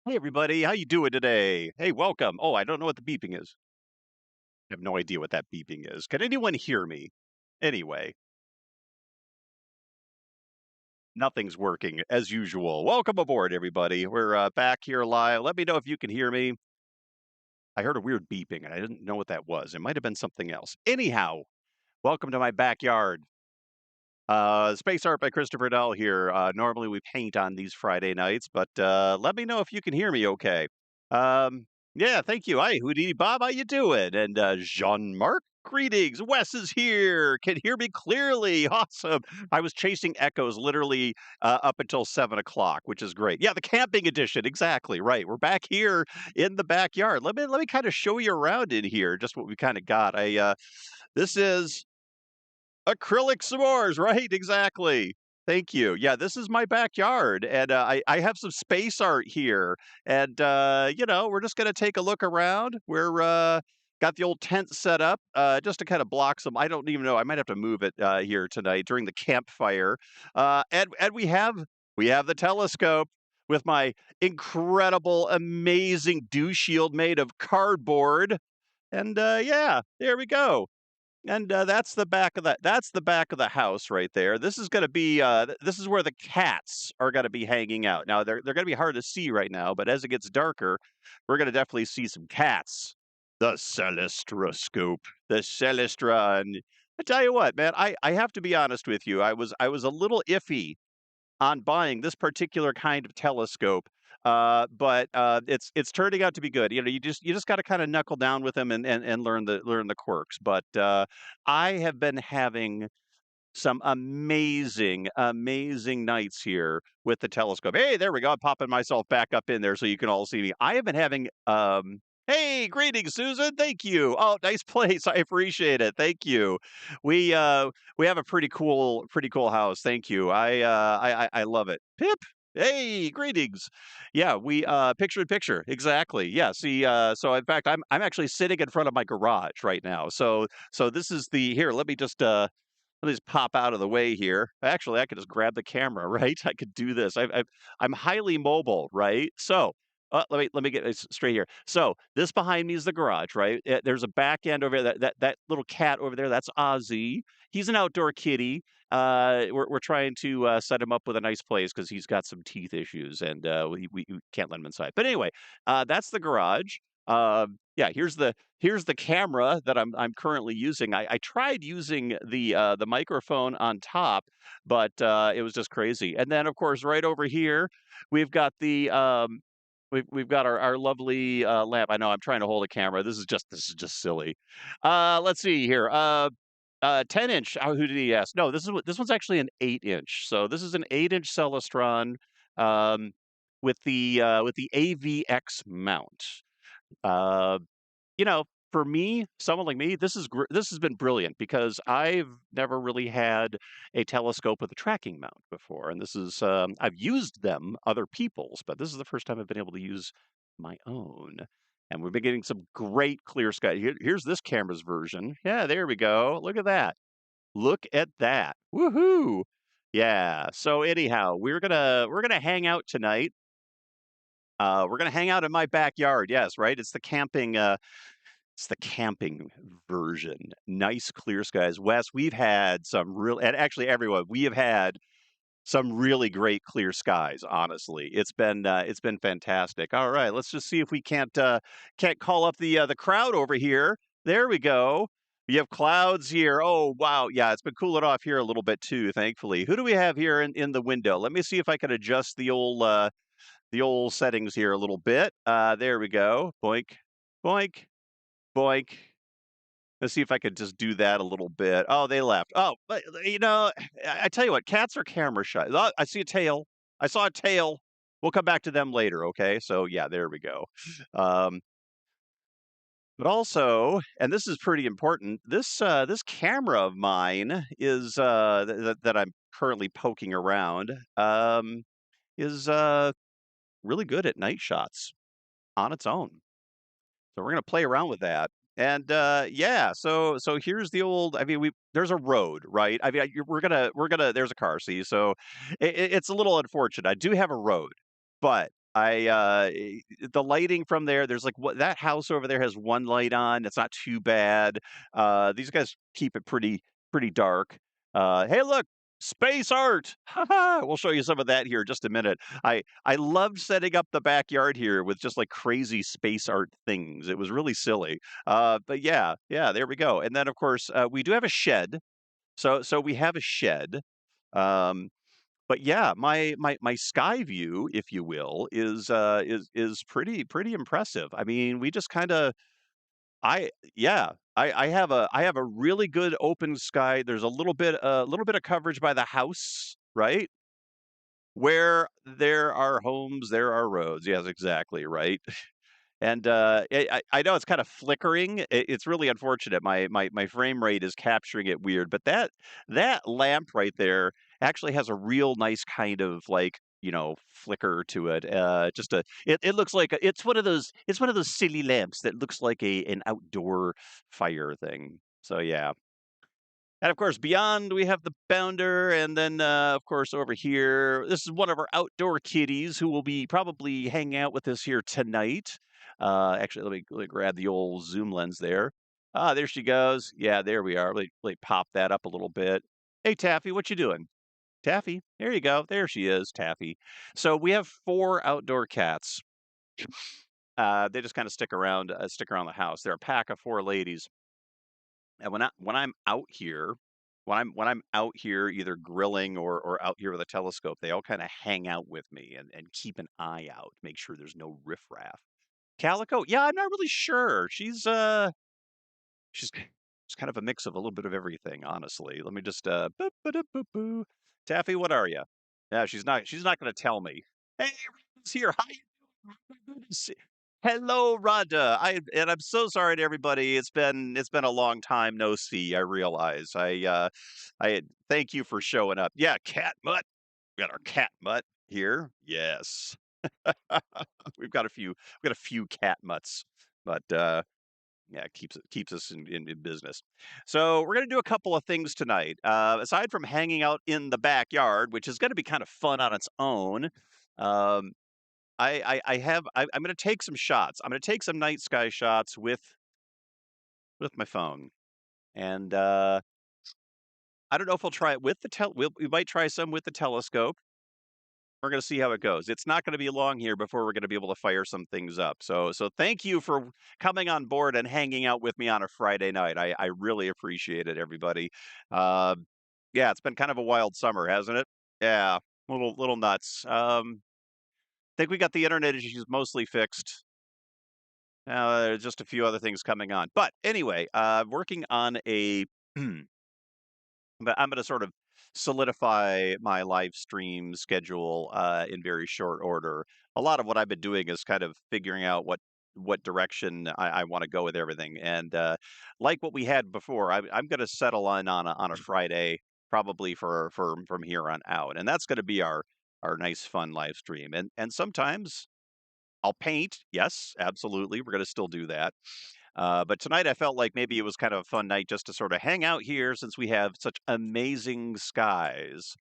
Hey everybody, how you doing today? Hey, welcome. Oh, I don't know what the beeping is. I have no idea what that beeping is. Can anyone hear me? Anyway, nothing's working as usual. Welcome aboard, everybody. We're back here live. Let me know if you can hear me. I heard a weird beeping and I didn't know what that was. It might have been something else. Anyhow, welcome to my backyard. Space Art by Christopher Dell here. Normally we paint on these Friday nights, but let me know if you can hear me okay. Um, yeah, thank you. Hi, Houdini Bob, how you doing? And Jean-Marc, greetings. Wes is here. Can hear me clearly. Awesome. I was chasing echoes literally up until 7 o'clock, which is great. Yeah, the camping edition. Exactly right. We're back here in the backyard. Let me kind of show you around in here, just what we kind of got. This is acrylic s'mores, right? Exactly. Thank you. Yeah, this is my backyard, and I have some space art here, and we're just gonna take a look around. We're got the old tent set up just to kind of block some. I don't even know. I might have to move it here tonight during the campfire. And we have the telescope with my incredible, amazing dew shield made of cardboard, and yeah, there we go. And that's the back of the house right there. This is gonna be, this is where the cats are gonna be hanging out. Now they're gonna be hard to see right now, but as it gets darker, we're gonna definitely see some cats. The Celestroscope, the Celestra, and I tell you what, man, I have to be honest with you. I was a little iffy on buying this particular kind of telescope. But it's turning out to be good. You just got to kind of knuckle down with them and learn the quirks. But I have been having some amazing, amazing nights here with the telescope. Hey, there we go. I'm popping myself back up in there so you can all see me. I have been having hey, greetings, Susan. Thank you. Oh, nice place. I appreciate it. Thank you. We have a pretty cool house. Thank you. I love it. Pip. Hey, greetings. Yeah, we picture in picture. Exactly. Yeah, see so in fact I'm actually sitting in front of my garage right now. So this is the here, let me just pop out of the way here. Actually, I could just grab the camera, right? I could do this. I'm highly mobile, right? So let me get this straight here. So this behind me is the garage, right? There's a back end over there. That little cat over there, that's Ozzy. He's an outdoor kitty. We're trying to set him up with a nice place because he's got some teeth issues and we can't let him inside. But anyway, that's the garage. Yeah, here's the camera that I'm currently using. I tried using the microphone on top, but it was just crazy. And then of course right over here we've got we've got our lovely lamp. I know I'm trying to hold a camera. This is just silly. Let's see here. 10 inch. Who did he ask? No, this one's actually an 8 inch. So this is an 8 inch Celestron um, with the AVX mount. Uh, for me, someone like me, this has been brilliant because I've never really had a telescope with a tracking mount before, and this is I've used them, other people's, but this is the first time I've been able to use my own. And we've been getting some great clear sky. Here's this camera's version. Yeah, there we go. Look at that. Look at that. Woohoo! Yeah. So anyhow, we're gonna hang out tonight. We're gonna hang out in my backyard. Yes, right. It's the camping version. Nice clear skies. Wes, we've had some real, and actually everyone, we have had some really great clear skies, honestly. It's been fantastic. All right, let's just see if we can't call up the crowd over here. There we go. We have clouds here. Oh, wow. Yeah, it's been cooling off here a little bit too, thankfully. Who do we have here in the window? Let me see if I can adjust the old settings here a little bit. There we go. Boink, boink, boink. Let's see if I could just do that a little bit. Oh, they left. Oh, but, I tell you what, cats are camera shy. Oh, I see a tail. I saw a tail. We'll come back to them later, okay? So yeah, there we go. Um, but also, and this is pretty important, this camera of mine is that I'm currently poking around is really good at night shots on its own. So we're gonna play around with that. And yeah, so here's the old. I mean, we there's a road, right? I mean, we're gonna. There's a car. See, so it's a little unfortunate. I do have a road, but The lighting from there, there's like what that house over there has one light on. It's not too bad. These guys keep it pretty dark. Hey, look, space art. Haha. We'll show you some of that here in just a minute. I loved setting up the backyard here with just like crazy space art things. It was really silly. But yeah, yeah, there we go. And then of course we do have a shed. So we have a shed. Um, but yeah, my sky view, if you will, is pretty impressive. I mean, we just kinda I yeah, I have a really good open sky. There's a little bit of coverage by the house, right? Where there are homes, there are roads. Yes, exactly, right? And, I know it's kinda flickering. It's really unfortunate. My frame rate is capturing it weird, but that lamp right there actually has a real nice kind of, like, flicker to it. Just a it looks like it's one of those silly lamps that looks like an outdoor fire thing. So, yeah. And of course, beyond we have the bounder, and then of course over here, this is one of our outdoor kitties who will be probably hanging out with us here tonight. Actually, let me grab the old zoom lens there. Ah, there she goes. Yeah, there we are. Let me pop that up a little bit. Hey, Taffy, what you doing? Taffy, there you go. There she is, Taffy. So we have four outdoor cats. They just kind of stick around the house. They're a pack of four ladies. And when I'm out here, when I'm out here either grilling or out here with a telescope, they all kind of hang out with me and keep an eye out, make sure there's no riffraff. Calico, yeah, I'm not really sure. She's she's kind of a mix of a little bit of everything, honestly. Let me just boop, ba doop, boop, boo. Taffy, what are you? Yeah, she's not gonna tell me. Hey, everyone's here. How you doing? Good to see. Hello, Rhonda. I'm so sorry to everybody. It's been a long time no see. I realize. I thank you for showing up. Yeah, cat mutt. We got our cat mutt here. Yes. We've got a few cat mutts, but yeah, it keeps us in business. So we're gonna do a couple of things tonight. Aside from hanging out in the backyard, which is gonna be kind of fun on its own. Um, I'm gonna take some shots. I'm gonna take some night sky shots with my phone, and I don't know if we'll try it with we might try some with the telescope. We're gonna see how it goes. It's not gonna be long here before we're gonna be able to fire some things up. So thank you for coming on board and hanging out with me on a Friday night. I really appreciate it, everybody. Uh, yeah, it's been kind of a wild summer, hasn't it? Yeah, little nuts. Think we got the internet issues mostly fixed. There's just a few other things coming on. But anyway, working on a but I'm gonna sort of solidify my live stream schedule in very short order. A lot of what I've been doing is kind of figuring out what direction I want to go with everything. And like what we had before, I'm going to settle on a Friday probably for from here on out, and that's going to be our nice fun live stream. And sometimes I'll paint. Yes, absolutely, we're going to still do that. But tonight I felt like maybe it was kind of a fun night just to sort of hang out here since we have such amazing skies.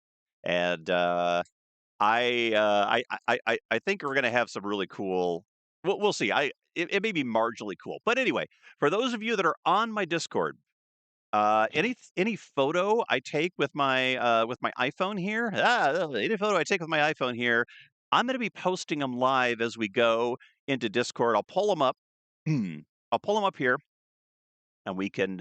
And I think we're gonna have some really cool. We'll see. It may be marginally cool, but anyway, for those of you that are on my Discord, any photo I take with my iPhone here, any photo I take with my iPhone here, I'm gonna be posting them live as we go into Discord. I'll pull them up. I'll pull them up here and we can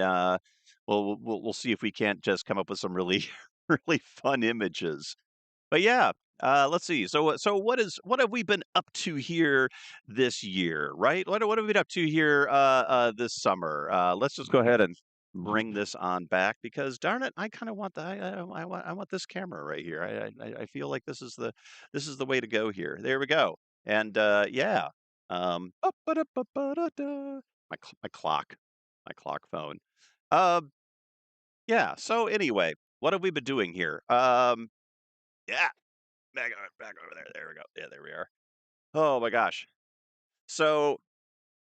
we'll see if we can't just come up with some really really fun images. But yeah, let's see. So what have we been up to here this year, right? What have we been up to here this summer? Let's just go ahead and bring this on back because darn it, I kind of want the I want this camera right here. I feel like this is the way to go here. There we go. And yeah, ba-ba-da-ba-ba-da-da. My clock, my clock phone. Um, yeah. So anyway, what have we been doing here? Yeah, back over there. There we go. Yeah, there we are. Oh my gosh. So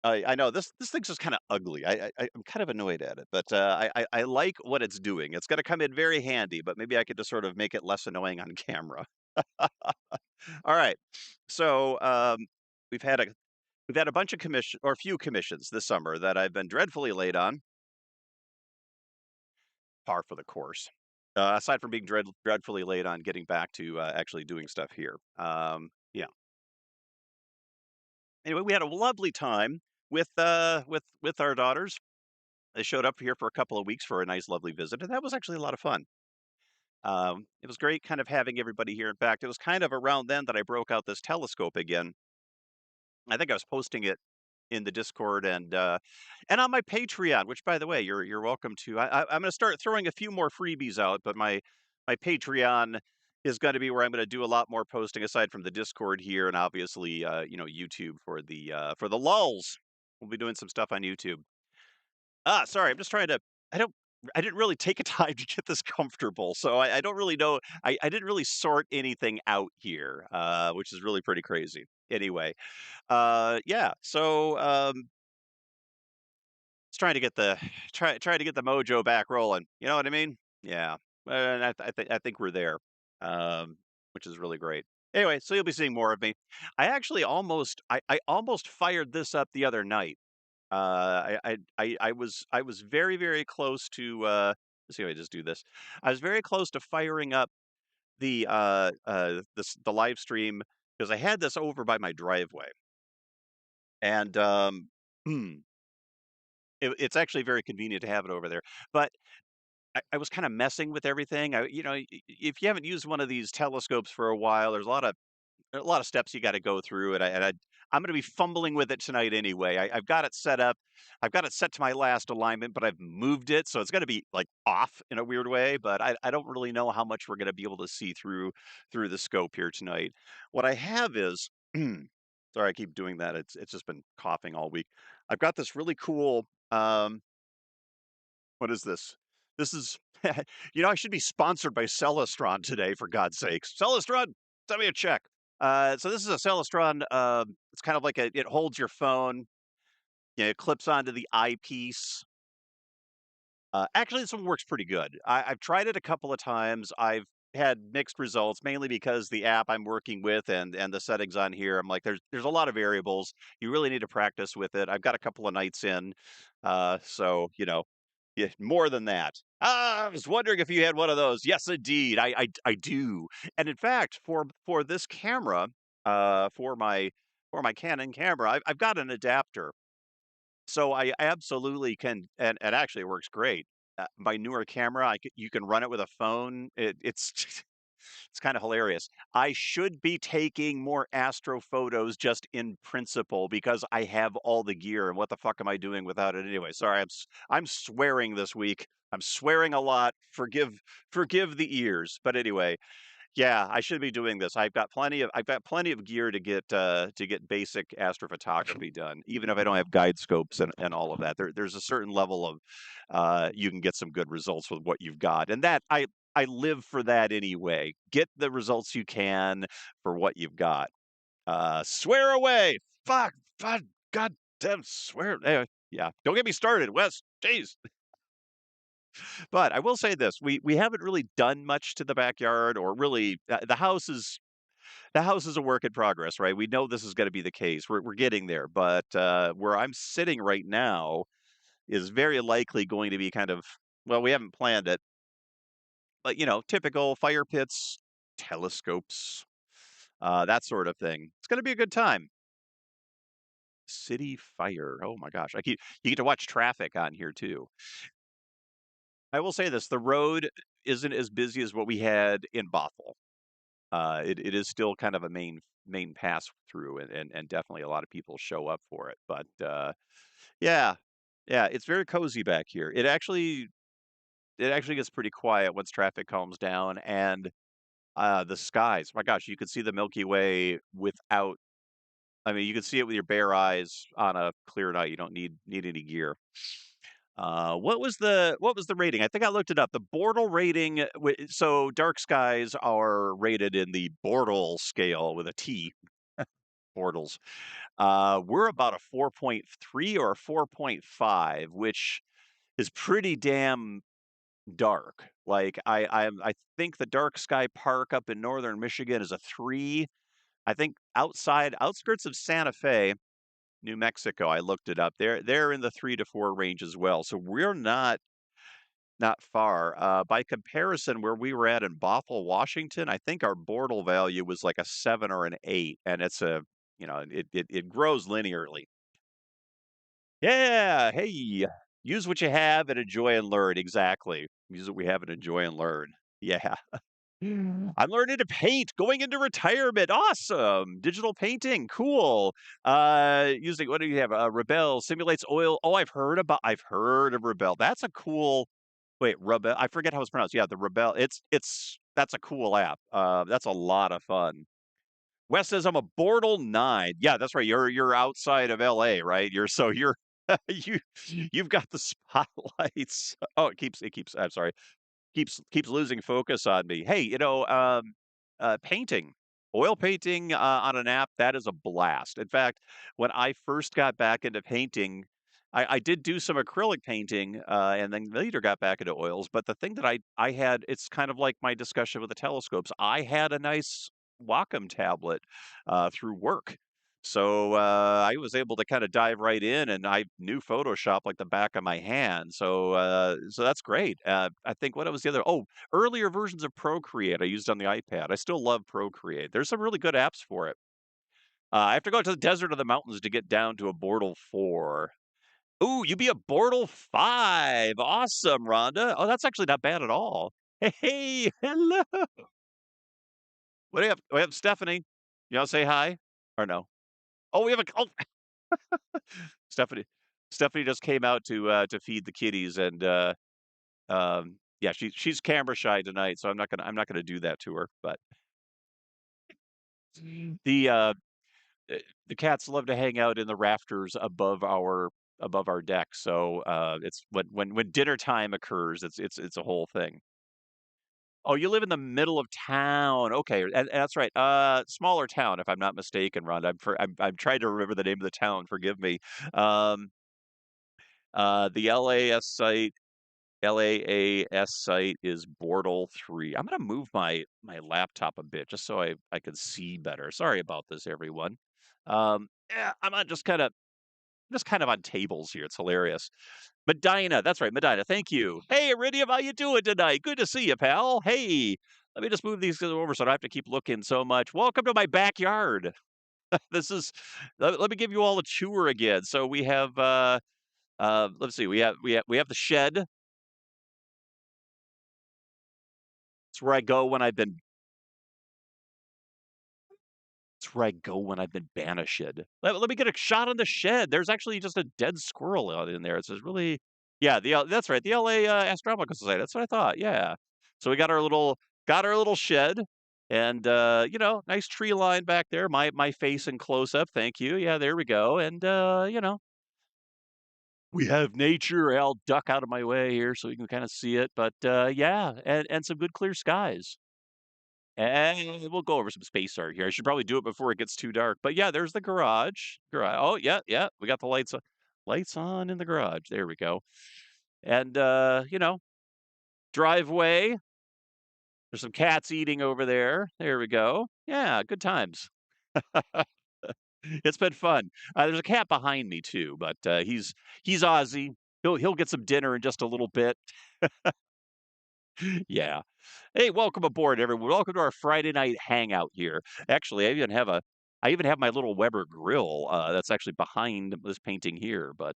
I know this thing's just kind of ugly. I'm kind of annoyed at it, but I like what it's doing. It's going to come in very handy, but maybe I could just sort of make it less annoying on camera. All right. So, we've had a we've had a bunch of commission or a few commissions this summer that I've been dreadfully late on, par for the course. Aside from being dreadfully late on getting back to, actually doing stuff here. Yeah. Anyway, we had a lovely time with our daughters. They showed up here for a couple of weeks for a nice, lovely visit, and that was actually a lot of fun. It was great kind of having everybody here. In fact, it was kind of around then that I broke out this telescope again. I think I was posting it in the Discord and on my Patreon, which by the way, you're welcome to. I'm gonna start throwing a few more freebies out, but my Patreon is gonna be where I'm gonna do a lot more posting aside from the Discord here, and obviously, YouTube for the lulls. We'll be doing some stuff on YouTube. Sorry, I'm just trying to. I don't. I didn't really take a time to get this comfortable, so I don't really know. I didn't really sort anything out here, which is really pretty crazy. Anyway, yeah. So it's trying to get the try to get the mojo back rolling. You know what I mean? Yeah. And I think we're there, which is really great. Anyway, so you'll be seeing more of me. I almost fired this up the other night. I was very very close to. Let's see if I just do this. I was very close to firing up the live stream because I had this over by my driveway and it's actually very convenient to have it over there. But I was kind of messing with everything. If you haven't used one of these telescopes for a while, there's a lot of steps you got to go through, I'm going to be fumbling with it tonight anyway. I've got it set up. I've got it set to my last alignment, but I've moved it, so it's going to be like off in a weird way. But I don't really know how much we're going to be able to see through the scope here tonight. What I have is, sorry, I keep doing that. It's just been coughing all week. I've got this really cool. What is this? This is, I should be sponsored by Celestron today, for God's sakes. Celestron, send me a check. So this is a Celestron. It's kind of like it holds your phone. It clips onto the eyepiece. Actually, this one works pretty good. I've tried it a couple of times. I've had mixed results, mainly because the app I'm working with and the settings on here. I'm like, there's a lot of variables. You really need to practice with it. I've got a couple of nights in, so yeah, more than that. I was wondering if you had one of those. Yes, indeed, I do. And in fact, for this camera, for my Canon camera, I've got an adapter so I absolutely can, and actually it works great. My newer camera, you can run it with a phone. It's it's kind of hilarious. I should be taking more astro photos just in principle because I have all the gear. And what the fuck am I doing without it anyway? Sorry, I'm swearing this week. I'm swearing a lot. Forgive the ears. But anyway, yeah, I should be doing this. I've got plenty of gear to get basic astrophotography done, even if I don't have guide scopes and all of that. There's a certain level of you can get some good results with what you've got. And that I live for that anyway. Get the results you can for what you've got. Swear away. Fuck, god damn swear. Anyway, yeah. Don't get me started, Wes. Jeez. But I will say this, we haven't really done much to the backyard or really the house is a work in progress, right? We know this is gonna be the case. We're getting there, but, where I'm sitting right now is very likely going to be kind of well, we haven't planned it, but, typical fire pits, telescopes, that sort of thing. It's gonna be a good time. City fire. Oh my gosh. You get to watch traffic on here too. I will say this, the road isn't as busy as what we had in Bothell. It is still kind of a main pass through, and definitely a lot of people show up for it. But yeah, yeah, it's very cozy back here. It actually gets pretty quiet once traffic calms down, and the skies. My gosh, you could see the Milky Way without. I mean, you can see it with your bare eyes on a clear night. You don't need any gear. What was the rating? I think I looked it up. The Bortle rating. So dark skies are rated in the Bortle scale with a T. Bortles. We're about a 4.3 or a 4.5, which is pretty damn. dark. Like I think the Dark Sky Park up in northern Michigan is a 3. I think outside outskirts of Santa Fe, New Mexico, I looked it up. They're in the 3 to 4 range as well. So we're not far. By comparison, where we were at in Bothell, Washington, I think our Bortle value was like a 7 or an 8, and it's a it grows linearly. Yeah, hey, use what you have and enjoy and learn. Exactly. Use what we have and enjoy and learn. Yeah. I'm learning to paint, going into retirement. Awesome. Digital painting. Cool. Using what do you have? Rebel simulates oil. Oh, I've heard of Rebel. That's a cool wait, Rebel. I forget how it's pronounced. Yeah, the Rebel. It's that's a cool app. That's a lot of fun. Wes says I'm a Bortle 9. Yeah, that's right. You're outside of LA, right? You're you you've got the spotlights. Oh, it keeps I'm sorry. Keeps losing focus on me. Hey, painting, oil painting on an app, that is a blast. In fact, when I first got back into painting, I did do some acrylic painting and then later got back into oils. But the thing that I had, it's kind of like my discussion with the telescopes. I had a nice Wacom tablet through work. So I was able to kind of dive right in, and I knew Photoshop like the back of my hand. So that's great. I think what was the other? Oh, earlier versions of Procreate I used on the iPad. I still love Procreate. There's some really good apps for it. I have to go to the desert or the mountains to get down to a Bortle 4. Ooh, you be a Bortle 5. Awesome, Rhonda. Oh, that's actually not bad at all. Hey, hello. What do you have? We have Stephanie. You want to say hi or no? Oh, we have a. Oh, Stephanie. Stephanie just came out to feed the kitties, and yeah, she's camera shy tonight, so I'm not gonna do that to her. But the uh, the cats love to hang out in the rafters above our deck. So it's when dinner time occurs, it's a whole thing. Oh, you live in the middle of town. Okay, and that's right. Smaller town, if I'm not mistaken, Ron. I'm trying to remember the name of the town. Forgive me. Um, the LAAS site is Bortle 3. I'm gonna move my laptop a bit just so I can see better. Sorry about this, everyone. Yeah, I'm on just kind of on tables here. It's hilarious. Medina, that's right, Medina. Thank you. Hey, Iridium, how you doing tonight? Good to see you, pal. Hey, let me just move these over so I don't have to keep looking so much. Welcome to my backyard. This is. Let me give you all a tour again. So we have. Let's see. We have the shed. It's where I go when I've been It's where I go when I've been banished. Let me get a shot on the shed. There's actually just a dead squirrel out in there. It's just really, yeah. That's right. The LA Astronomical Society. That's what I thought. Yeah. So we got our little shed, and nice tree line back there. My face in close up. Thank you. Yeah, there we go. And we have nature. I'll duck out of my way here so you can kind of see it. But yeah, and some good clear skies. And we'll go over some space art here. I should probably do it before it gets too dark. But yeah, there's the garage. Oh, yeah, yeah. We got the lights on in the garage. There we go. And driveway. There's some cats eating over there. There we go. Yeah, good times. It's been fun. There's a cat behind me too, but he's Aussie. He'll get some dinner in just a little bit. Yeah. Hey, welcome aboard, everyone. Welcome to our Friday night hangout here. Actually, I even have my little Weber grill that's actually behind this painting here. But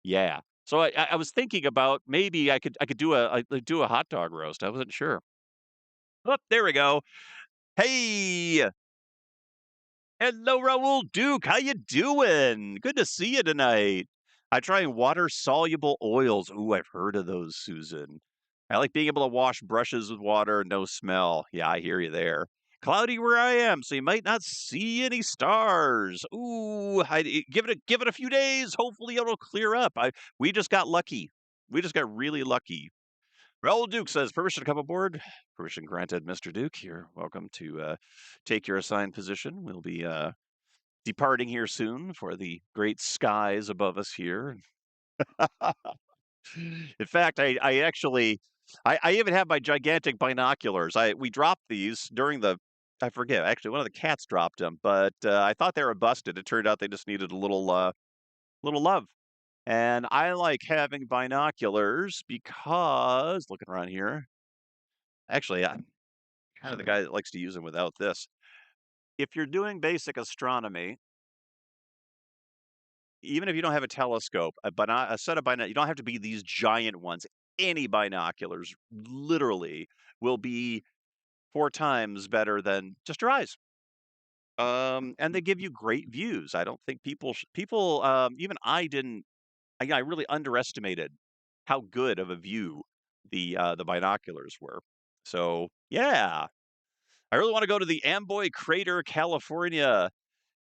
yeah. So I was thinking about maybe I could do a hot dog roast. I wasn't sure. Oh, there we go. Hey, hello, Raul Duke. How you doing? Good to see you tonight. I try water-soluble oils. Ooh, I've heard of those, Susan. I like being able to wash brushes with water, no smell. Yeah, I hear you there. Cloudy where I am, so you might not see any stars. Ooh, give it a few days. Hopefully it'll clear up. We just got lucky. We just got really lucky. Raul Duke says, permission to come aboard. Permission granted, Mr. Duke. You're welcome to take your assigned position. We'll be departing here soon for the great skies above us here. In fact, I actually I even have my gigantic binoculars. We dropped these during the I forget, actually, one of the cats dropped them, but, I thought they were busted. It turned out they just needed a little love. And I like having binoculars because looking around here, actually, I'm kind of the guy that likes to use them without this. If you're doing basic astronomy, even if you don't have a telescope, a set of binoculars, you don't have to be these giant ones. Any binoculars literally will be 4 times better than just your eyes. And they give you great views. I don't think people, even I didn't I really underestimated how good of a view the binoculars were. So, yeah, I really wanna go to the Amboy Crater, California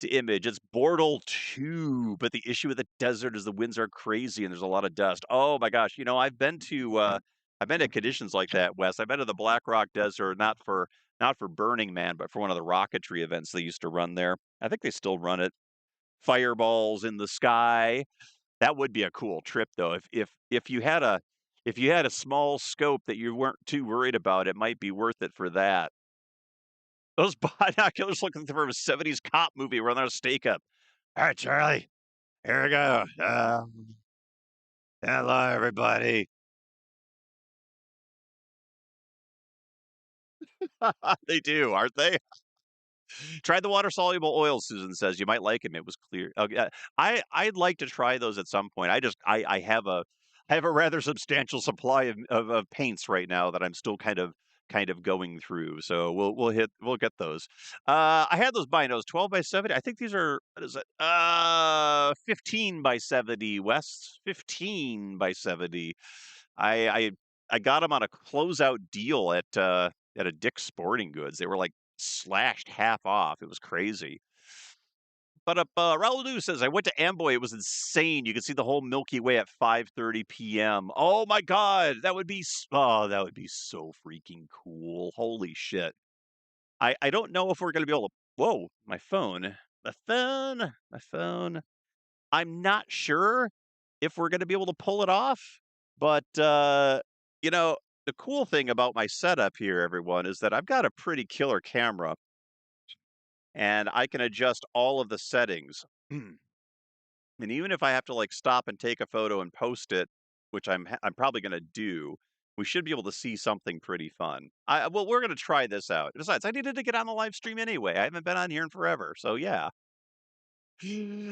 to image. It's Bortle 2, but the issue with the desert is the winds are crazy and there's a lot of dust. Oh my gosh, I've been to conditions like that, Wes. I've been to the Black Rock Desert, not for Burning Man, but for one of the rocketry events they used to run there. I think they still run it. Fireballs in the sky. That would be a cool trip though. If you had a small scope that you weren't too worried about, it might be worth it for that. Those binoculars look like they're from a 70s cop movie where they're on a stake up. All right, Charlie, here we go. Hello, everybody. They do, aren't they? Try the water soluble oil, Susan says. You might like him. It was clear. Oh, yeah. I'd like to try those at some point. I have a rather substantial supply of paints right now that I'm still kind of going through. So we'll get those. I had those binos 12 by 70. I think these are what is it? 15 by 70 West. 15 by 70. I I I got them on a closeout deal at a Dick's Sporting Goods. They were like slashed half off. It was crazy. But Raul Du says, I went to Amboy. It was insane. You could see the whole Milky Way at 5:30 p.m. Oh my God, that would be so freaking cool. Holy shit! I don't know if we're gonna be able to. Whoa, my phone. I'm not sure if we're gonna be able to pull it off, but you know, the cool thing about my setup here, everyone, is that I've got a pretty killer camera and I can adjust all of the settings. And even if I have to like stop and take a photo and post it, which I'm probably going to do, we should be able to see something pretty fun. Well, we're going to try this out. Besides, I needed to get on the live stream anyway. I haven't been on here in forever, so yeah.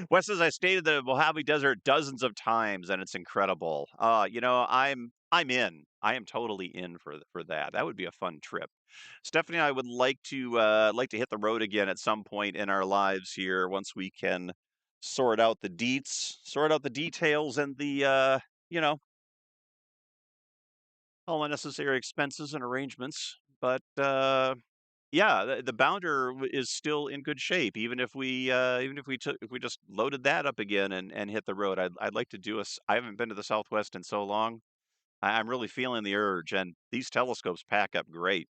Wes says I stayed at the Mojave Desert dozens of times, and it's incredible. I'm in. I am totally in for that. That would be a fun trip. Stephanie and I would like to hit the road again at some point in our lives here once we can sort out the details and the all the necessary expenses and arrangements. But yeah, the Bounder is still in good shape, even if we just loaded that up again and hit the road. I'd like to do I haven't been to the Southwest in so long. I'm really feeling the urge, and these telescopes pack up great.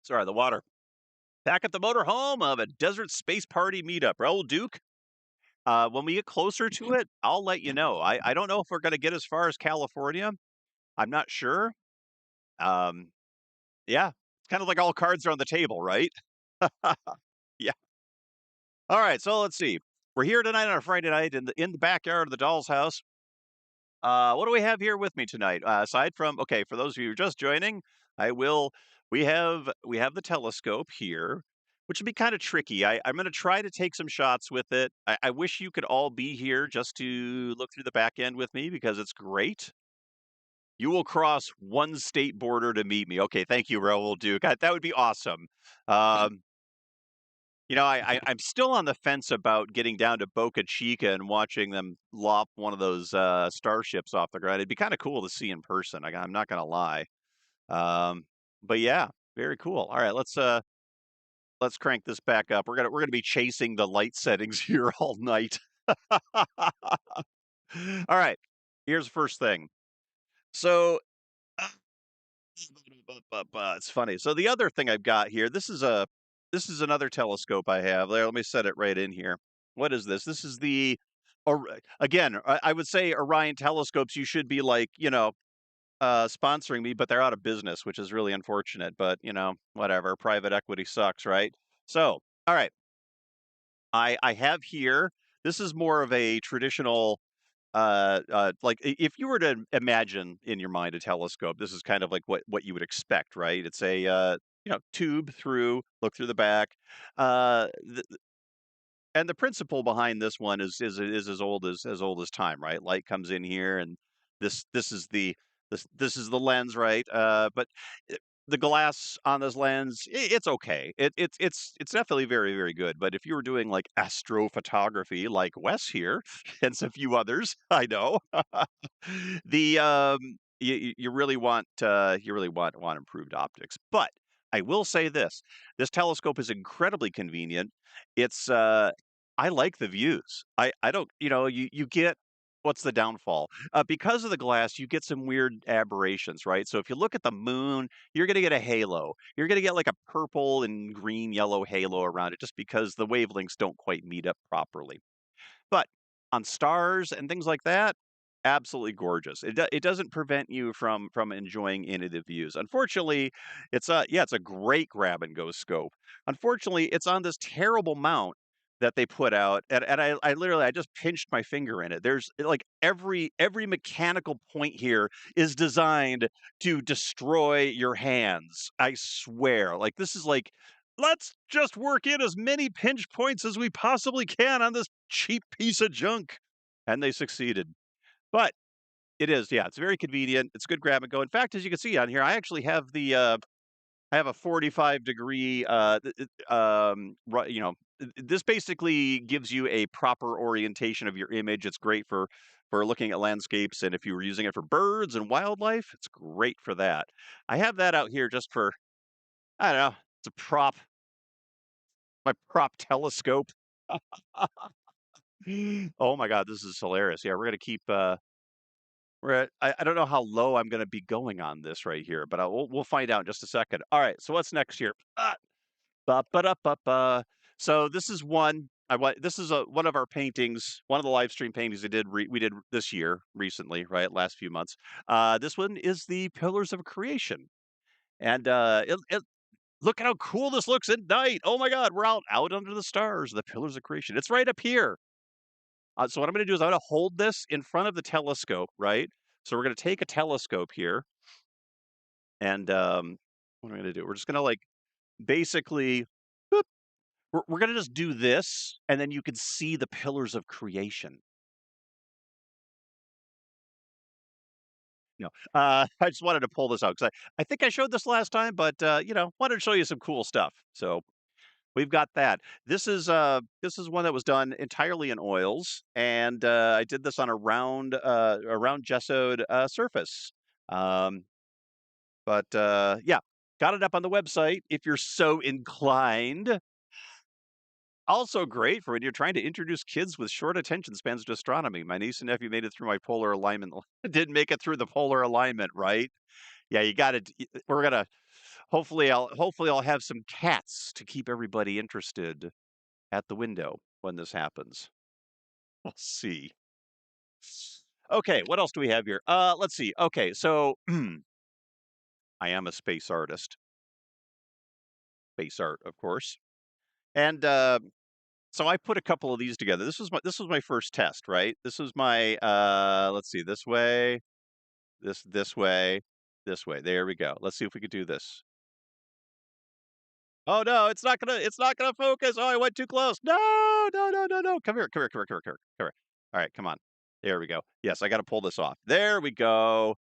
Sorry, the water. Pack up the motor home of a desert space party meetup. Raoul Duke. When we get closer to it, I'll let you know. I don't know if we're going to get as far as California. I'm not sure. Um, yeah, it's kind of like all cards are on the table, right? Yeah. All right. So let's see. We're here tonight on a Friday night in the backyard of the Doll's house. What do we have here with me tonight? Aside from okay, for those of you who are just joining, I will. We have the telescope here, which would be kind of tricky. I'm going to try to take some shots with it. I wish you could all be here just to look through the back end with me because it's great. You will cross one state border to meet me. Okay, thank you, Raoul Duke. That would be awesome. Um, I'm still on the fence about getting down to Boca Chica and watching them lop one of those starships off the ground. It'd be kind of cool to see in person. I'm not gonna lie. Um, but yeah, very cool. All right, let's crank this back up. We're gonna be chasing the light settings here all night. All right, here's the first thing. So it's funny. So the other thing I've got here, this is another telescope I have. There, let me set it right in here. What is this? This is the or again, I would say Orion telescopes, you should be like, sponsoring me, but they're out of business, which is really unfortunate. But whatever. Private equity sucks, right? So, all right, I have here. This is more of a traditional like if you were to imagine in your mind a telescope, this is kind of like what you would expect, right? It's a tube through, look through the back. The, and the principle behind this one is as old as time, right? Light comes in here, and this is the lens, right? But the glass on this lens, it's okay. It's definitely very, very good. But if you were doing like astrophotography, like Wes here, and a few others I know, you really want improved optics. But I will say this telescope is incredibly convenient. It's I like the views. I don't, you get what's the downfall? Because of the glass, you get some weird aberrations, right? So if you look at the moon, you're going to get a halo. You're going to get like a purple and green yellow halo around it just because the wavelengths don't quite meet up properly. But on stars and things like that, absolutely gorgeous. It doesn't prevent you from enjoying any of the views. Unfortunately, it's a great grab and go scope. Unfortunately, it's on this terrible mount that they put out, and I literally I just pinched my finger in it. There's like every mechanical point here is designed to destroy your hands. I swear. Like this is like let's just work in as many pinch points as we possibly can on this cheap piece of junk. And they succeeded. But it is, yeah, it's very convenient. It's good grab and go. In fact, as you can see on here, I actually have I have a 45-degree this basically gives you a proper orientation of your image. It's great for looking at landscapes, and if you were using it for birds and wildlife, it's great for that. I have that out here just for I don't know, it's a prop, my prop telescope. Oh my god, this is hilarious. Yeah, we're gonna keep we're at, I don't know how low I'm gonna be going on this right here, but we'll find out in just a second. All right, so what's next here? Ba ba da ba ba. So this is this is one of our paintings, one of the live stream paintings we did this year recently, right? Last few months. This one is the Pillars of Creation. And look at how cool this looks at night. Oh my god, we're out under the stars, the Pillars of Creation. It's right up here. So what I'm going to do is I'm going to hold this in front of the telescope, right? So we're going to take a telescope here, and what am I going to do? We're just going to like basically, boop, we're going to just do this, and then you can see the pillars of creation. No, I just wanted to pull this out because I think I showed this last time, but wanted to show you some cool stuff. So we've got that. This is one that was done entirely in oils, and I did this on a round gessoed surface. Um, but yeah, got it up on the website if you're so inclined. Also great for when you're trying to introduce kids with short attention spans to astronomy. My niece and nephew made it through my polar alignment. Didn't make it through the polar alignment, right? Yeah, you got to. We're gonna. Hopefully I'll have some cats to keep everybody interested at the window when this happens. We'll see. Okay, what else do we have here? Let's see. Okay, so I am a space artist, space art, of course, and so I put a couple of these together. This was my first test, right? This was my let's see, this way, this way, this way. There we go. Let's see if we could do this. Oh no, it's not gonna focus. Oh, I went too close. No, no, no, no, no. Come here, come here, come here, come here, come here. Come here. All right, come on. There we go. Yes, I gotta pull this off. There we go.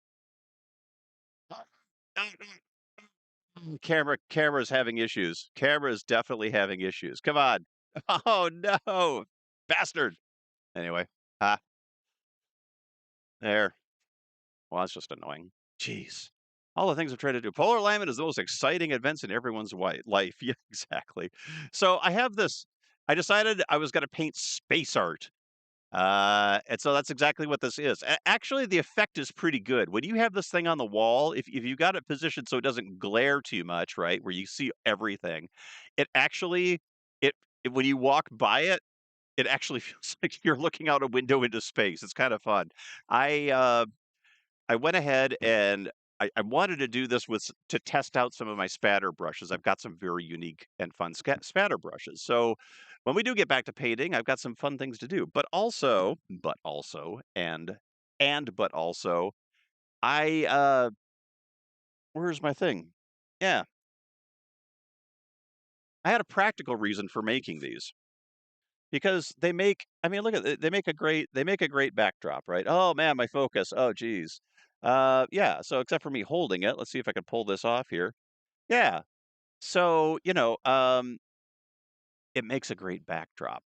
Camera's having issues. Camera's definitely having issues. Come on. Oh no. Bastard. Anyway. Ah, there. Well, that's just annoying. Jeez. All the things I'm trying to do. Polar alignment is the most exciting events in everyone's life. Yeah, exactly. So I have this. I decided I was going to paint space art. And so that's exactly what this is. Actually, the effect is pretty good. When you have this thing on the wall, if you got it positioned so it doesn't glare too much, right, where you see everything, it actually, when you walk by it, it actually feels like you're looking out a window into space. It's kind of fun. I I went ahead and I wanted to do this to test out some of my spatter brushes. I've got some very unique and fun spatter brushes. So when we do get back to painting, I've got some fun things to do. But also, I where's my thing? Yeah, I had a practical reason for making these because they make. I mean, look at they make a great backdrop, right? Oh man, my focus. Oh geez. Yeah. So except for me holding it, let's see if I can pull this off here. Yeah. So, it makes a great backdrop.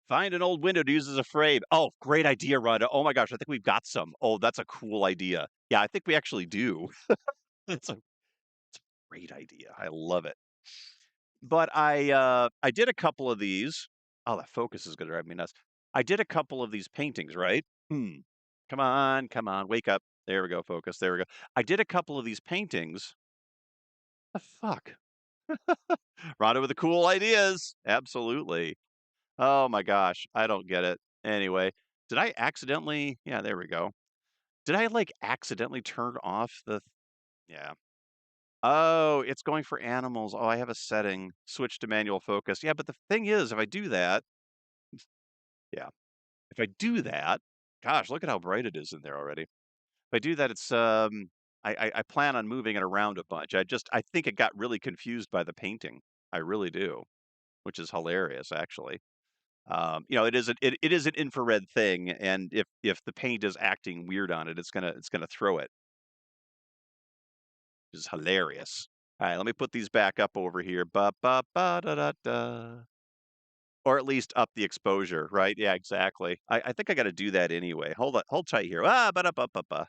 Find an old window to use as a frame. Oh, great idea, Rhonda. Oh my gosh, I think we've got some. Oh, that's a cool idea. Yeah, I think we actually do. It's a great idea. I love it. But I did a couple of these. Oh, that focus is gonna drive me nuts. I did a couple of these paintings, right? Hmm. Come on, wake up. There we go, focus. There we go. I did a couple of these paintings. The fuck? Rhonda with the cool ideas. Absolutely. Oh my gosh, I don't get it. Anyway, did I accidentally yeah, there we go. Did I, like, accidentally turn off the yeah. Oh, it's going for animals. Oh, I have a setting, switch to manual focus. Yeah, but the thing is, if I do that yeah, if I do that gosh, look at how bright it is in there already. If I do that, it's, I plan on moving it around a bunch. I think it got really confused by the painting. I really do, which is hilarious, actually. It is an infrared thing, and if the paint is acting weird on it, it's gonna throw it, which is hilarious. All right, let me put these back up over here. Ba ba ba da da da. Or at least up the exposure, right? Yeah, exactly. I think I got to do that anyway. Hold tight here. Ah, ba da ba ba ba.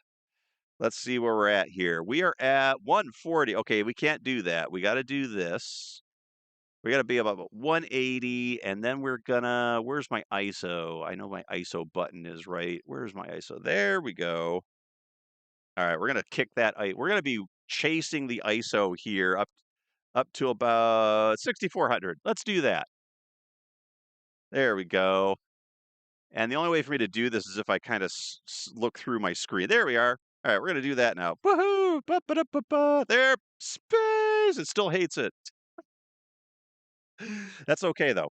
Let's see where we're at here. We are at 140. Okay, we can't do that. We got to do this. We gotta be about 180, and then we're gonna where's my ISO? I know my ISO button is right. Where's my ISO? There we go. Alright, we're gonna kick that we're gonna be chasing the ISO here up to about 6,400. Let's do that. There we go. And the only way for me to do this is if I kinda look through my screen. There we are. Alright, we're gonna do that now. Woohoo! Ba ba da ba ba. There, space! It still hates it. That's okay though.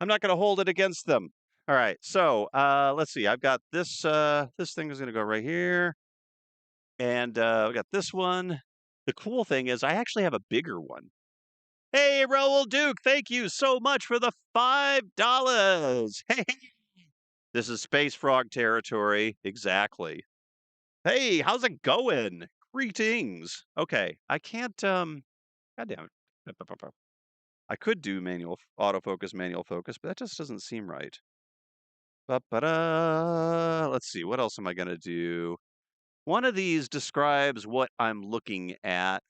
I'm not gonna hold it against them. All right, so let's see. I've got this. This thing is gonna go right here, and we got this one. The cool thing is, I actually have a bigger one. Hey, Raoul Duke, thank you so much for the $5. Hey, this is Space Frog territory. Exactly. Hey, how's it going? Greetings. Okay, I can't. God damn it. I could do autofocus, manual focus, but that just doesn't seem right. Ba-ba-da. Let's see, what else am I gonna do? One of these describes what I'm looking at.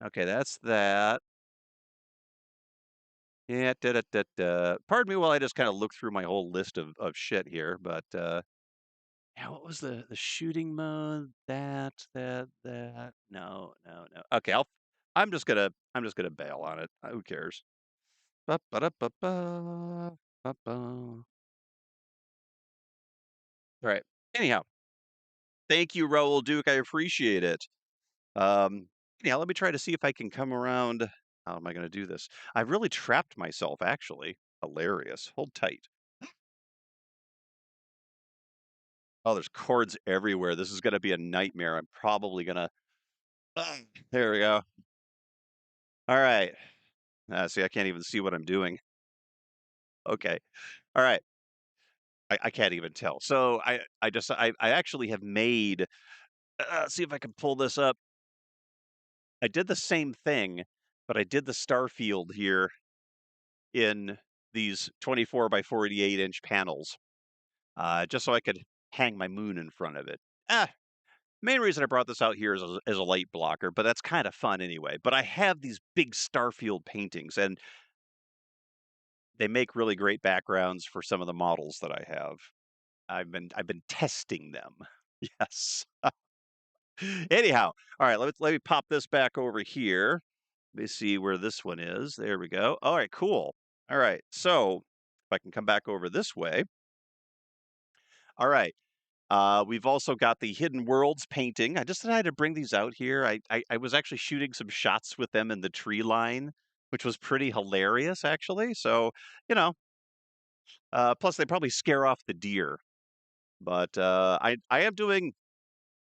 Okay, that's that. Yeah, da, da, da, da. Pardon me while I just kind of look through my whole list of shit here, but yeah, what was the shooting mode? That. No, no, no. Okay, I'm just gonna bail on it. Who cares? Ba-ba-da-ba-ba, ba-ba. All right. Anyhow, thank you, Raoul Duke. I appreciate it. Um, yeah, let me try to see if I can come around. How am I going to do this? I've really trapped myself, actually. Hilarious. Hold tight. Oh, there's cords everywhere. This is going to be a nightmare. I'm probably going to. There we go. All right. See, I can't even see what I'm doing. Okay. All right. I can't even tell. So I actually have made. See if I can pull this up. I did the same thing, but I did the star field here in these 24 by 48-inch panels. Just so I could hang my moon in front of it. Main reason I brought this out here is as a light blocker, but that's kind of fun anyway. But I have these big Starfield paintings, and they make really great backgrounds for some of the models that I have. I've been testing them. Yes. Anyhow, all right. Let me pop this back over here. Let me see where this one is. There we go. All right, cool. All right. So if I can come back over this way. All right. We've also got the Hidden Worlds painting. I just decided to bring these out here. I was actually shooting some shots with them in the tree line, which was pretty hilarious, actually. So, you know, plus they probably scare off the deer. But I am doing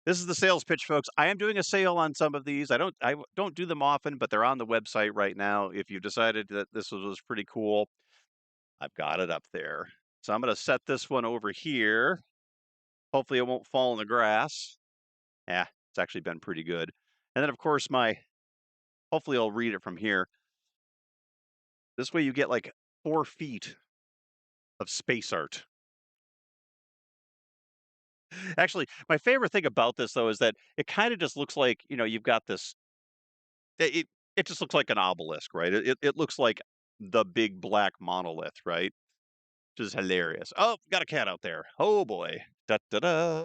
this is the sales pitch, folks. I am doing a sale on some of these. I don't do them often, but they're on the website right now. If you've decided that this was pretty cool, I've got it up there. So I'm going to set this one over here. Hopefully it won't fall in the grass. Yeah, it's actually been pretty good. And then of course hopefully I'll read it from here. This way you get like 4 feet of space art. Actually, my favorite thing about this though is that it kind of just looks like, you've got this it it just looks like an obelisk, right? It looks like the big black monolith, right? Which is hilarious. Oh, got a cat out there. Oh boy. Da da da.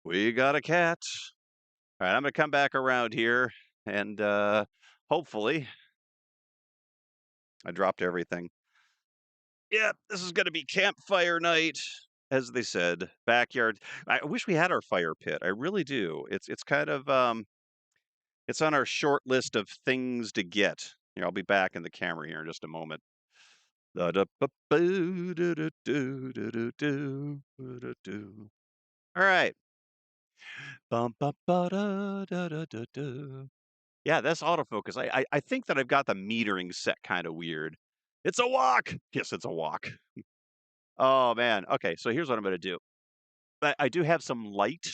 We got a cat. All right, I'm gonna come back around here and hopefully I dropped everything. Yep, this is gonna be campfire night, as they said. Backyard. I wish we had our fire pit. I really do. It's kind of it's on our short list of things to get. Here, I'll be back in the camera here in just a moment. Da-da-ba-boo-do-do-do-do-do-do-do. All right. Bum, ba, ba, da, da, da, da, da. Yeah, that's autofocus. I think that I've got the metering set kind of weird. It's a walk. Yes, it's a walk. Oh man. Okay, so here's what I'm gonna do. I do have some light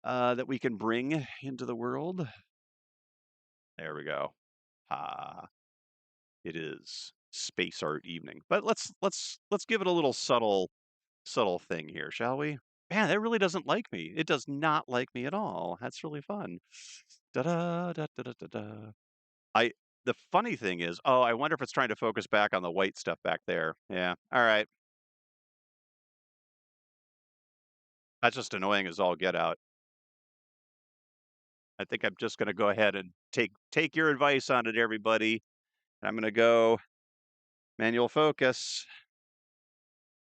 that we can bring into the world. There we go. Ah, it is space art evening. But let's give it a little subtle thing here, shall we? Man, that really doesn't like me. It does not like me at all. That's really fun. Da da da da da da da. I the funny thing is, oh, I wonder if it's trying to focus back on the white stuff back there. Yeah. All right. That's just annoying as all get out. I think I'm just gonna go ahead and take your advice on it, everybody. I'm gonna go manual focus.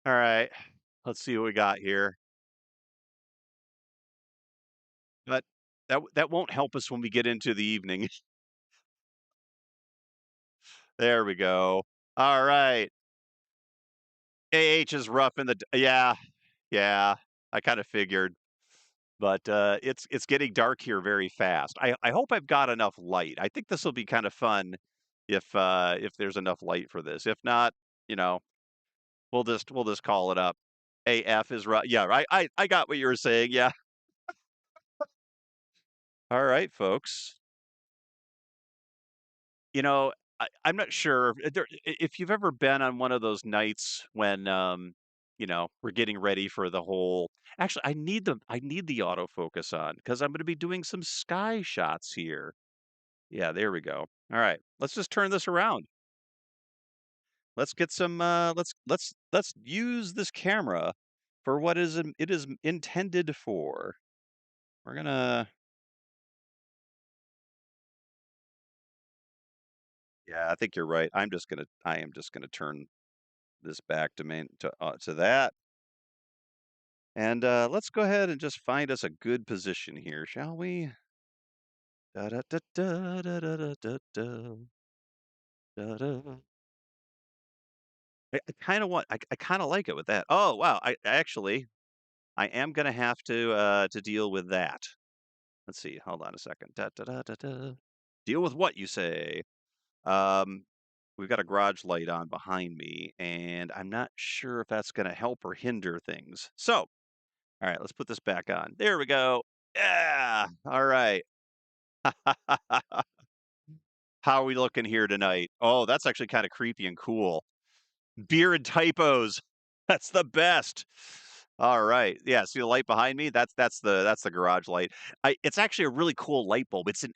All right. Let's see what we got here. But that won't help us when we get into the evening. There we go. All right. AH is rough in the yeah, yeah. I kind of figured, but it's getting dark here very fast. I hope I've got enough light. I think this will be kind of fun if there's enough light for this. If not, you know, we'll just call it up. AF is right. Yeah, I got what you were saying. Yeah. All right, folks. You know, I'm not sure if you've ever been on one of those nights when we're getting ready for the whole actually I need the autofocus on because I'm gonna be doing some sky shots here. Yeah, there we go. All right. Let's just turn this around. Let's get some let's use this camera for what it is intended for. We're gonna yeah, I think you're right. I am just gonna turn this back to main to that. And let's go ahead and just find us a good position here, shall we? Da da da da da da da da da da da. I kind of I kind of like it with that. Oh wow! I am gonna have to deal with that. Let's see. Hold on a second. Da da da da da. Deal with what you say? Um, we've got a garage light on behind me, and I'm not sure if that's gonna help or hinder things. So, all right, let's put this back on. There we go. Yeah. All right. How are we looking here tonight? Oh, that's actually kind of creepy and cool. Beer and typos. That's the best. All right. Yeah, see the light behind me? That's the garage light. It's actually a really cool light bulb. It's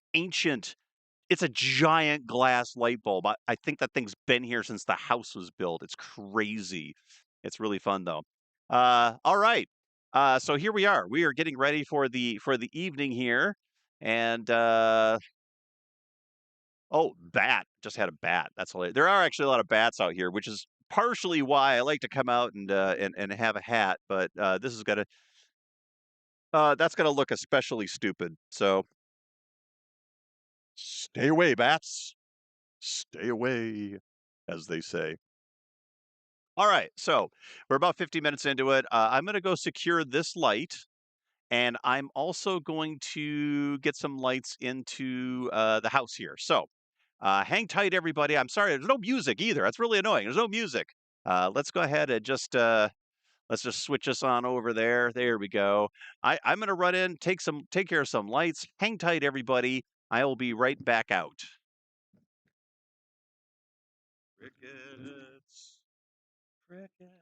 a giant glass light bulb. I think that thing's been here since the house was built. It's crazy. It's really fun though. All right. So here we are. We are getting ready for the evening here. And oh, bat. Just had a bat. That's hilarious. There are actually a lot of bats out here, which is partially why I like to come out and have a hat, but this is gonna That's gonna look especially stupid. So stay away, bats. Stay away, as they say. All right, so we're about 50 minutes into it. I'm gonna go secure this light, and I'm also going to get some lights into the house here. So hang tight, everybody. I'm sorry, there's no music either. That's really annoying. There's no music. Let's go ahead and just let's just switch us on over there. There we go. I'm gonna run in, take care of some lights. Hang tight, everybody. I will be right back out. Crickets. Crickets.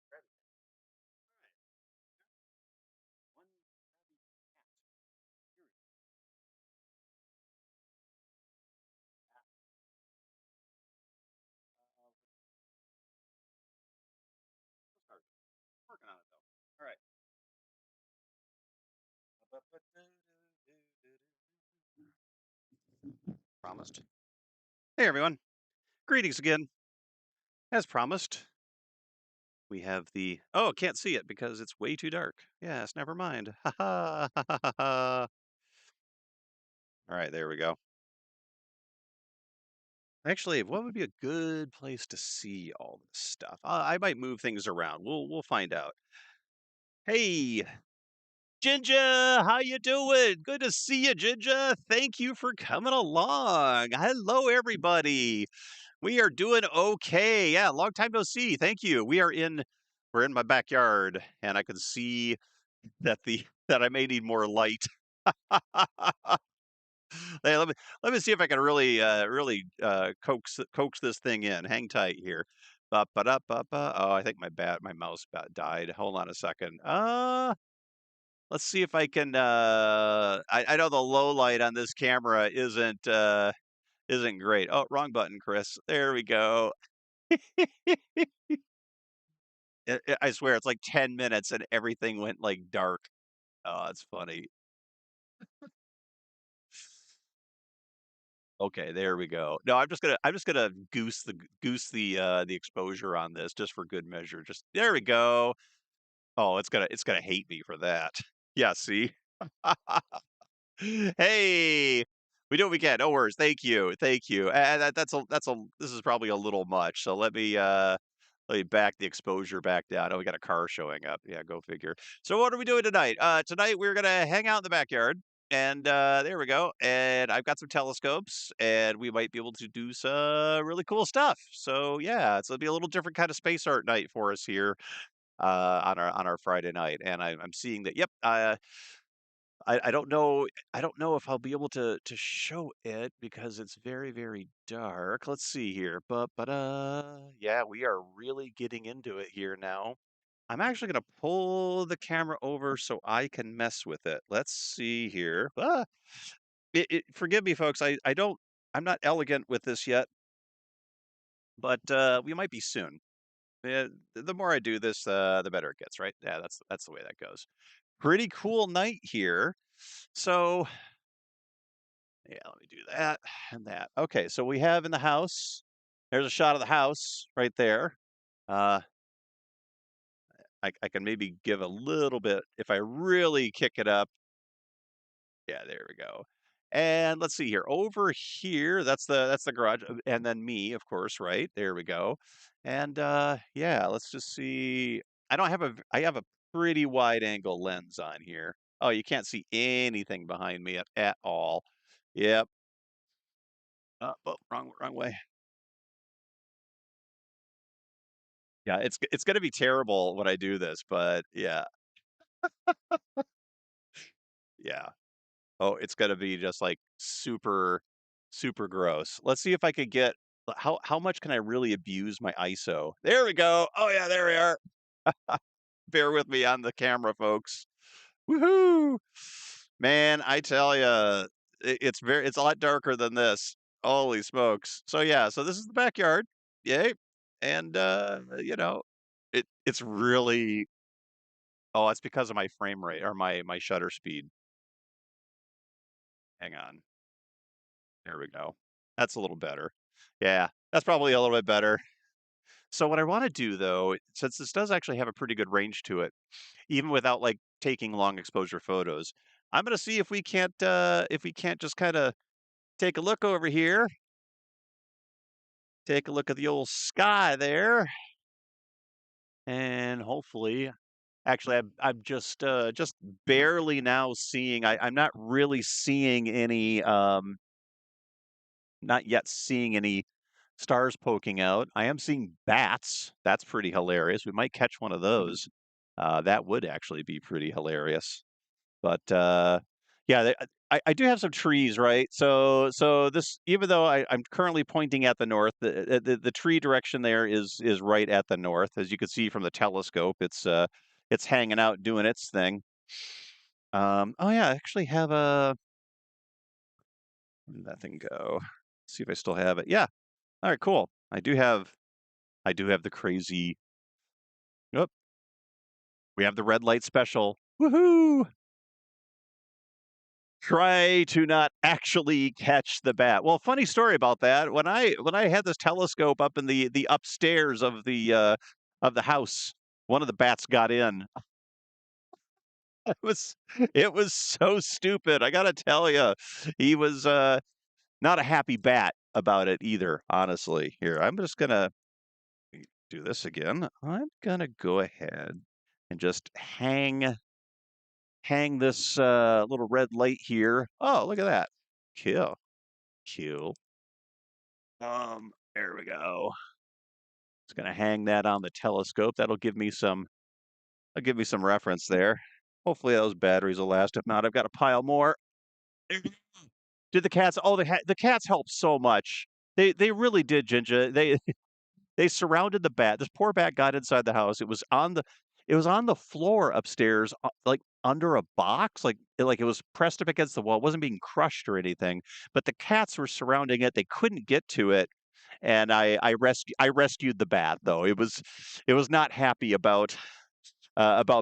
One tabby cat. Here it We'll start. Working on it though. All right. Promised. Hey everyone. Greetings again. As promised, we have the can't see it because it's way too dark. Yes, never mind. Ha ha ha ha ha. All right, there we go. Actually, what would be a good place to see all this stuff? I might move things around. We'll find out. Hey, Ginger, how you doing? Good to see you, Ginger. Thank you for coming along. Hello, everybody. We are doing okay. Yeah, long time no see. Thank you. We're in my backyard, and I can see that I may need more light. Hey, let me see if I can really coax this thing in. Hang tight here. Ba-ba-da-ba-ba. Oh, I think my mouse died. Hold on a second. Let's see if I can I know the low light on this camera isn't great. Oh, wrong button, Chris. There we go. I swear it's like 10 minutes and everything went like dark. Oh, it's funny. Okay, there we go. No, I'm just gonna goose the exposure on this just for good measure. Just there we go. Oh, it's gonna hate me for that. Yeah, see? Hey, we do what we can. No worries. Thank you. Thank you. And that's a this is probably a little much. So let me back the exposure back down. Oh, we got a car showing up. Yeah, go figure. So what are we doing tonight? Tonight we're gonna hang out in the backyard. And there we go. And I've got some telescopes, and we might be able to do some really cool stuff. So yeah, so it'll be a little different kind of space art night for us here on our Friday night. And I'm seeing that. Yep. I don't know if I'll be able to show it because it's very, very dark. Let's see here. Yeah, we are really getting into it here now. I'm actually gonna pull the camera over so I can mess with it. Let's see here. Forgive me, folks. I'm not elegant with this yet, but we might be soon. The more I do this, the better it gets, right? Yeah, that's the way that goes. Pretty cool night here. So yeah, let me do that and that. Okay, so we have in the house. There's a shot of the house right there. Uh, I can maybe give a little bit if I really kick it up. Yeah, there we go. And let's see here. Over here, that's the garage, and then me, of course, right? There we go. And yeah, let's just see. I have a pretty wide angle lens on here. Oh, you can't see anything behind me at all. Yep. Oh, wrong way. Yeah, it's gonna be terrible when I do this, but yeah, yeah. Oh, it's gonna be just like super, super gross. Let's see if I could get how much can I really abuse my ISO? There we go. Oh yeah, there we are. Bear with me on the camera, folks. Woohoo! Man, I tell you, it's a lot darker than this. Holy smokes. So yeah, so this is the backyard. Yay. And it's really oh, it's because of my frame rate or my shutter speed. Hang on. There we go. That's a little better. Yeah, that's probably a little bit better. So what I want to do though, since this does actually have a pretty good range to it, even without like taking long exposure photos, I'm gonna see if we can't just kind of take a look over here, take a look at the old sky there, and hopefully actually I'm just barely now seeing I'm not really seeing any not yet seeing any stars poking out. I am seeing bats. That's pretty hilarious. We might catch one of those. That would actually be pretty hilarious. But yeah, I do have some trees, right? So this, even though I'm currently pointing at the north, the tree direction there is right at the north, as you can see from the telescope. It's hanging out doing its thing. Oh yeah, I actually have a where did that thing go? See if I still have it. Yeah. All right, cool. I do have the crazy. Oh, we have the red light special. Woohoo! Try to not actually catch the bat. Well, funny story about that. When I had this telescope up in the upstairs of the house, one of the bats got in. It was it was so stupid. I gotta tell you, he was not a happy bat about it either. Honestly, here I'm just gonna do this again. I'm gonna go ahead and just hang this little red light here. Oh, look at that. Cool. Cool. There we go. Just gonna hang that on the telescope. That'll give me some reference there. Hopefully those batteries will last. If not, I've got a pile more. Did the cats? Oh, the cats helped so much. They really did, Ginger. They surrounded the bat. This poor bat got inside the house. It was on the it was on the floor upstairs, like, under a box, like it was pressed up against the wall. It wasn't being crushed or anything, but the cats were surrounding it. They couldn't get to it, and I rescued the bat, though. It was not happy about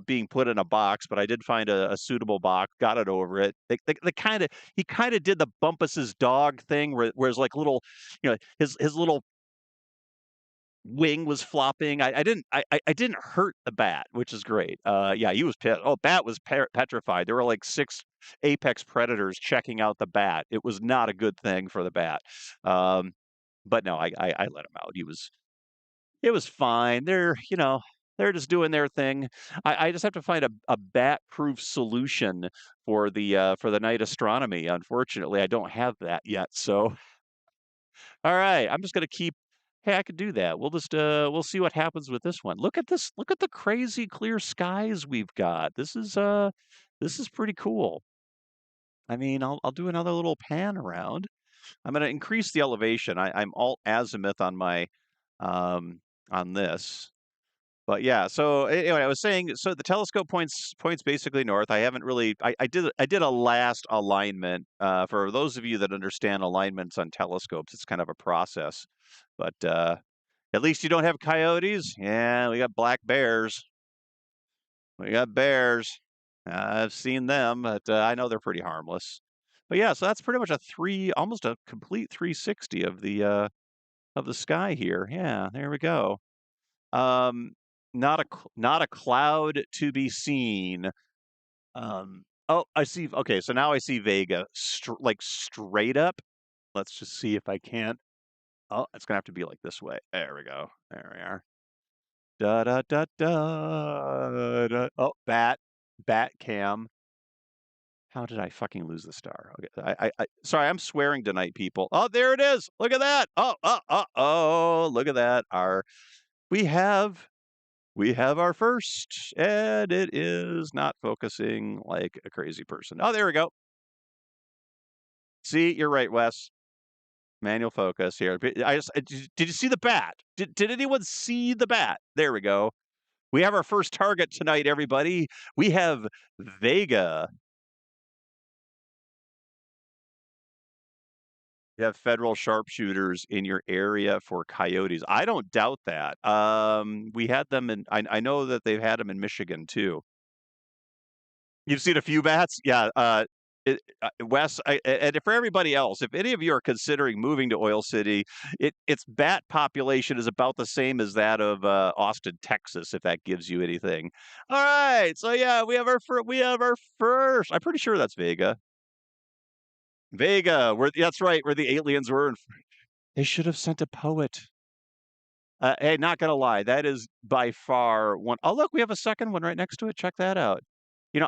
being put in a box, but I did find a suitable box, got it over it. The kinda he kinda did the Bumpus's dog thing where it's like little, his little wing was flopping. I didn't hurt the bat, which is great. Yeah, he was pit oh, bat was petrified. There were like 6 apex predators checking out the bat. It was not a good thing for the bat. Um, but no, I let him out. It was fine. They're just doing their thing. I just have to find a bat-proof solution for the night astronomy. Unfortunately, I don't have that yet. So, all right, I'm just gonna keep. Hey, I could do that. We'll see what happens with this one. Look at this. Look at the crazy clear skies we've got. This is pretty cool. I mean, I'll do another little pan around. I'm gonna increase the elevation. I'm alt azimuth um on this. But yeah, so anyway, I was saying, so the telescope points basically north. I haven't really, I did a last alignment. For those of you that understand alignments on telescopes, it's kind of a process. But at least you don't have coyotes. Yeah, we got black bears. We got bears. I've seen them, but I know they're pretty harmless. But yeah, so that's pretty much almost a complete 360 of the sky here. Yeah, there we go. Um, not a cloud to be seen. Oh, I see. Okay, so now I see Vega, like straight up. Let's just see if I can't. Oh, it's gonna have to be like this way. There we go. There we are. Da da da da. Da. Oh, bat cam. How did I fucking lose the star? Okay, sorry, I'm swearing tonight, people. Oh, there it is. Look at that. Oh, look at that. We have We have our first, and it is not focusing like a crazy person. Oh, there we go. See, you're right, Wes. Manual focus here. Did you see the bat? Did anyone see the bat? There we go. We have our first target tonight, everybody. We have Vega. You have federal sharpshooters in your area for coyotes. I don't doubt that. We had them I know that they've had them in Michigan too. You've seen a few bats? Yeah, Wes, and for everybody else, if any of you are considering moving to Oil City, its bat population is about the same as that of Austin, Texas, if that gives you anything. All right, so yeah, we have our first. I'm pretty sure that's Vega. Vega, that's right, where the aliens were. They should have sent a poet. Hey, not gonna lie, that is by far one. Oh, look, we have a second one right next to it. Check that out.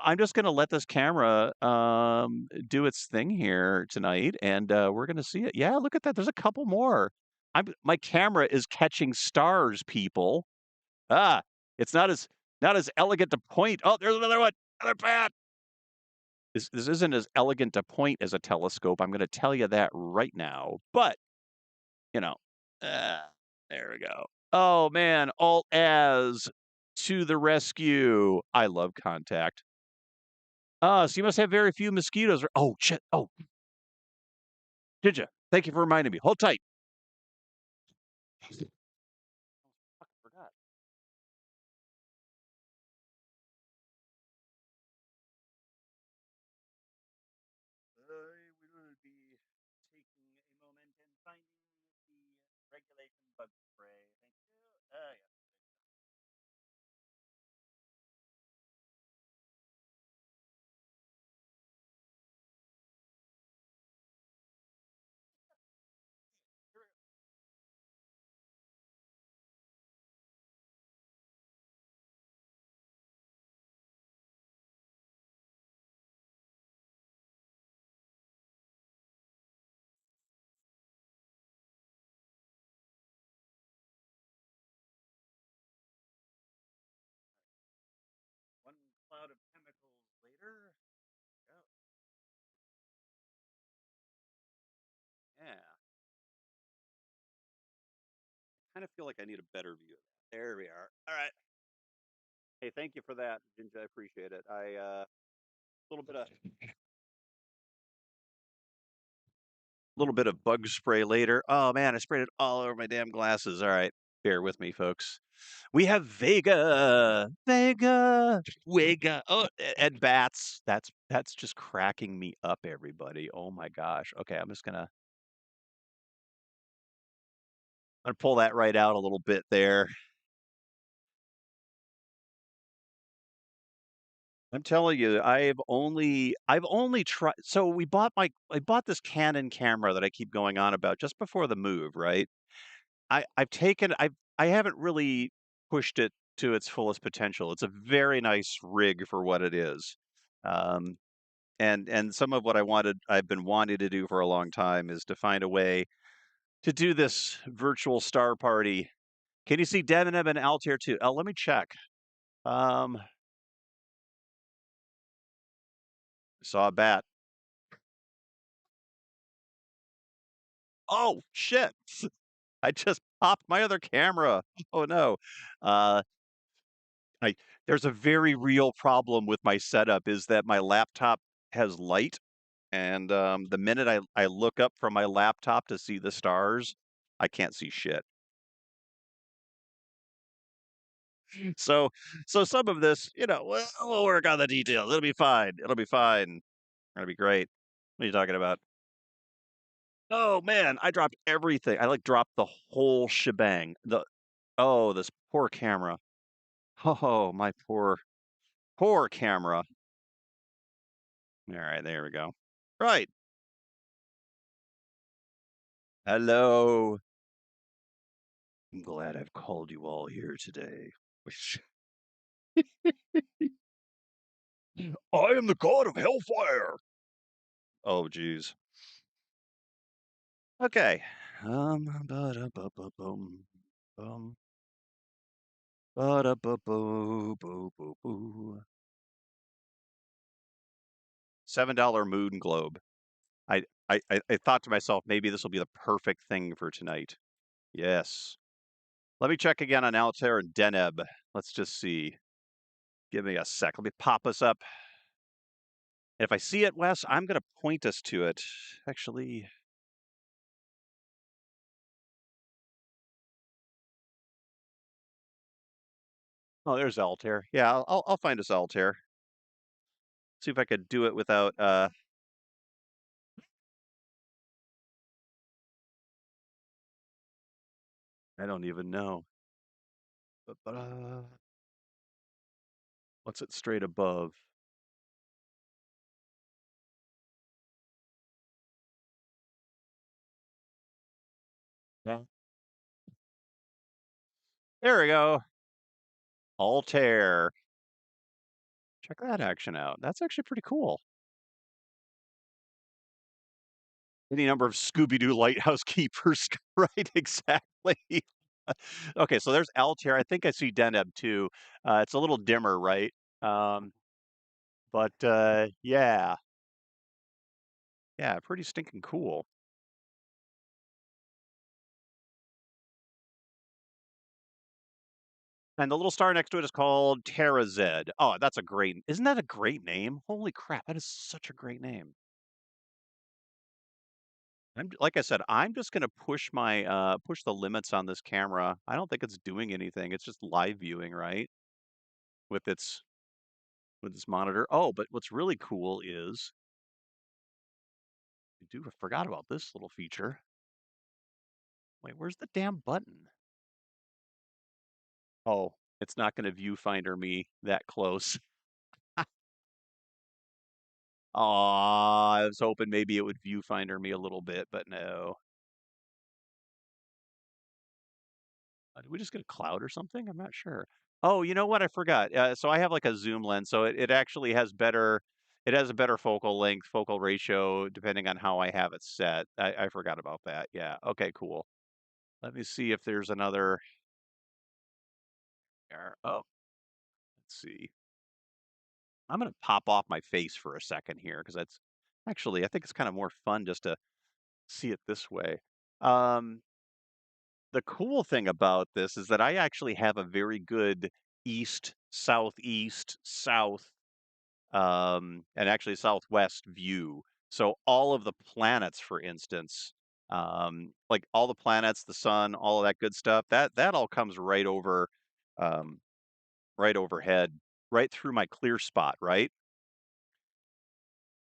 I'm just gonna let this camera do its thing here tonight, and we're gonna see it. Yeah, look at that. There's a couple more. My camera is catching stars, people. Ah, it's not as elegant to point. Oh, there's another one. Another bat. This isn't as elegant to point as a telescope. I'm gonna tell you that right now. But you know, uh, there we go. Oh man, alt as to the rescue. I love contact. So you must have very few mosquitoes. Oh shit. Oh, did you? Thank you for reminding me. Hold tight. Fucking forgot. We will be taking a moment and finding the regulation bug spray. Thank you. Yeah. Here we go. One cloud of chemicals later. Oh, yeah. I kind of feel like I need a better view. There we are. All right. Hey, thank you for that, Ginger. I appreciate it. Little bit of little bit of bug spray later. Oh man, I sprayed it all over my damn glasses. All right, bear with me, folks. We have Vega. Oh, and bats. That's just cracking me up, everybody. Oh my gosh. Okay, I'm gonna pull that right out a little bit there. I'm telling you, I've only tried. So I bought this Canon camera that I keep going on about just before the move, right? I haven't really pushed it to its fullest potential. It's a very nice rig for what it is. Um, and some of what I've been wanting to do for a long time is to find a way to do this virtual star party. Can you see Debenham and Altair too? Oh, let me check. Um, saw a bat. Oh shit! I just popped my other camera. Oh no. Uh, I There's a very real problem with my setup is that my laptop has light, and the minute I look up from my laptop to see the stars, I can't see shit. So so some of this, we'll work on the details. It'll be fine. It'll be fine. It'll be great. What are you talking about? Oh man, I dropped everything. I like dropped the whole shebang. This poor camera. Oh, my poor camera. All right, there we go. Right. Hello. I'm glad I've called you all here today. I am the god of hellfire. Oh, geez. Okay. Ba-da-ba-ba-bum, bum, ba-da-ba-boo-boo-boo-boo. $7 moon globe. I thought to myself, maybe this will be the perfect thing for tonight. Yes. Let me check again on Altair and Deneb. Let's just see. Give me a sec. Let me pop us up. And if I see it, Wes, I'm going to point us to it. Actually, oh, there's Altair. Yeah, I'll find us Altair. See if I could do it without. I don't even know. What's it straight above? Yeah. There we go. Altair. Check that action out. That's actually pretty cool. Any number of Scooby Doo lighthouse keepers, right? Exactly. Okay, so there's Altair. I think I see Deneb too. It's a little dimmer, right? Um, but yeah, pretty stinking cool. And the little star next to it is called Terra Zed. Oh, that's a great. Isn't that a great name? Holy crap, that is such a great name. Like I said, I'm just gonna push the limits on this camera. I don't think it's doing anything. It's just live viewing, right? With its with its monitor. Oh, but what's really cool is I forgot about this little feature. Wait, where's the damn button? Oh, it's not gonna viewfinder me that close. Aw, I was hoping maybe it would viewfinder me a little bit, but no. Did we just get a cloud or something? I'm not sure. Oh, you know what? I forgot. So I have like a zoom lens, so it actually has better. It has a better focal length, focal ratio, depending on how I have it set. I forgot about that. Yeah. Okay. Cool. Let me see if there's another. Oh, let's see. I'm gonna pop off my face for a second here because that's actually I think it's kind of more fun just to see it this way. Um, the cool thing about this is that I actually have a very good east southeast, south, and actually southwest view. So all of the planets, for instance, like all the planets, the sun, all of that good stuff, that all comes right over, um, right overhead, right through my clear spot, right?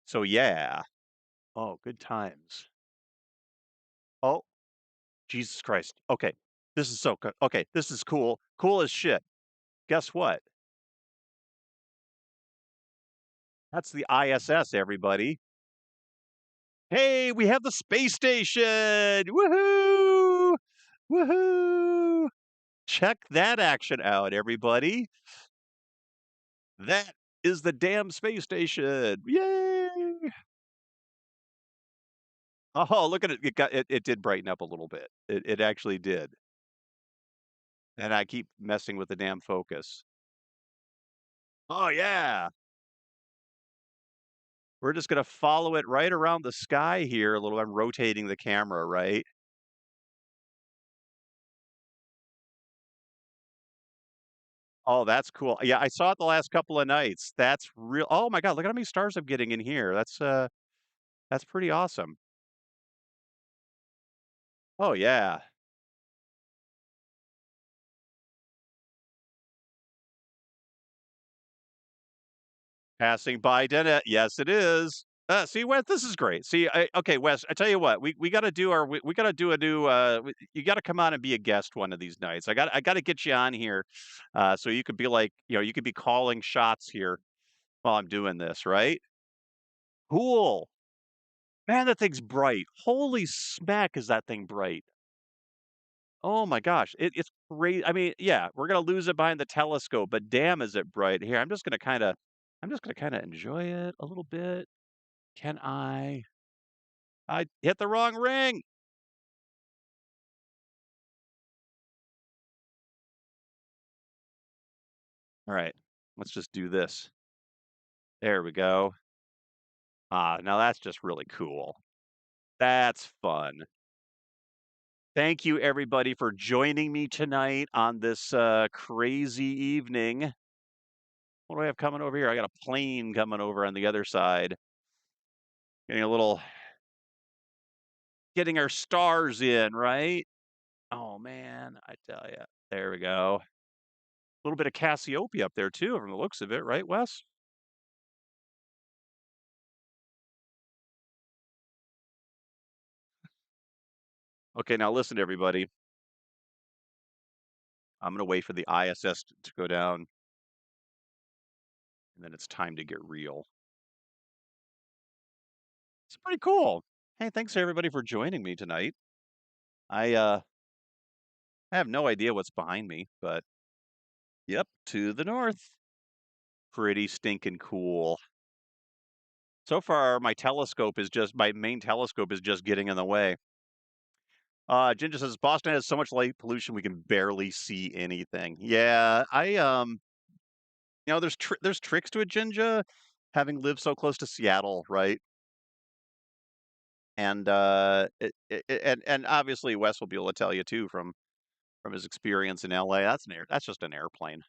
So yeah. Oh, good times. Oh, Jesus Christ. Okay. This is so good. Okay, this is cool. Cool as shit. Guess what? That's the ISS, everybody. Hey, we have the space station. Woohoo! Woohoo! Check that action out, everybody. That is the damn space station. Yay! Oh, look at it. It did brighten up a little bit. It actually did. And I keep messing with the damn focus. Oh yeah. We're just gonna follow it right around the sky here a little. I'm rotating the camera, right? Oh, that's cool. Yeah, I saw it the last couple of nights. That's real. Oh my God, look at how many stars I'm getting in here. That's pretty awesome. Oh yeah. Passing by Dennett. Yes, it is. See, Wes, this is great. See, okay, Wes, I tell you what, we got to do we got to do a new. You got to come on and be a guest one of these nights. I got to get you on here, so you could be like, you could be calling shots here while I'm doing this, right? Cool, man. That thing's bright. Holy smack, is that thing bright? Oh my gosh, it's great. I mean, yeah, we're gonna lose it behind the telescope, but damn, is it bright here? I'm just gonna kind of enjoy it a little bit. Can I? I hit the wrong ring. All right, let's just do this. There we go. Ah, now that's just really cool. That's fun. Thank you, everybody, for joining me tonight on this crazy evening. What do I have coming over here? I got a plane coming over on the other side. Getting a little, getting our stars in, right? Oh man, I tell you. There we go. A little bit of Cassiopeia up there too, from the looks of it, right, Wes? Okay, now listen, everybody. I'm gonna wait for the ISS to go down, and then it's time to get real. It's pretty cool. Hey, thanks everybody for joining me tonight. I I have no idea what's behind me, but yep, to the north. Pretty stinking cool. So far, my main telescope is just getting in the way. Ginger says Boston has so much light pollution we can barely see anything. Yeah, there's tricks to it, Ginger, having lived so close to Seattle, right? And and obviously Wes will be able to tell you too from his experience in LA. That's just an airplane.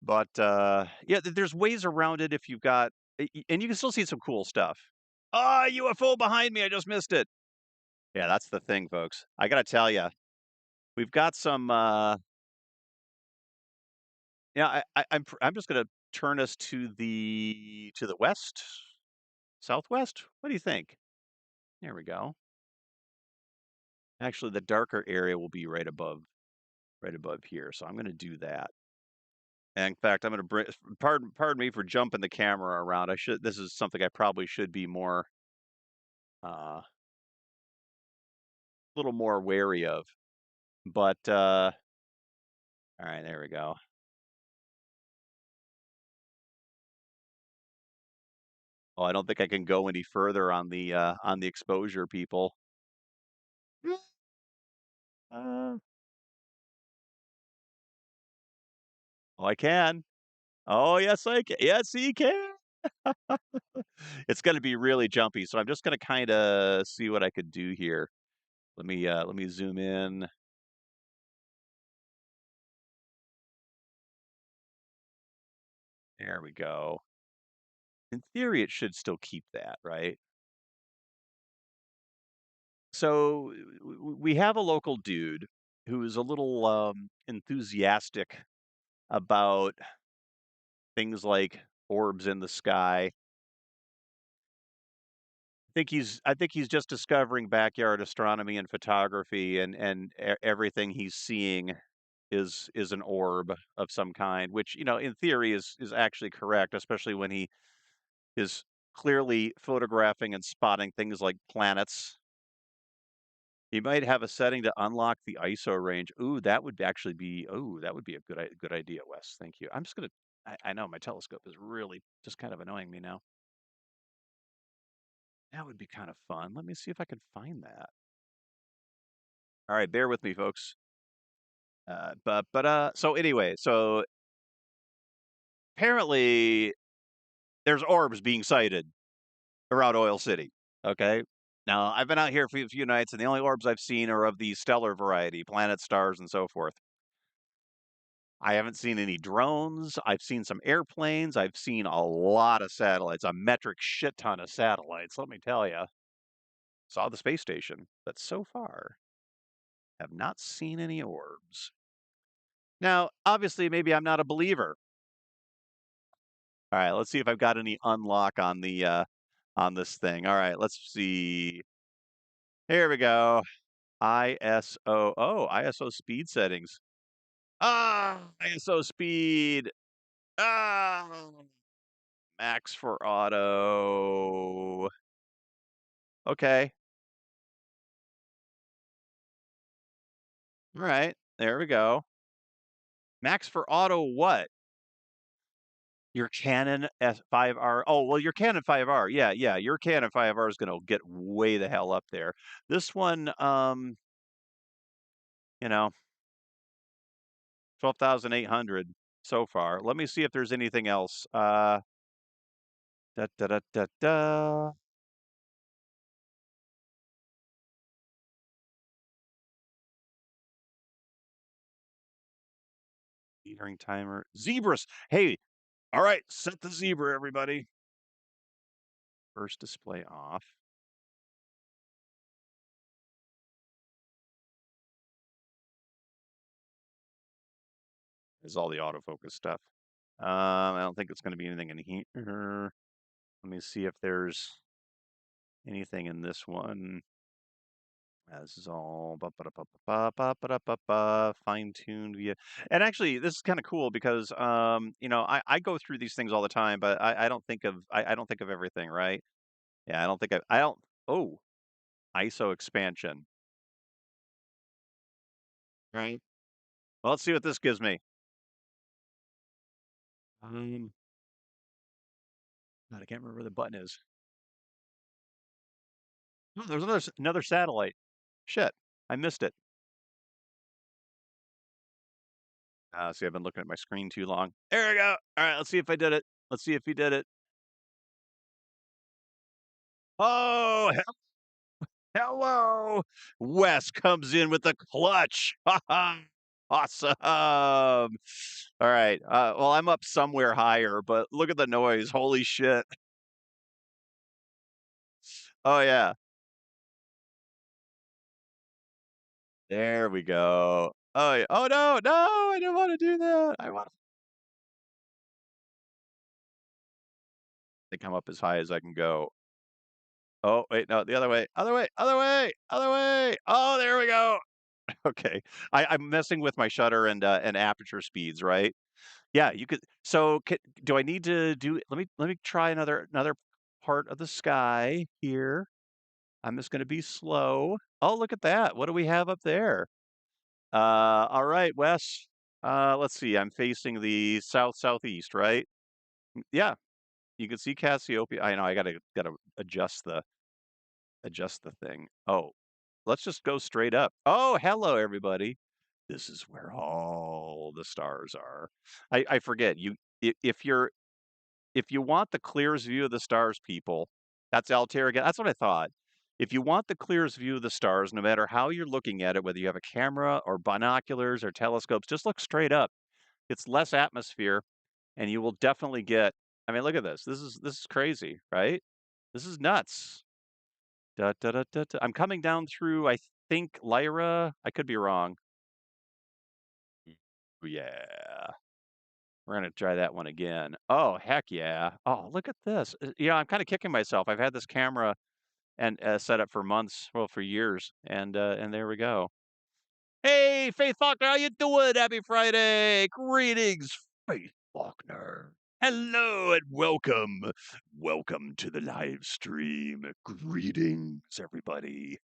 But yeah, there's ways around it if you've got and you can still see some cool stuff. Ah, UFO behind me. I just missed it. Yeah, that's the thing, folks. I got to tell you, we've got some yeah, I'm just going to turn us to the west, southwest. What do you think? There we go. Actually, the darker area will be right above here. So I'm going to do that. And in fact, I'm going to pardon me for jumping the camera around. This is something I probably should be more a little more wary of. But all right, there we go. Oh, I don't think I can go any further on the exposure, people. Uh, oh, I can. Oh, yes, I can. Yes, he can. It's going to be really jumpy, so I'm just going to kind of see what I could do here. Let me zoom in. There we go. In theory, it should still keep that, right? So we have a local dude who is a little enthusiastic about things like orbs in the sky. I think he's just discovering backyard astronomy and photography, and everything he's seeing is an orb of some kind, which, in theory is actually correct, especially when he is clearly photographing and spotting things like planets. You might have a setting to unlock the ISO range. Ooh, that would actually be. Ooh, that would be a good idea, Wes. Thank you. I'm just gonna. I know my telescope is really just kind of annoying me now. That would be kind of fun. Let me see if I can find that. All right, bear with me, folks. So anyway, so apparently there's orbs being sighted around Oil City. Okay. Now I've been out here for a few nights, and the only orbs I've seen are of the stellar variety, planets, stars, and so forth. I haven't seen any drones. I've seen some airplanes. I've seen a lot of satellites, a metric shit ton of satellites. Let me tell you, saw the space station, but so far have not seen any orbs. Now, obviously, maybe I'm not a believer. All right, let's see if I've got any unlock on this thing. All right, let's see. Here we go. ISO. Oh, ISO speed settings. ISO speed. Ah, max for auto. Okay. All right. There we go. Max for auto what? Your Canon S5R. Oh, well, your Canon 5R. Yeah, yeah. Your Canon 5R is going to get way the hell up there. This one, you know, 12,800 so far. Let me see if there's anything else. Da da da da da. Metering timer. Zebras. Hey, all right, set the zebra, everybody. First display off. Is all the autofocus stuff. I don't think it's going to be anything in here. Let me see if there's anything in this one. This is all fine-tuned via. And actually, this is kind of cool because I go through these things all the time, but I don't think of I don't think of everything, right? Yeah, I don't think I don't. Oh, ISO expansion. Right. Well, let's see what this gives me. Um, God, I can't remember where the button is. Oh, there's another satellite. Shit, I missed it. See, I've been looking at my screen too long. There we go. All right, let's see if I did it. Let's see if he did it. Oh, hello. Wes comes in with the clutch. Awesome. All right. Well, I'm up somewhere higher, but look at the noise. Holy shit. Oh, yeah. There we go. Oh, yeah. Oh, no, no, I don't want to do that. I want to come up as high as I can go. Oh, wait, no, the other way. Other way. Other way. Other way. Oh, there we go. Okay. I'm messing with my shutter and aperture speeds, right? Yeah, you could. So, do I need to do? Let me try another part of the sky here. I'm just going to be slow. Oh, look at that! What do we have up there? All right, Wes. Let's see. I'm facing the southeast, right? Yeah, you can see Cassiopeia. I know. I gotta adjust the thing. Oh, let's just go straight up. Oh, hello, everybody. This is where all the stars are. I forget you if you want the clearest view of the stars, people, that's Altair again. That's what I thought. If you want the clearest view of the stars, no matter how you're looking at it, whether you have a camera or binoculars or telescopes, just look straight up. It's less atmosphere, and you will definitely get. I mean, look at this. This is crazy, right? This is nuts. Da, da, da, da, da. I'm coming down through, I think, Lyra. I could be wrong. Yeah. We're gonna try that one again. Oh, heck yeah. Oh, look at this. Yeah, I'm kind of kicking myself. I've had this camera and set up for months, well, for years, and there we go. Hey, Faith Faulkner, how you doing? Happy Friday. Greetings, Faith Faulkner. Hello and welcome. Welcome to the live stream. Greetings, everybody.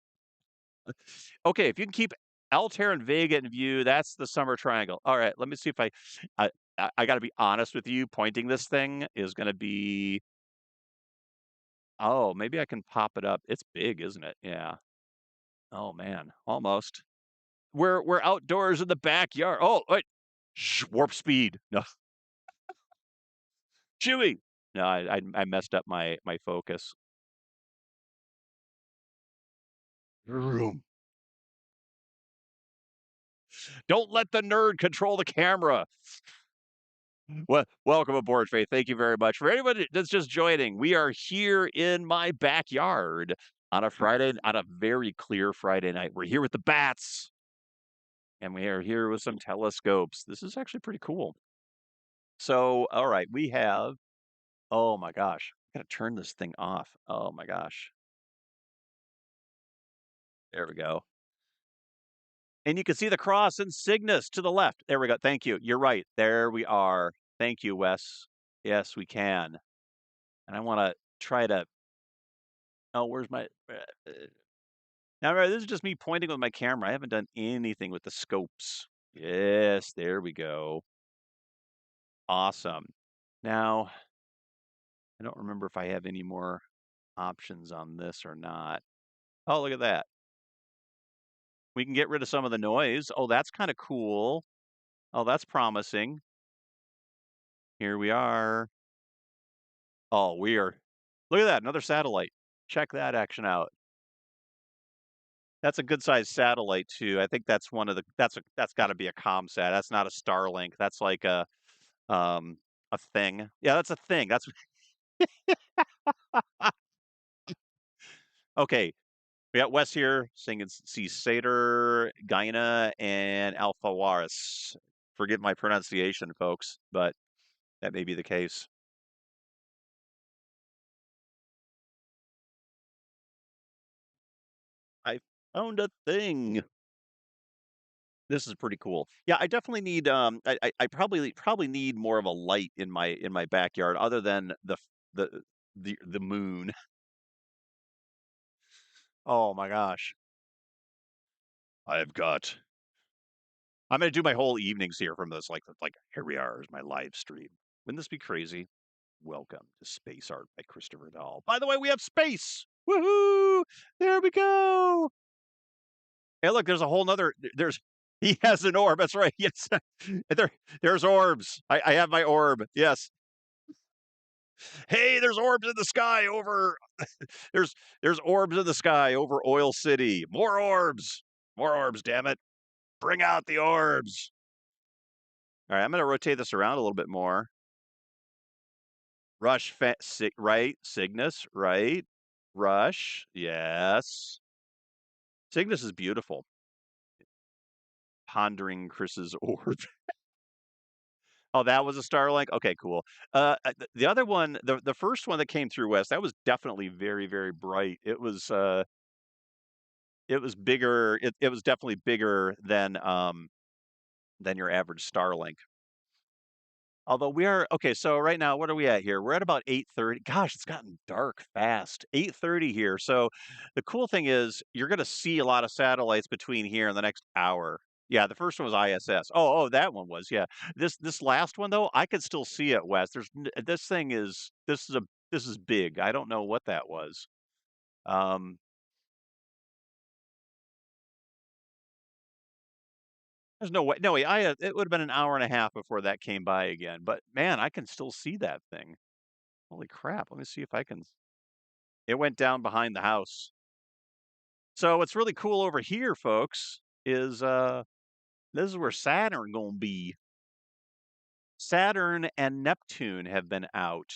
Okay, if you can keep Altair and Vega in view, that's the summer triangle. All right, let me see if I I got to be honest with you. Pointing this thing is going to be. Oh, maybe I can pop it up. It's big, isn't it? Yeah. Oh man, almost. We're outdoors in the backyard. Oh, wait. Warp speed. No, Chewy. No, I messed up my focus. Vroom. Don't let the nerd control the camera. Well, welcome aboard, Faith. Thank you very much. For anybody that's just joining, we are here in my backyard on a Friday, on a very clear Friday night. We're here with the bats, and we are here with some telescopes. This is actually pretty cool. So, all right, we have. Oh my gosh, I gotta turn this thing off. Oh my gosh, there we go. And you can see the cross and Cygnus to the left. There we go. Thank you. You're right. There we are. Thank you, Wes. Yes, we can. And I want to try to. Oh, where's my? Now, remember, this is just me pointing with my camera. I haven't done anything with the scopes. Yes, there we go. Awesome. Now, I don't remember if I have any more options on this or not. Oh, look at that. We can get rid of some of the noise. Oh, that's kind of cool. Oh, that's promising. Here we are. Oh, we are. Look at that, another satellite. Check that action out. That's a good sized satellite too. I think that's one of the. That's got to be a ComSat. That's not a Starlink. That's like a thing. Yeah, that's a thing. That's okay. We got Wes here singing C Satyr, Gyna, and Alphawaris. Forgive my pronunciation, folks, but that may be the case. I found a thing. This is pretty cool. Yeah, I definitely need I probably need more of a light in my backyard other than the the moon. Oh my gosh. I've got I'm gonna do my whole evenings here from this like here we are is my live stream. Wouldn't this be crazy? Welcome to Space Art by Christopher Dahl. By the way, we have space. Woohoo! There we go. Hey, look, there's a whole nother there's he has an orb. That's right. Yes. There's orbs. I have my orb. Yes. Hey, there's orbs in the sky over there's there's orbs in the sky over Oil City. More orbs. More orbs, damn it. Bring out the orbs. All right, I'm going to rotate this around a little bit more. Right, Cygnus, right. Rush, yes. Cygnus is beautiful. Pondering Chris's orb. Oh, that was a Starlink? Okay, cool. The other one, the first one that came through West, that was definitely very, very bright. It was bigger. It was definitely bigger than your average Starlink. Although we are okay, so right now, what are we at here? We're at about 8:30. Gosh, it's gotten dark fast. 8:30 here. So the cool thing is you're gonna see a lot of satellites between here and the next hour. Yeah, the first one was ISS. Oh, that one was, yeah. This last one though, I could still see it, West. This thing is this is big. I don't know what that was. Um, there's no way. No way. It would have been an hour and a half before that came by again. But man, I can still see that thing. Holy crap. Let me see if I can. It went down behind the house. So what's really cool over here, folks, is this is where Saturn gonna be. Saturn and Neptune have been out,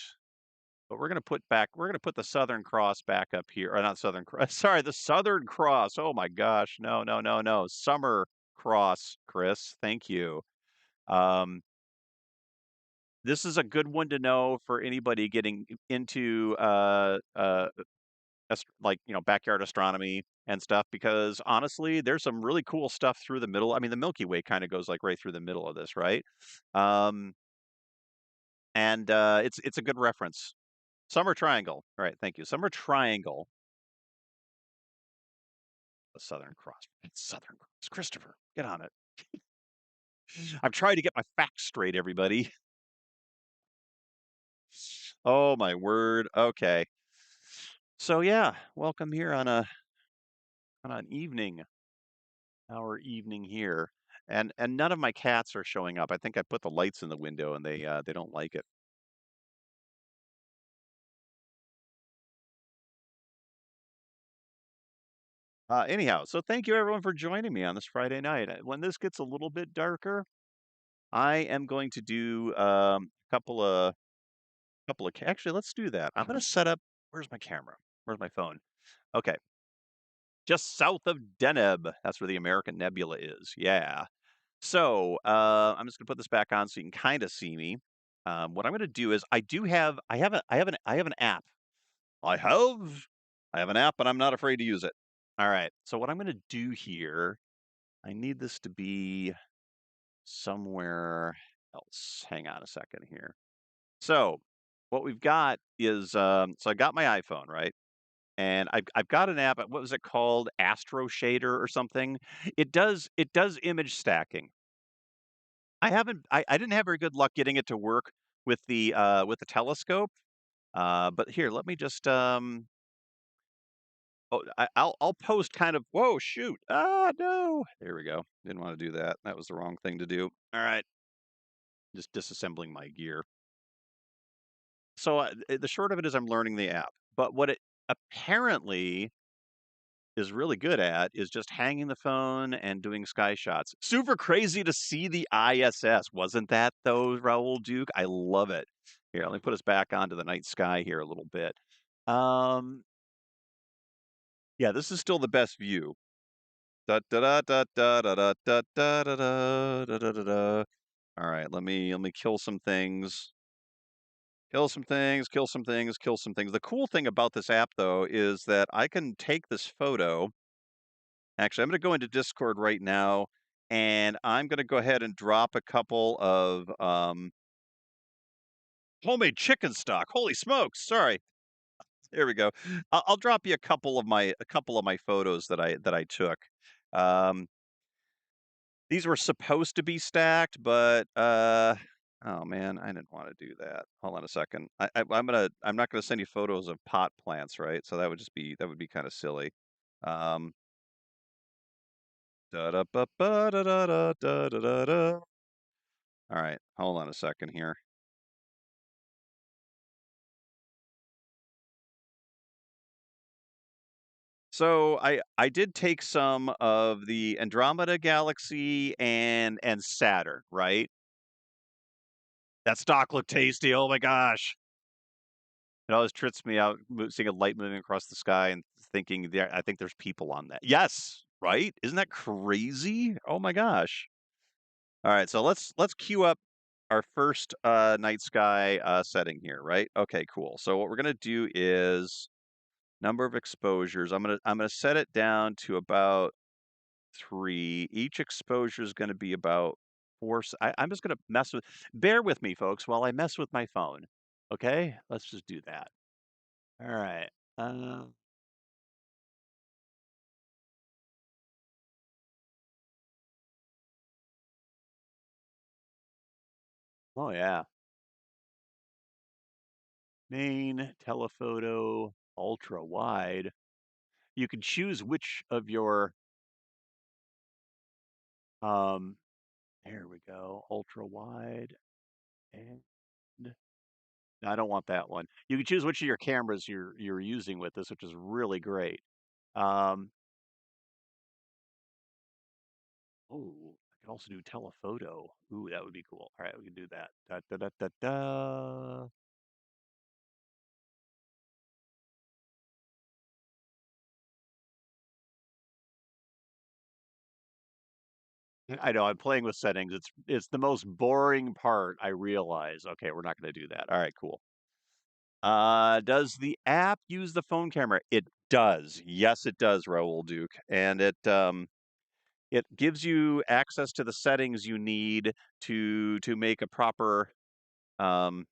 but we're gonna put the Southern Cross back up here, or not Southern Cross. Sorry, the Southern Cross. Oh my gosh, no, no, no, no, Summer Cross, Chris. Thank you. Um, this is a good one to know for anybody getting into like backyard astronomy and stuff, because honestly there's some really cool stuff through the middle. I mean, the Milky Way kind of goes like right through the middle of this, right? um and it's a good reference. Summer Triangle, all right, thank you. Summer Triangle, the Southern Cross. It's Southern Cross, Christopher, get on it. I'm trying to get my facts straight, everybody. Oh my word. Okay, so yeah, welcome here on a on an evening our evening here. And none of my cats are showing up. I think I put the lights in the window and they don't like it. Anyhow, so thank you everyone for joining me on this Friday night. When this gets a little bit darker, I am going to do a actually, let's do that. I'm going to set up. Where's my camera? Where's my phone? Okay, just south of Deneb. That's where the American Nebula is. Yeah. So I'm just gonna put this back on so you can kind of see me. What I'm gonna do is I have an app. I have I have an app, and I'm not afraid to use it. All right. So what I'm gonna do here, I need this to be somewhere else. Hang on a second here. So what we've got is so I got my iPhone, right? And I've got an app. What was it called? Astro Shader or something. It does image stacking. I didn't have very good luck getting it to work with the telescope. But here, let me just I'll post kind of, whoa, shoot. Ah, no. There we go. Didn't want to do that. That was the wrong thing to do. All right. Just disassembling my gear. So the short of it is I'm learning the app. But what it apparently is really good at is just hanging the phone and doing sky shots. Super crazy to see the ISS. Wasn't that though, Raoul Duke? I love it. Here, let me put us back onto the night sky here a little bit. Um, yeah, this is still the best view. Da da da da da da da da da da da da da da. All right, let me kill some things. Kill some things, kill some things, kill some things. The cool thing about this app though is that I can take this photo. Actually, I'm going to go into Discord right now, and I'm going to go ahead and drop a couple of homemade chicken stock. Holy smokes! Sorry. There we go. I'll drop you a couple of my photos that I took. Um, these were supposed to be stacked, but oh man, I didn't want to do that. Hold on a second. I'm not gonna send you photos of pot plants, right? So that would be kind of silly. Um, da da ba ba da da da da da da da. All right, hold on a second here. So I did take some of the Andromeda Galaxy and Saturn, right? That stock looked tasty. Oh my gosh. It always trips me out seeing a light moving across the sky and thinking there I think there's people on that. Yes, right? Isn't that crazy? Oh my gosh. All right, so let's queue up our first night sky setting here, right? Okay, cool. So what we're gonna do is number of exposures. I'm gonna set it down to about 3. Each exposure is gonna be about 4. I'm just gonna mess with. Bear with me, folks, while I mess with my phone. Okay, let's just do that. All right. Um, oh yeah. Main, telephoto, ultra wide. You can choose which of your um there we go. Ultra wide and no, I don't want that one. You can choose which of your cameras you're using with this, which is really great. Um oh, could also do telephoto. Ooh, that would be cool. All right, we can do that. Da, da, da, da, da. I know I'm playing with settings. It's the most boring part, I realize. Okay, we're not going to do that. All right, cool. Does the app use the phone camera? It does. Yes, it does, Raoul Duke. And it gives you access to the settings you need to make a proper um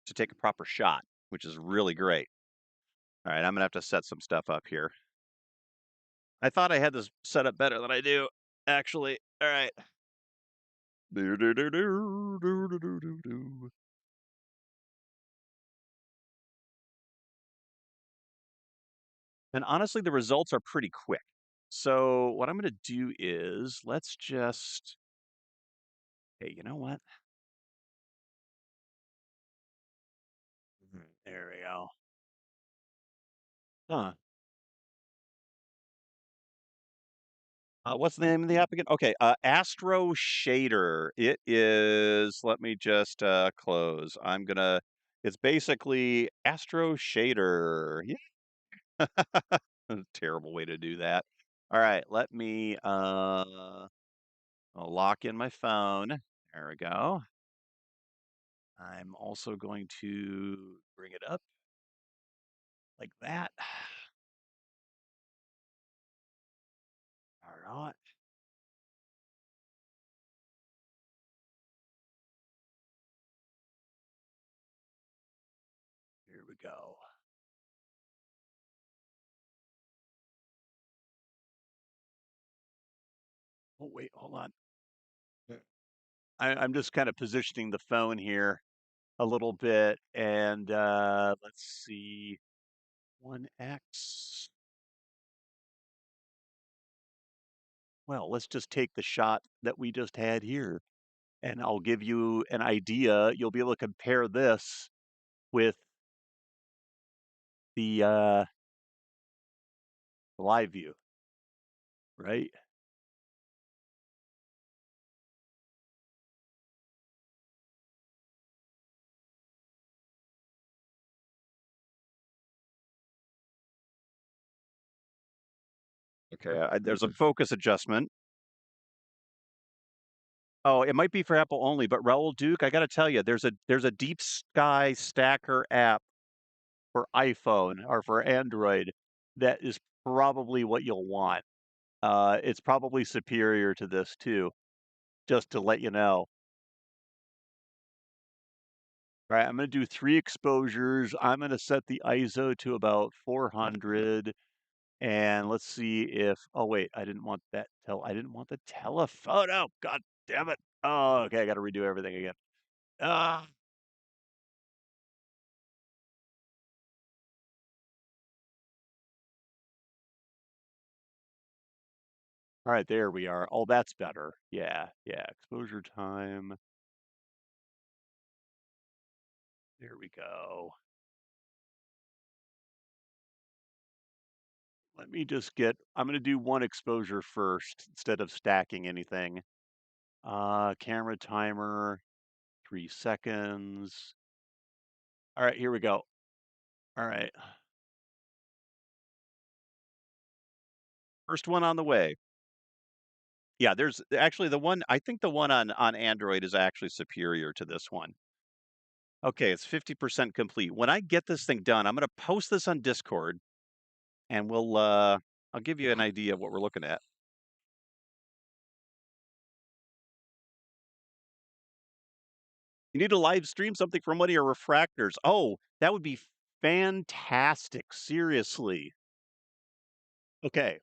to take a proper shot, which is really great. All right, I'm gonna have to set some stuff up here. I thought I had this set up better than I do, actually. All right. Do, do, do, do, do, do, do, do, do. And honestly, the results are pretty quick. So what I'm gonna do is let's just hey, you know what? There we go. Huh. What's the name of the app again? Okay, Astro Shader. It is, let me just close. It's basically Astro Shader. Yeah. Terrible way to do that. All right, let me I'll lock in my phone. There we go. I'm also going to bring it up like that. All right. Here we go. Oh, wait, hold on. I'm just kind of positioning the phone here a little bit, and let's see, 1x. Well, let's just take the shot that we just had here, and I'll give you an idea. You'll be able to compare this with the live view, right? Okay, there's a focus adjustment. Oh, it might be for Apple only, but Raoul Duke, I got to tell you, there's a Deep Sky Stacker app for iPhone or for Android that is probably what you'll want. It's probably superior to this too, just to let you know. All right, I'm going to do 3 exposures. I'm going to set the ISO to about 400, and let's see if. Oh wait, I didn't want the telephoto. God damn it! Oh, okay, I got to redo everything again. Ah. All right, there we are. Oh, that's better. Yeah, yeah. Exposure time. There we go. Let me just I'm going to do 1 exposure first instead of stacking anything. Camera timer, 3 seconds. All right, here we go. All right. First one on the way. Yeah, there's actually I think the one on Android is actually superior to this one. Okay, it's 50% complete. When I get this thing done, I'm going to post this on Discord and I'll give you an idea of what we're looking at. You need to live stream something from one of your refractors. Oh, that would be fantastic. Seriously. Okay.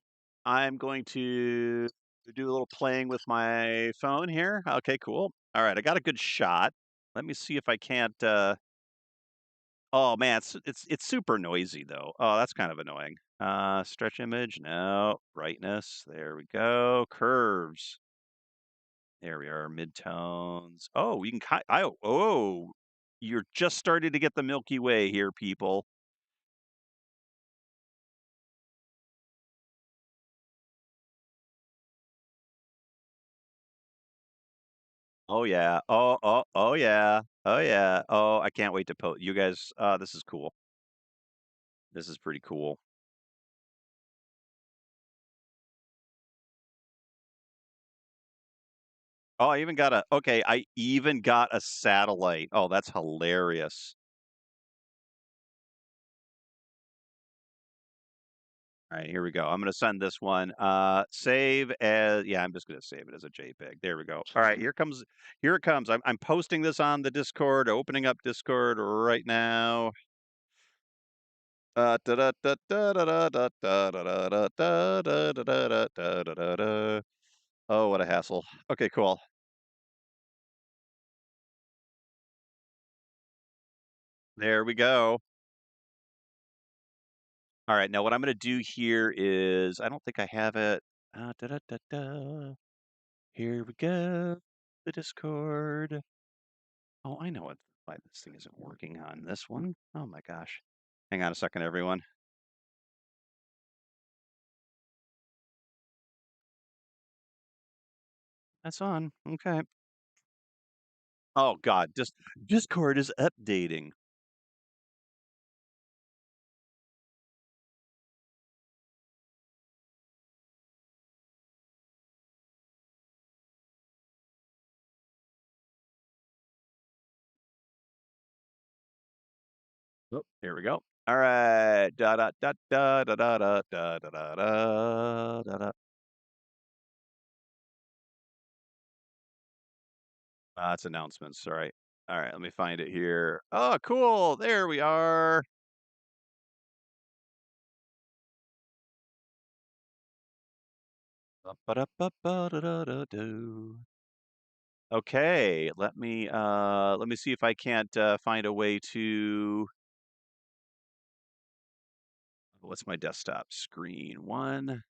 I'm going to do a little playing with my phone here. Okay, cool. All right, I got a good shot. Let me see if I can't oh man, it's super noisy though. Oh, that's kind of annoying. Stretch image, no. Brightness, there we go. Curves. There we are, midtones. Oh, we can oh, you're just starting to get the Milky Way here, people. Oh, yeah. Oh, yeah. Oh, yeah. Oh, I can't wait to post you guys, this is cool. This is pretty cool. Oh, I even got a satellite. Oh, that's hilarious. Alright, here we go. I'm gonna send this one. Save as yeah, I'm just gonna save it as a JPEG. There we go. Alright, here it comes. I'm posting this on the Discord, opening up Discord right now. Da da da da da da da da da da da da da da da da da da. Oh, what a hassle. Okay, cool. There we go. Alright, now what I'm gonna do here is I don't think I have it. Da da da da. Here we go. The Discord. Oh, I know why this thing isn't working on this one. Oh my gosh. Hang on a second, everyone. That's on. Okay. Oh God, Discord is updating. Oh, here we go. All right. Da da da da da da da da da da da da da. It's announcements. All right. All right. Let me find it here. Oh, cool. There we are. Ba-da-ba-ba-da-da-da-do. Okay, let me see if I can't find a way to what's my desktop screen? One.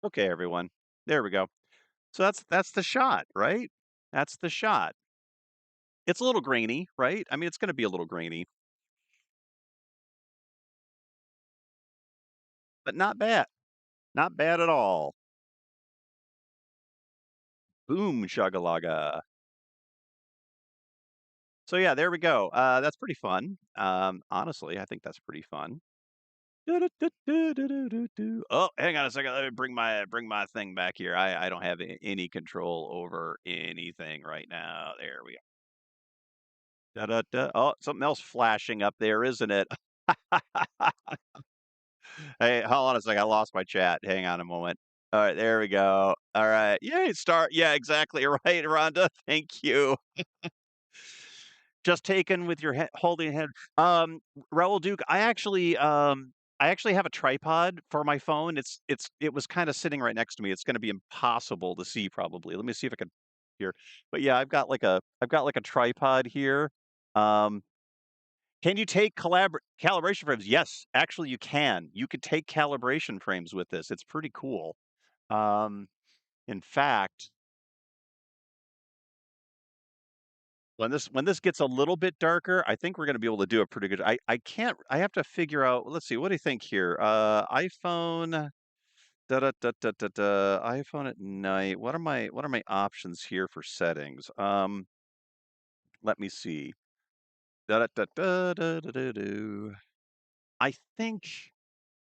Okay, everyone. There we go. So that's the shot, right? That's the shot. It's a little grainy, right? I mean, it's going to be a little grainy, but not bad. Not bad at all. Boom shagalaga. So yeah, there we go. That's pretty fun. Honestly, I think that's pretty fun. Do-do-do-do-do-do-do. Oh, hang on a second. Let me bring my thing back here. I don't have any control over anything right now. There we go. Da, da, da. Oh, something else flashing up there, isn't it? Hey, hold on a second. I lost my chat. Hang on a moment. All right, there we go. All right. Yay, start. Yeah, exactly right, Rhonda. Thank you. Just taken with your holding head. Raul Duke, I actually have a tripod for my phone. It was kind of sitting right next to me. It's going to be impossible to see probably. Let me see if I can here. But yeah, I've got like a tripod here. Um, can you take calibration frames? Yes, actually you can. You could take calibration frames with this. It's pretty cool. Um, in fact, when this gets a little bit darker, I think we're gonna be able to do a pretty good I can't I have to figure out let's see, what do you think here? iPhone da da da da da da iPhone at night. What are my options here for settings? Let me see. Da da da da da da da do. I think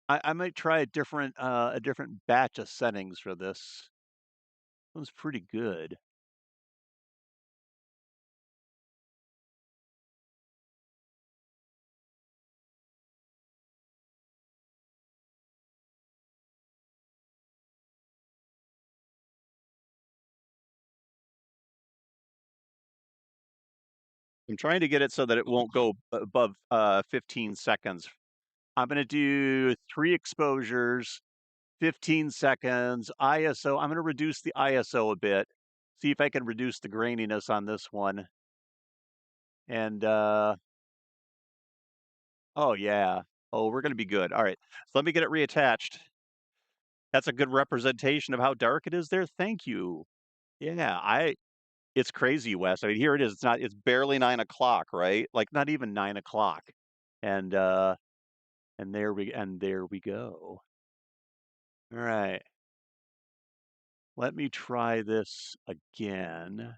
I might try a different batch of settings for this. That was pretty good. I'm trying to get it so that it won't go above 15 seconds. I'm going to do 3 exposures, 15 seconds, ISO. I'm going to reduce the ISO a bit, see if I can reduce the graininess on this one. And, oh, yeah. Oh, we're going to be good. All right. So let me get it reattached. That's a good representation of how dark it is there. Thank you. Yeah, I it's crazy, Wes. I mean, here it is. It's barely 9 o'clock, right? Like, not even 9 o'clock. And, there we go. Alright, let me try this again.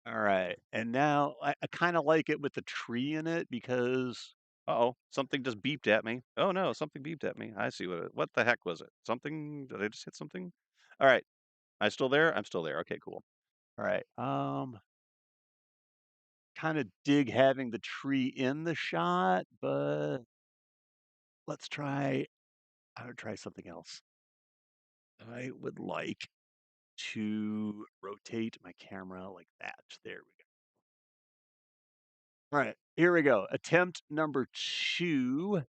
Alright, and now I kinda like it with the tree in it because uh-oh, something just beeped at me. Oh, no, something beeped at me. I see what the heck was it? Something did I just hit something? Alright, I still there? I'm still there. Okay, cool. Alright, kinda dig having the tree in the shot, but let's try I would try something else. I would like to rotate my camera like that. There we go. All right, here we go. Attempt number 2.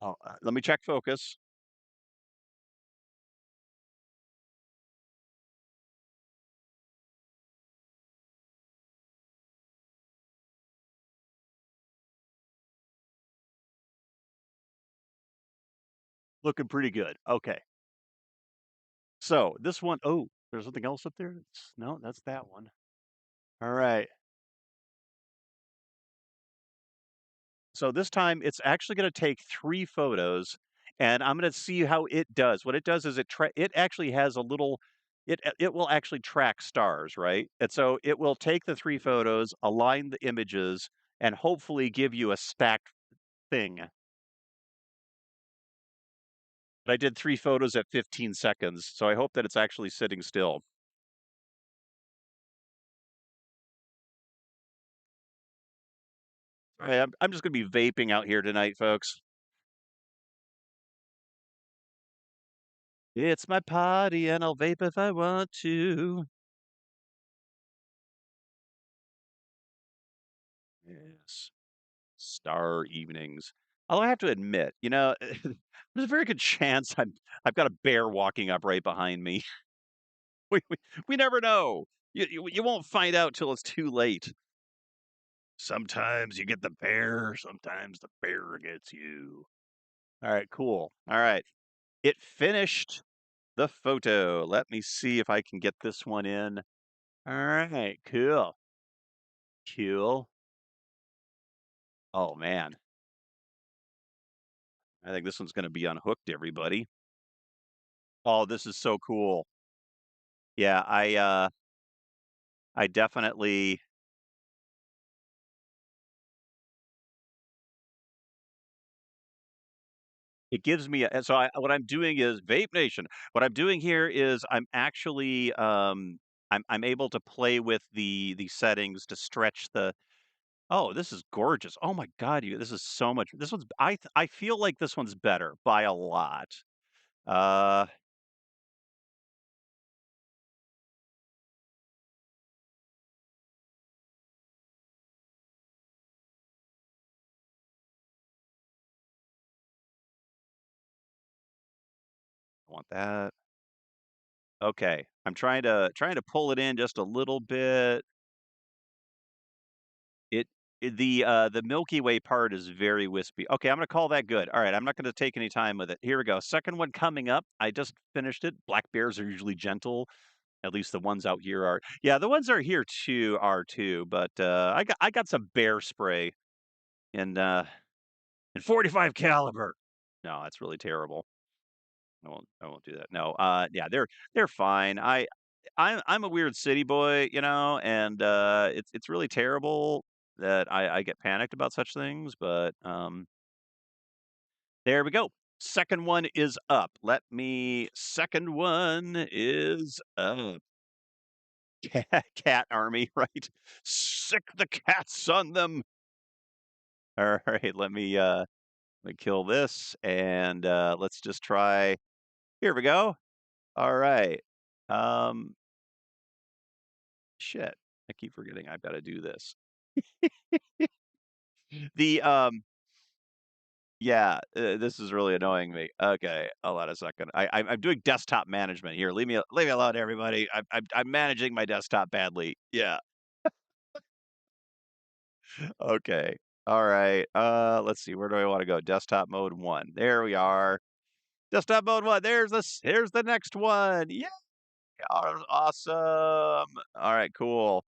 Oh, let me check focus. Looking pretty good. Okay. So this one, oh, there's something else up there? No, that's that one. All right. So this time it's actually going to take 3 photos and I'm going to see how it does. What it does is it actually has a little it will actually track stars, right? And so it will take the 3 photos, align the images and hopefully give you a stacked thing. But I did 3 photos at 15 seconds, so I hope that it's actually sitting still. I'm just going to be vaping out here tonight, folks. It's my party and I'll vape if I want to. Yes. Star evenings. Although I have to admit, there's a very good chance I've got a bear walking up right behind me. We never know. You won't find out till it's too late. Sometimes you get the bear, sometimes the bear gets you. All right, cool. All right. It finished the photo. Let me see if I can get this one in. All right, cool. Cool. Oh man. I think this one's going to be unhooked, everybody. Oh, this is so cool. Yeah, I definitely it gives me a so what I'm doing is Vape Nation. What I'm doing here is I'm actually I'm able to play with the settings to stretch the oh, this is gorgeous. Oh my god, you this is so much. This one's I feel like this one's better by a lot. Uh I want that. Okay. I'm trying to pull it in just a little bit. It the Milky Way part is very wispy. Okay, I'm gonna call that good. All right, I'm not gonna take any time with it. Here we go. Second one coming up. I just finished it. Black bears are usually gentle. At least the ones out here are. Yeah, the ones are here too are too. But I got some bear spray in 45 caliber. No, that's really terrible. I won't do that. No. Yeah, they're fine. I'm a weird city boy, and it's really terrible that I get panicked about such things, but there we go. Second one is up. Second one is up. Cat army, right? Sick the cats on them. All right, let me kill this and let's just try. Here we go. All right. Um shit. I keep forgetting I've got to do this. The Yeah, this is really annoying me. Okay, hold on a second. I'm doing desktop management here. Leave me alone, everybody. I'm managing my desktop badly. Yeah. Okay. All right. Let's see. Where do I want to go? Desktop mode 1. There we are. Desktop mode 1. Here's the next one. Yeah. Awesome. All right, cool.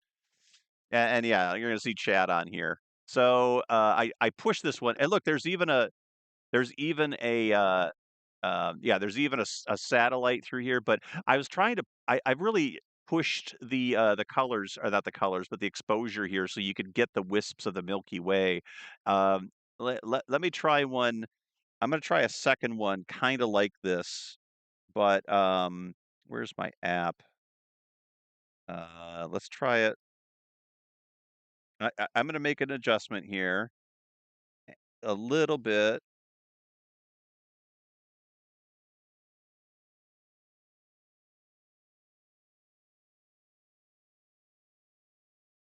And yeah, you're gonna see chat on here. So I push this one, and look, there's even a yeah, there's even a satellite through here. But I was trying to I really pushed the colors, or not the colors, but the exposure here, so you could get the wisps of the Milky Way. Um, let me try one. I'm gonna try a second one, kind of like this, but where's my app? Let's try it. I'm gonna make an adjustment here a little bit.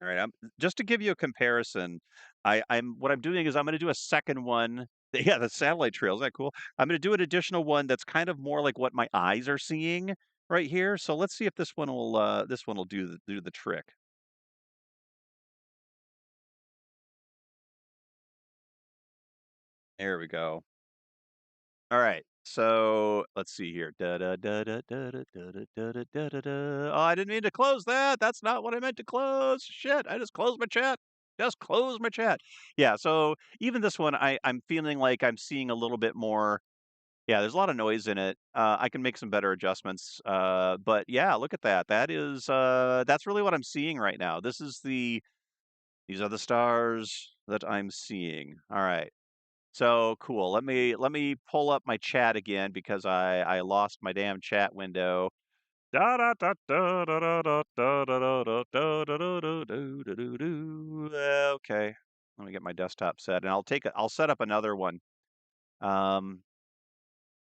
All right, just to give you a comparison, I'm what I'm doing is I'm gonna do a second one. Yeah, the satellite trail, is that cool? I'm gonna do an additional one that's kind of more like what my eyes are seeing right here. So let's see if this one will do the trick. There we go. All right. So let's see here. Da da da da da da da da da da da da da. Oh, I didn't mean to close that. That's not what I meant to close. Shit, I just closed my chat. Just close my chat. Yeah, so even this one, I'm feeling like I'm seeing a little bit more. Yeah, there's a lot of noise in it. I can make some better adjustments. But yeah, look at that. That's really what I'm seeing right now. These are the stars that I'm seeing. All right. So cool. Let me pull up my chat again because I lost my damn chat window. Da da da da da da da da da da da da da da da da da da da. Okay. Let me get my desktop set, and I'll set up another one. Um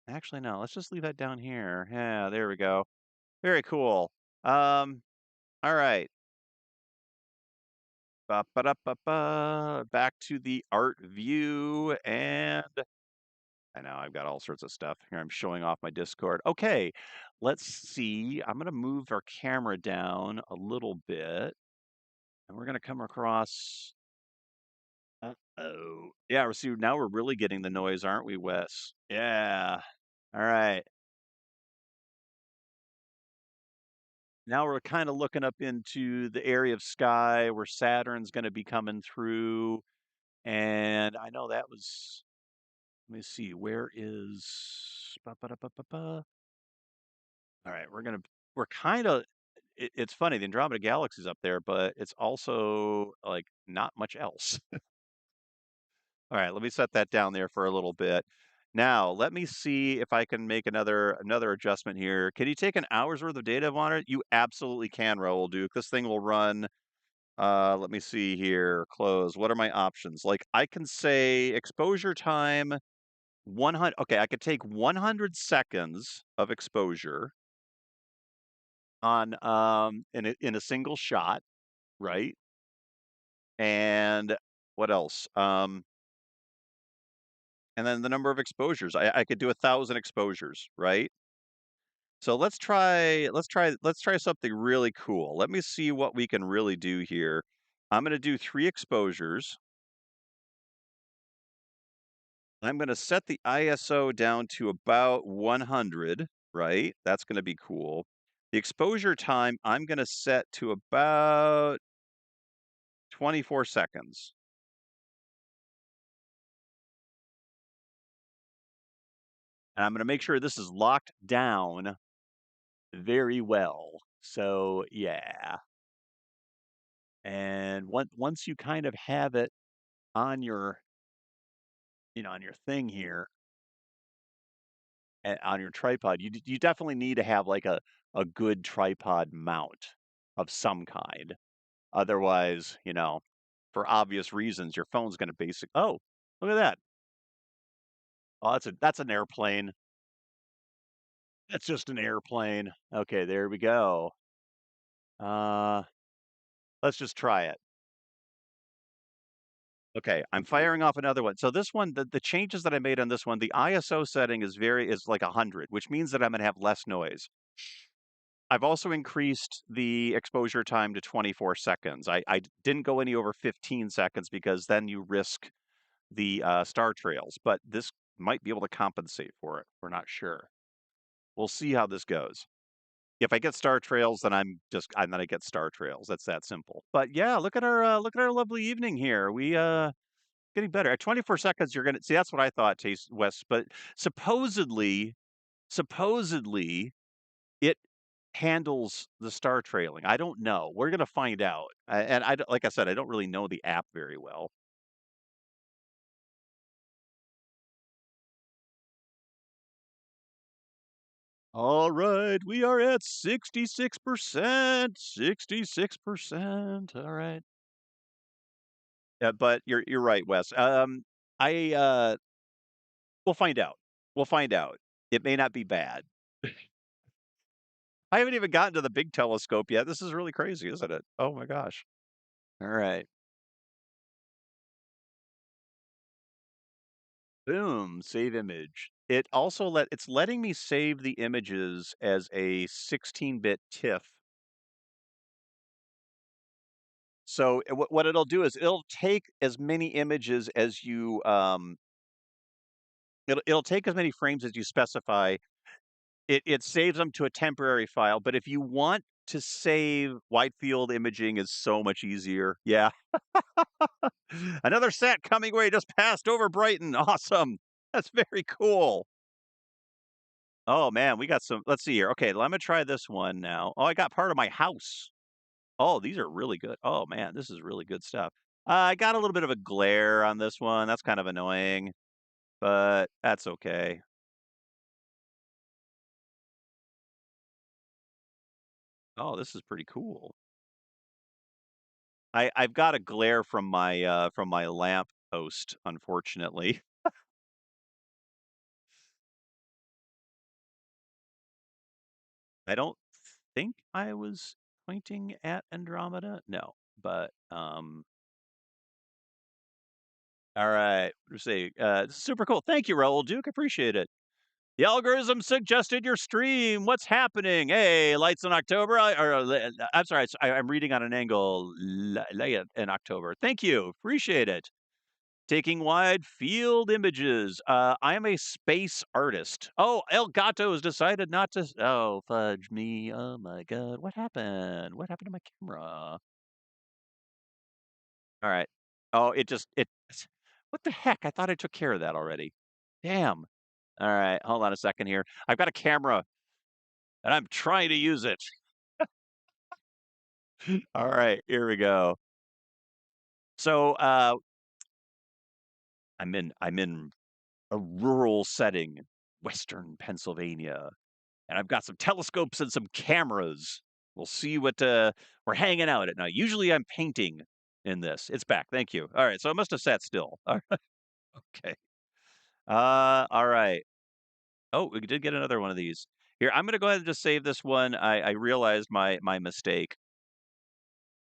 Actually no, let's just leave that down here. Yeah, there we go. Very cool. All right. Ba-ba-da-ba-ba. Back to the art view, and I know I've got all sorts of stuff here. I'm showing off my Discord. Okay, let's see. I'm going to move our camera down a little bit, and we're going to come across. Oh, yeah. See, now we're really getting the noise, aren't we, Wes? Yeah. All right. Now we're kind of looking up into the area of sky where Saturn's going to be coming through, and I know that was. Let me see. Where is? Ba-ba-da-ba-ba-ba. All right, we're kind of it's funny, the Andromeda Galaxy's up there, but it's also like not much else. All right, let me set that down there for a little bit. Now, let me see if I can make another adjustment here. Can you take an hour's worth of data on it? You absolutely can, Raoul Duke. This thing will run. Let me see here. Close. What are my options? Like I can say exposure time 100. Okay, I could take 100 seconds of exposure on in a single shot, right? And what else? And then the number of exposures. I could do 1,000 exposures, right? So let's try something really cool. Let me see what we can really do here. I'm going to do 3 exposures. I'm going to set the ISO down to about 100, right? That's going to be cool. The exposure time I'm going to set to about 24 seconds. And I'm going to make sure this is locked down very well. So yeah. And once you kind of have it on on your thing here, on your tripod, you definitely need to have like a good tripod mount of some kind. Otherwise, for obvious reasons, your phone's going to Oh, look at that. Oh, that's an airplane. That's just an airplane. Okay, there we go. Uh, let's just try it. Okay, I'm firing off another one. So this one, the changes that I made on this one, the ISO setting is like 100, which means that I'm gonna have less noise. I've also increased the exposure time to 24 seconds. I didn't go any over 15 seconds because then you risk the star trails, but this might be able to compensate for it. We're not sure. We'll see how this goes. If I get star trails, then I'm gonna get star trails. That's that simple. But yeah, look at our lovely evening here. We getting better. At 24 seconds, you're gonna see that's what I thought, Taste West. But supposedly, supposedly it handles the star trailing. I don't know. We're gonna find out. And like I said, I don't really know the app very well. All right, we are at 66%. 66%. All right. Yeah, but you're right, Wes. I we'll find out. We'll find out. It may not be bad. I haven't even gotten to the big telescope yet. This is really crazy, isn't it? Oh my gosh. All right. Boom, save image. It's letting me save the images as a 16-bit TIFF. So what it'll do is it'll take as many images as you it'll take as many frames as you specify. It saves them to a temporary file, but if you want to save wide field imaging is so much easier. Yeah. Another set coming away just passed over Brighton. Awesome. That's very cool. Oh man, we got some. Let's see here. Okay, let me try this one now. Oh, I got part of my house. Oh, these are really good. Oh man, this is really good stuff. I got a little bit of a glare on this one. That's kind of annoying, but that's okay. Oh, this is pretty cool. I've got a glare from my lamp post, unfortunately. I don't think I was pointing at Andromeda. No, but all right. Let's see. This is super cool. Thank you, Raoul Duke. Appreciate it. The algorithm suggested your stream. What's happening? Hey, lights in October. I'm sorry. I'm reading on an angle. Light in October. Thank you. Appreciate it. Taking wide field images. I am a space artist. Oh, El Gato has decided not to. Oh, fudge me. Oh my God. What happened? What happened to my camera? All right. Oh, it. What the heck? I thought I took care of that already. Damn. All right. Hold on a second here. I've got a camera and I'm trying to use it. All right. Here we go. So I'm in a rural setting, Western Pennsylvania. And I've got some telescopes and some cameras. We'll see what we're hanging out at night. Usually I'm painting in this. It's back. Thank you. All right. So I must have sat still. All right. Okay. All right. Oh, we did get another one of these. Here, I'm gonna go ahead and just save this one. I realized my mistake.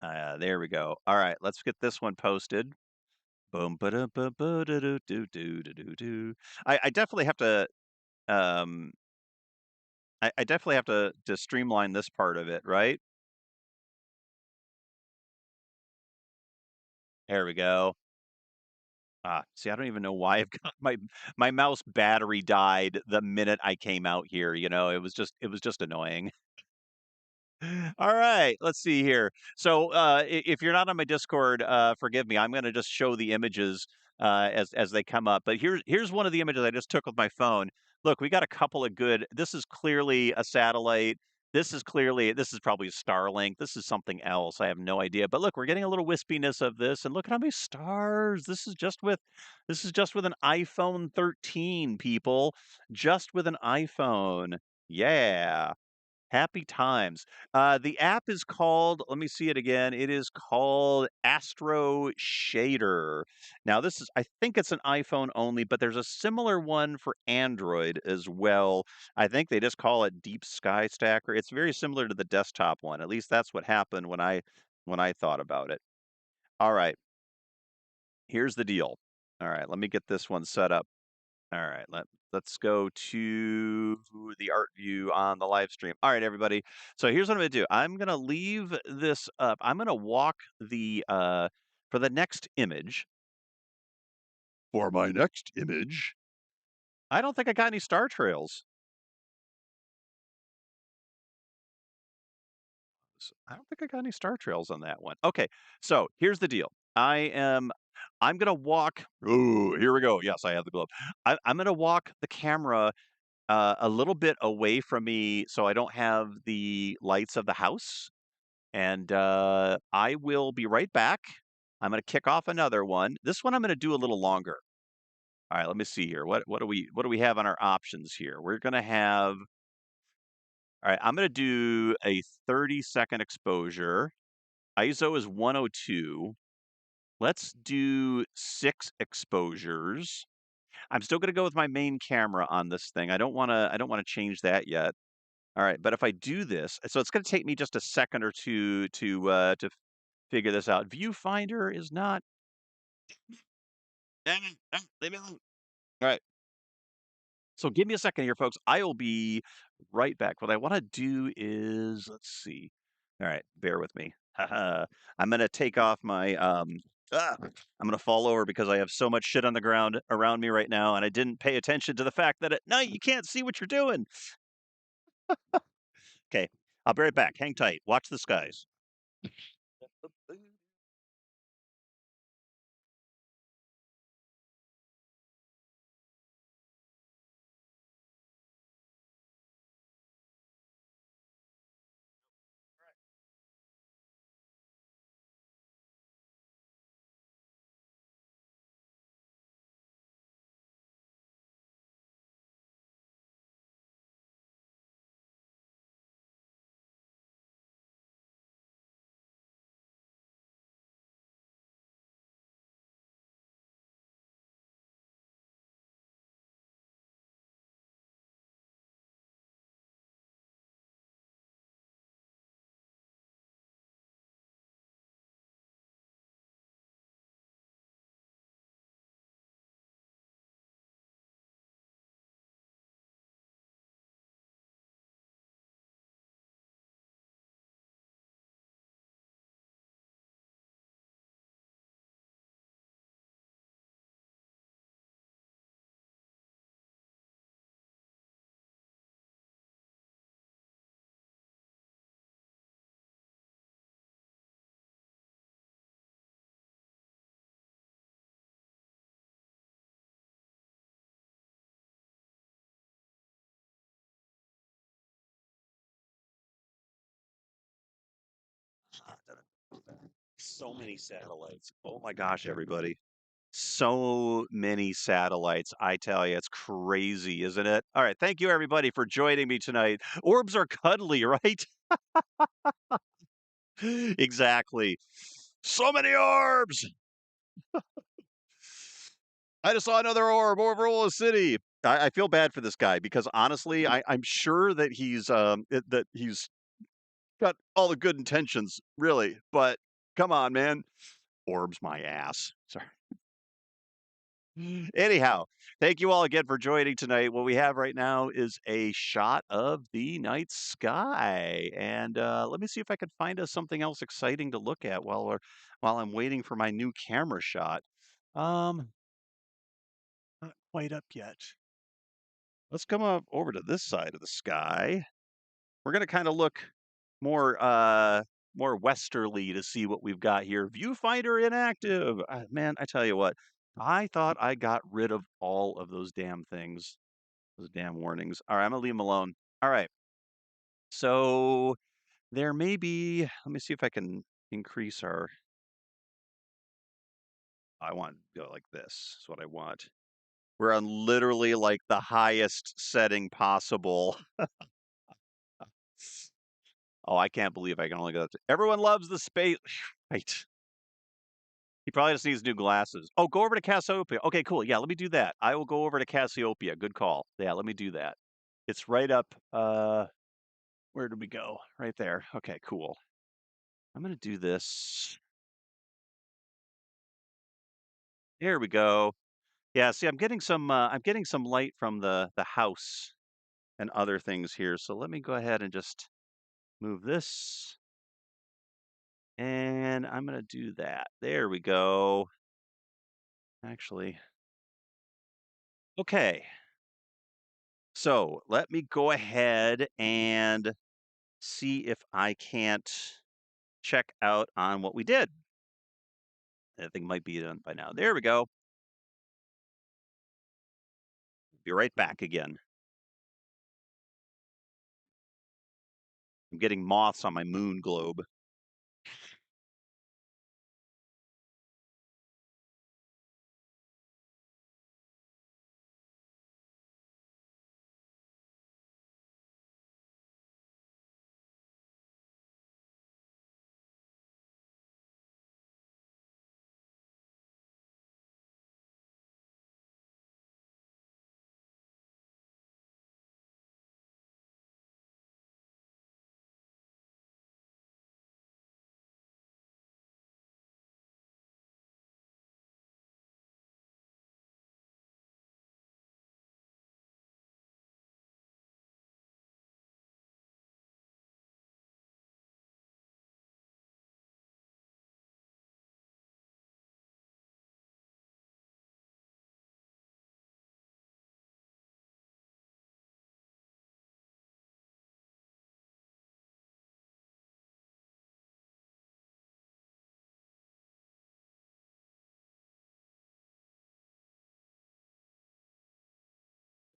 There we go. All right, let's get this one posted. Boom ba da ba ba da do do do do do do. I definitely have to um I definitely have to streamline this part of it, right? There we go. See, I don't even know why I've got my mouse battery died the minute I came out here, it was just annoying. All right, let's see here. So, if you're not on my Discord, forgive me. I'm going to just show the images as they come up. But here's one of the images I just took with my phone. Look, we got a couple of good. This is clearly a satellite. This is probably Starlink. This is something else. I have no idea. But look, we're getting a little wispiness of this, and look at how many stars. This is just with an iPhone 13, people. Just with an iPhone. Yeah. Happy times. The app is called, let me see it again. It is called Astro Shader. Now, I think it's an iPhone only, but there's a similar one for Android as well. I think they just call it Deep Sky Stacker. It's very similar to the desktop one. At least that's what happened when I thought about it. All right, here's the deal. All right, let me get this one set up. All right, let's go to the art view on the live stream. All right, everybody. So here's what I'm gonna do. I'm gonna leave this up. I'm gonna walk the for the next image. For my next image, I don't think I got any star trails. I don't think I got any star trails on that one. Okay, so here's the deal. I'm gonna walk. Ooh, here we go. Yes, I have the glove. I'm gonna walk the camera a little bit away from me so I don't have the lights of the house. And I will be right back. I'm gonna kick off another one. This one I'm gonna do a little longer. All right, let me see here. What do we have on our options here? We're gonna have. All right, I'm gonna do a 30-second exposure. ISO is 102. Let's do 6 exposures. I'm still gonna go with my main camera on this thing. I don't wanna change that yet. All right, but if I do this, so it's gonna take me just a second or two to figure this out. Viewfinder is not. Leave me alone. All right. So give me a second here, folks. I will be right back. What I want to do is, let's see. All right, bear with me. I'm gonna take off my I'm gonna fall over because I have so much shit on the ground around me right now, and I didn't pay attention to the fact that at night you can't see what you're doing. Okay, I'll be right back. Hang tight. Watch the skies. So many satellites. Oh my gosh, everybody. So many satellites. I tell you, it's crazy, isn't it? All right. Thank you, everybody, for joining me tonight. Orbs are cuddly, right? Exactly. So many orbs. I just saw another orb over Ola City. I feel bad for this guy because honestly, I'm sure that that he's got all the good intentions, really. But come on, man. Orbs my ass. Sorry. Anyhow, thank you all again for joining tonight. What we have right now is a shot of the night sky, and let me see if I can find us something else exciting to look at while I'm waiting for my new camera shot. Um, not quite up yet. Let's come up over to this side of the sky. We're gonna kind of look more more westerly to see what we've got here. Viewfinder inactive. Man, I tell you what, I thought I got rid of all of those damn things, those damn warnings. All right, I'm gonna leave them alone. All right. So there may be. Let me see if I can increase our. I want to go like this. Is what I want. We're on literally like the highest setting possible. Oh, I can't believe I can only go. Everyone loves the space. Right. He probably just needs new glasses. Oh, go over to Cassiopeia. Okay, cool. Yeah, let me do that. I will go over to Cassiopeia. Good call. Yeah, let me do that. It's right up. Where did we go? Right there. Okay, cool. I'm gonna do this. Here we go. Yeah, see, I'm getting some light from the house and other things here. So let me go ahead and just move this, and I'm gonna do that. There we go. Actually, okay. So let me go ahead and see if I can't check out on what we did. I think might be done by now. There we go. Be right back again. I'm getting moths on my moon globe.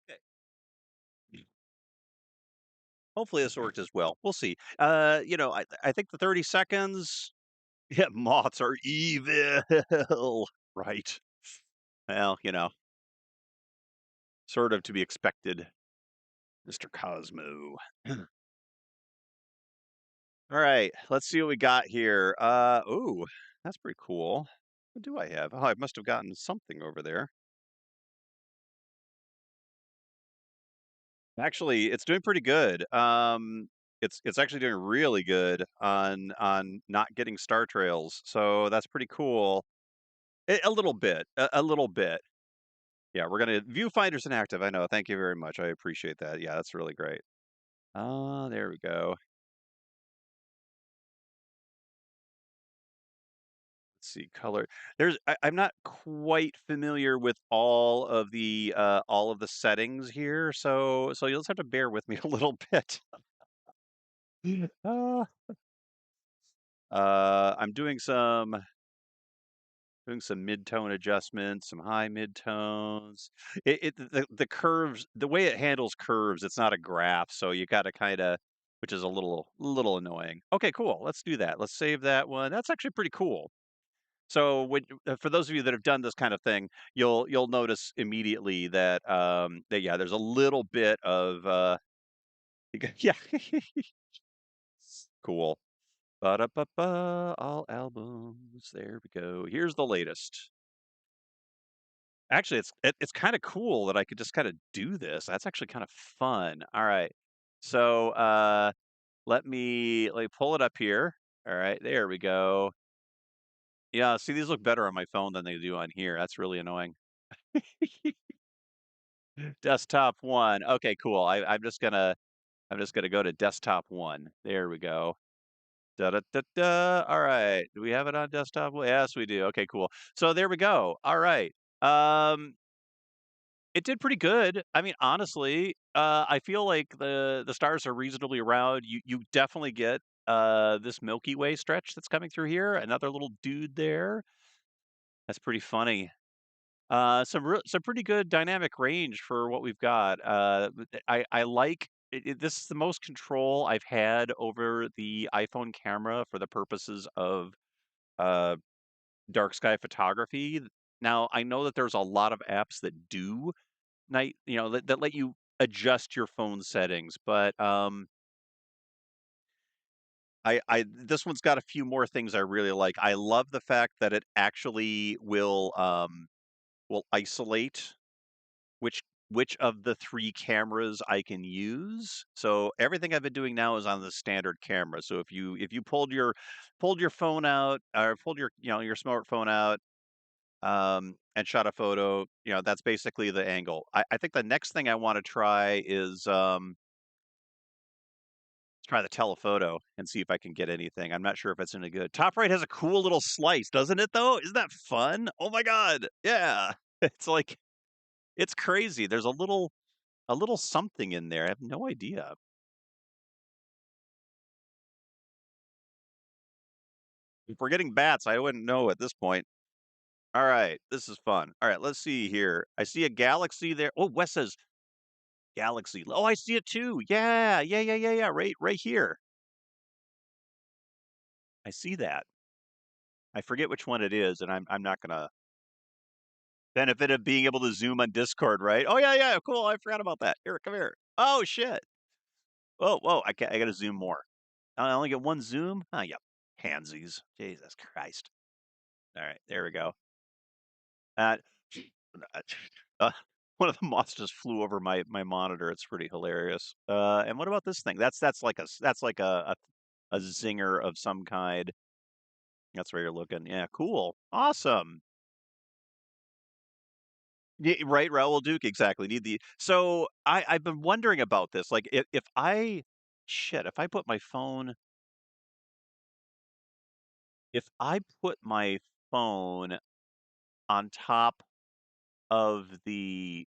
Okay. Hopefully this worked as well. We'll see. I think the 30 seconds. Yeah, moths are evil. Right. Well, sort of to be expected, Mr. Cosmo. All right, let's see what we got here. Ooh, that's pretty cool. What do I have? Oh, I must have gotten something over there. Actually, it's doing pretty good. It's actually doing really good on not getting star trails, so that's pretty cool. A little bit, a little bit. Yeah, we're gonna viewfinders inactive. I know. Thank you very much. I appreciate that. Yeah, that's really great. There we go. Let's see, color. I'm not quite familiar with all of the settings here, so you'll just have to bear with me a little bit. Uh, I'm doing some mid-tone adjustments, some high mid-tones. The curves, the way it handles curves, it's not a graph, so you got to kind of, which is a little annoying. Okay, cool. Let's do that. Let's save that one. That's actually pretty cool. So for those of you that have done this kind of thing, you'll notice immediately that yeah, there's a little bit of yeah, cool. Ba-da-ba-ba, all albums. There we go. Here's the latest. Actually, it's kind of cool that I could just kind of do this. That's actually kind of fun. All right. So let me pull it up here. All right, there we go. Yeah, see, these look better on my phone than they do on here. That's really annoying. Desktop one. Okay, cool. I'm just gonna go to desktop one. There we go. Da da da da. All right. Do we have it on desktop? Yes, we do. Okay, cool. So there we go. All right. Um, it did pretty good. I mean, honestly, I feel like the stars are reasonably around. You definitely get this Milky Way stretch that's coming through here. Another little dude there. That's pretty funny. Some pretty good dynamic range for what we've got. I like this is the most control I've had over the iPhone camera for the purposes of uh, dark sky photography. Now I know that there's a lot of apps that do that let you adjust your phone settings, but I this one's got a few more things I really like. I love the fact that it actually will isolate which which of the 3 cameras I can use. So everything I've been doing now is on the standard camera. So if you pulled your phone out or pulled your your smartphone out, and shot a photo. That's basically the angle. I think the next thing I want to try is try the telephoto and see if I can get anything. I'm not sure if it's any good. Top right has a cool little slice, doesn't it though? Isn't that fun? Oh my god. Yeah. It's like it's crazy. There's a little something in there. I have no idea. If we're getting bats, I wouldn't know at this point. All right, this is fun. All right, let's see here. I see a galaxy there. Oh, Wes says galaxy. Oh, I see it too. Yeah, yeah, yeah, yeah, yeah. Right here. I see that. I forget which one it is, and I'm not gonna benefit of being able to zoom on Discord, right? Oh yeah, yeah, cool. I forgot about that. Here, come here. Oh shit. Whoa, whoa. I gotta zoom more. I only get one zoom. Oh yeah, handsies. Jesus Christ. All right, there we go. Uh, uh, one of the moths just flew over my monitor. It's pretty hilarious. And what about this thing? That's like a zinger of some kind. That's where you're looking. Yeah, cool, awesome. Yeah, right, Raoul Duke, exactly. Need the so I've been wondering about this. Like if I shit, if I put my phone on top of the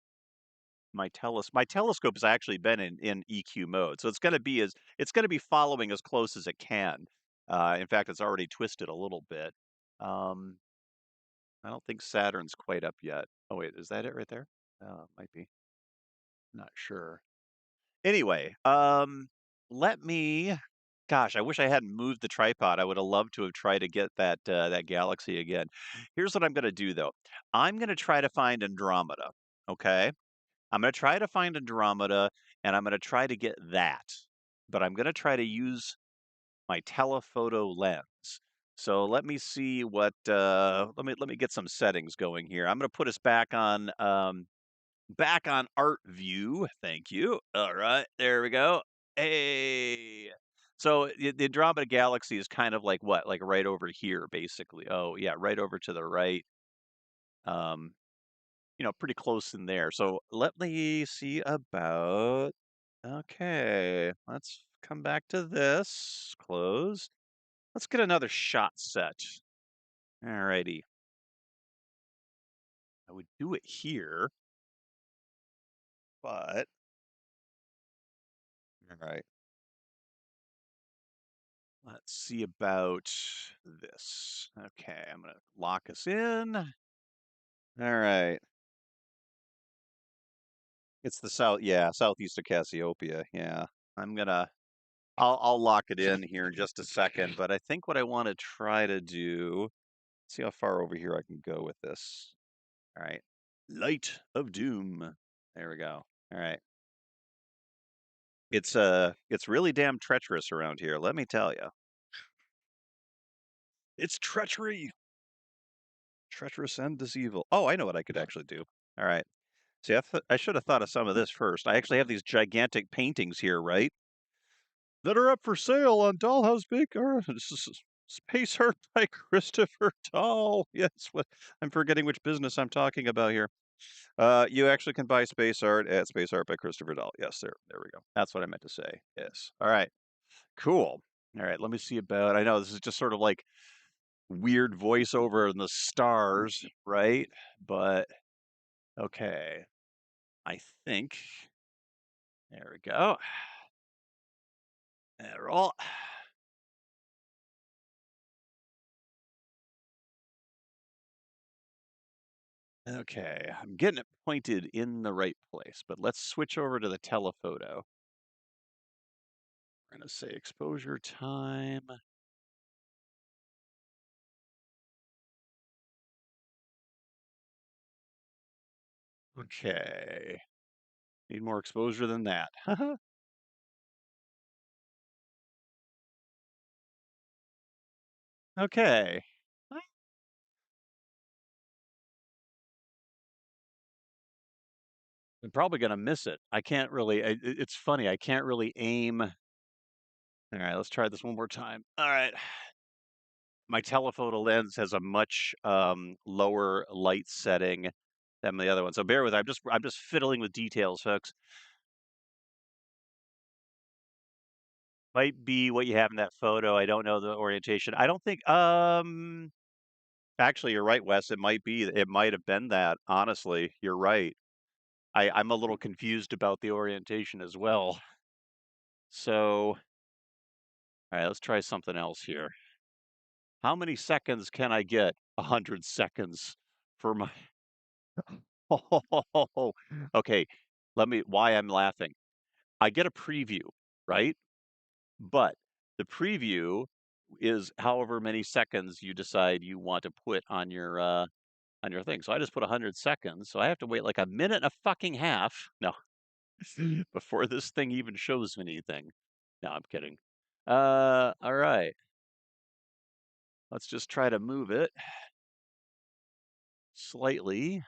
my telescope has actually been in EQ mode, so it's gonna be following as close as it can. In fact, it's already twisted a little bit. Um, I don't think Saturn's quite up yet. Oh wait, is that it right there? Might be. Not sure. Anyway, let me. Gosh, I wish I hadn't moved the tripod. I would have loved to have tried to get that galaxy again. Here's what I'm gonna do though. I'm gonna try to find Andromeda. Okay. I'm going to try to find Andromeda and I'm going to try to get that. But I'm going to try to use my telephoto lens. So let me see what let me get some settings going here. I'm going to put us back on art view. Thank you. All right, there we go. Hey. So the Andromeda galaxy is kind of like what? Like right over here basically. Oh, yeah, right over to the right. Um pretty close in there. So let me see about. Okay, let's come back to this. Close. Let's get another shot set. Alrighty. I would do it here, but all right. Let's see about this. Okay, I'm gonna lock us in. All right. It's the southeast of Cassiopeia. Yeah. I'm gonna I'll lock it in here in just a second, but I think what I want to try to do, see how far over here I can go with this. All right. Light of Doom. There we go. All right. It's really damn treacherous around here, let me tell you. It's treachery. Treacherous and deceitful. Oh, I know what I could actually do. All right. See, I should have thought of some of this first. I actually have these gigantic paintings here, right? That are up for sale on Dollhouse Baker. Space art by Christopher Dahl. Yes, what I'm forgetting which business I'm talking about here. You actually can buy space art at Space Art by Christopher Dahl. Yes, there we go. That's what I meant to say. Yes. All right. Cool. All right. Let me see about. I know this is just sort of like weird voiceover in the stars, right? But okay. I think there we go. Roll. Okay, I'm getting it pointed in the right place, but let's switch over to the telephoto. We're going to say exposure time. Okay. Need more exposure than that. Okay. I'm probably going to miss it. I can't really, it's funny. I can't really aim. All right, let's try this one more time. All right. my telephoto lens has a much, lower light setting than the other one, so bear with I'm just fiddling with details, folks. Might be what you have in that photo, I don't know the orientation. I don't think, actually, you're right, Wes, it might have been that, honestly, you're right. I'm a little confused about the orientation as well. So, alright, let's try something else here. How many seconds can I get? 100 seconds for my Okay, let me why I'm laughing. I get a preview, right? But the preview is however many seconds you decide you want to put on your thing. So I just put 100 seconds, so I have to wait like a minute and a fucking half, no, before this thing even shows me anything. No, I'm kidding. Alright, let's just try to move it slightly.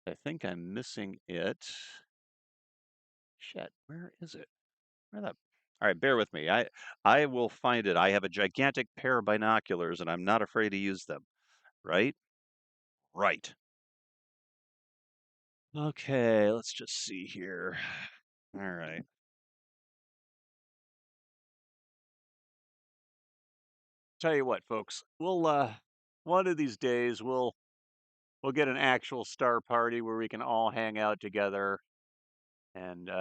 I think I'm missing it. Shit, where is it? Where the Alright, bear with me. I will find it. I have a gigantic pair of binoculars, and I'm not afraid to use them, right? Right. Okay, let's just see here. Alright. Tell you what, folks, one of these days, we'll get an actual star party where we can all hang out together and,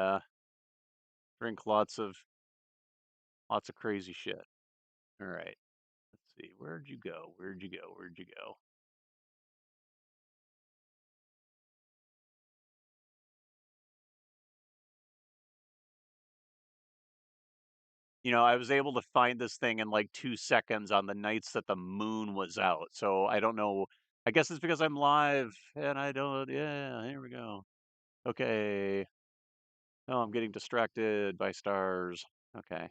drink lots of crazy shit. Alright, let's see. Where'd you go? Where'd you go? Where'd you go? I was able to find this thing in like 2 seconds on the nights that the moon was out, so I don't know. I guess it's because I'm live and I don't yeah, here we go. Okay. Oh, I'm getting distracted by stars. Okay.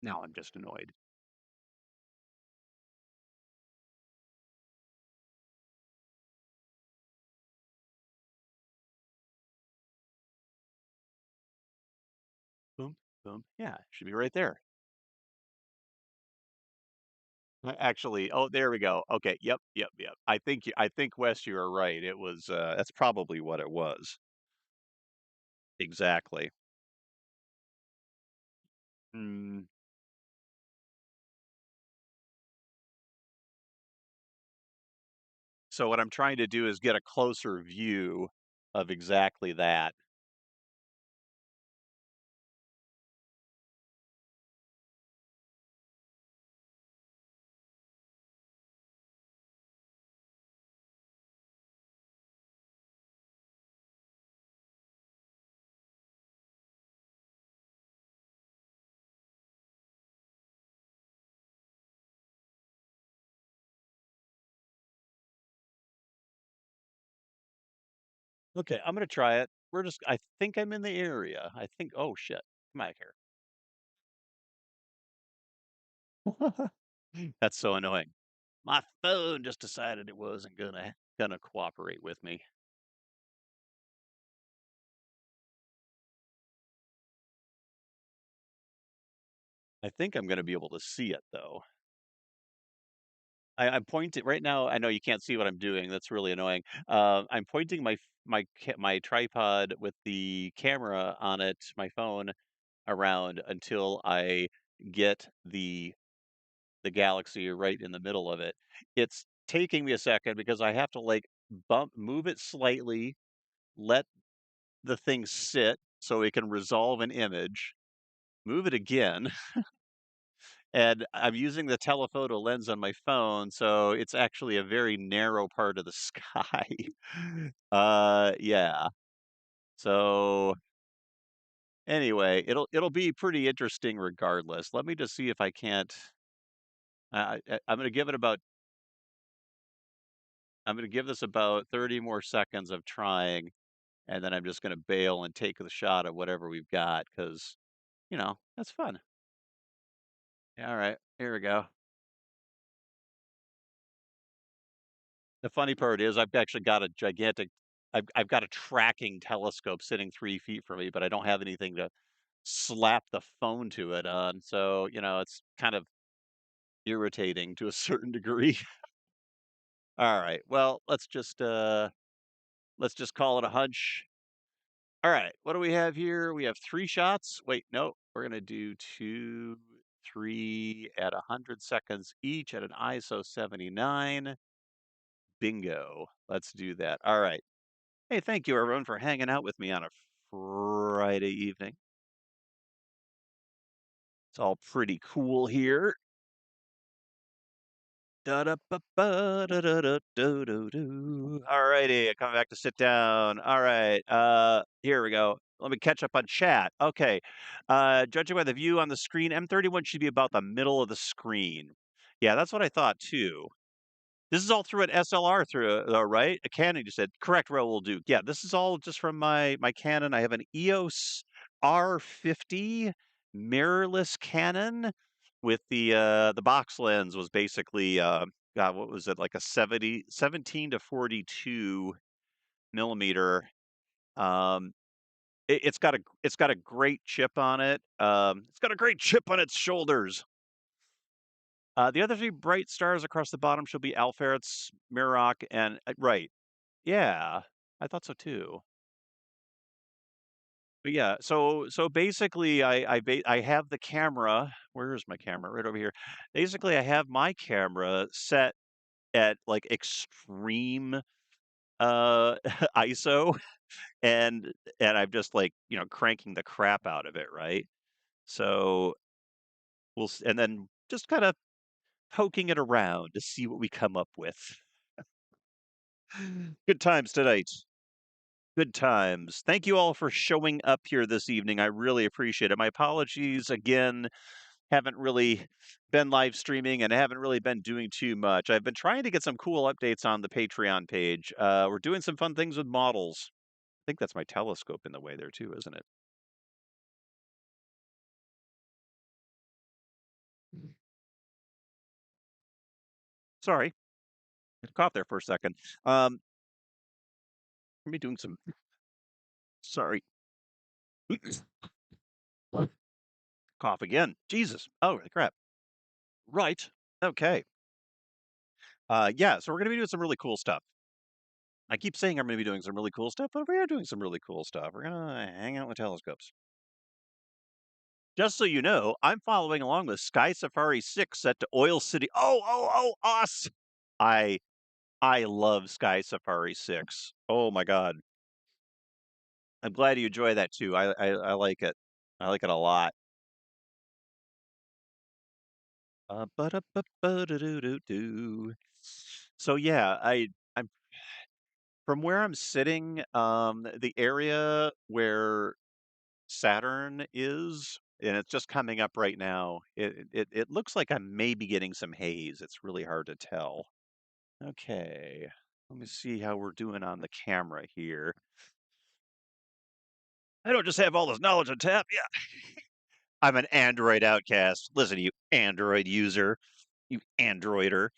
Now I'm just annoyed. Boom, boom. Yeah, it should be right there. Actually, oh, there we go. Okay, yep, yep, yep. I think Wes, you are right. It was that's probably what it was. Exactly. Mm. So what I'm trying to do is get a closer view of exactly that. Okay, I'm gonna try it. I think I'm in the area. I think, oh shit, come out here. That's so annoying. My phone just decided it wasn't gonna cooperate with me. I think I'm gonna be able to see it though. I'm pointing right now. I know you can't see what I'm doing. That's really annoying. I'm pointing my tripod with the camera on it, my phone, around until I get the galaxy right in the middle of it. It's taking me a second because I have to like move it slightly, let the thing sit so it can resolve an image, move it again, and I'm using the telephoto lens on my phone, so it's actually a very narrow part of the sky. Yeah. So anyway, it'll be pretty interesting regardless. Let me just see if I can't. I'm gonna give it about. I'm gonna give this about 30 more seconds of trying, and then I'm just gonna bail and take the shot at whatever we've got because that's fun. Yeah, all right, here we go. The funny part is I've actually got a gigantic I've got a tracking telescope sitting 3 feet from me, but I don't have anything to slap the phone to it on, so, it's kind of irritating to a certain degree. Alright, well, let's just call it a hunch. Alright, what do we have here? We have 3 shots. Wait, no, we're gonna do 2, 3 at 100 seconds each at an ISO 79. Bingo. Let's do that. Alright. Hey, thank you everyone for hanging out with me on a Friday evening. It's all pretty cool here. Da-da-ba-ba-da-da-da-do-do-do. Alrighty, coming back to sit down. All right, here we go. Let me catch up on chat. Okay, judging by the view on the screen, M31 should be about the middle of the screen. Yeah, that's what I thought too. This is all through an SLR right? A Canon, you said. Correct, Raoul Duke. Yeah, this is all just from my Canon. I have an EOS R50 mirrorless Canon with the box lens was basically, God, what was it? Like a 17 to 42 millimeter. Um, it's got a great chip on it. It's got a great chip on its shoulders. The other 3 bright stars across the bottom should be Alpharet's, Mirroc, and right. Yeah, I thought so too. But yeah, so basically, I have the camera. Where is my camera? Right over here. Basically, I have my camera set at like extreme ISO, and I'm just like cranking the crap out of it, right? So and then just kind of poking it around to see what we come up with. Good times tonight. Good times. Thank you all for showing up here this evening. I really appreciate it. My apologies again. Haven't really been live streaming and haven't really been doing too much. I've been trying to get some cool updates on the Patreon page. We're doing some fun things with models. I think that's my telescope in the way there too, isn't it? Sorry, cough there for a second. Let me doing some. Sorry, cough again. Jesus. Oh crap. Right. Okay. Yeah. So we're gonna be doing some really cool stuff. I keep saying I'm gonna be doing some really cool stuff, but we are doing some really cool stuff. We're gonna hang out with telescopes. Just so you know, I'm following along with Sky Safari 6 set to Oil City. Oh, awesome. I I love Sky Safari 6. Oh my god. I'm glad you enjoy that too. I like it. I like it a lot. Ba-da-ba-ba-da-doo-doo-doo. So yeah, I'm from where I'm sitting, the area where Saturn is, and it's just coming up right now. It looks like I'm maybe getting some haze. It's really hard to tell. Okay, let me see how we're doing on the camera here. I don't just have all this knowledge on tap. Yeah, I'm an Android outcast. Listen, you Android user, you Androider.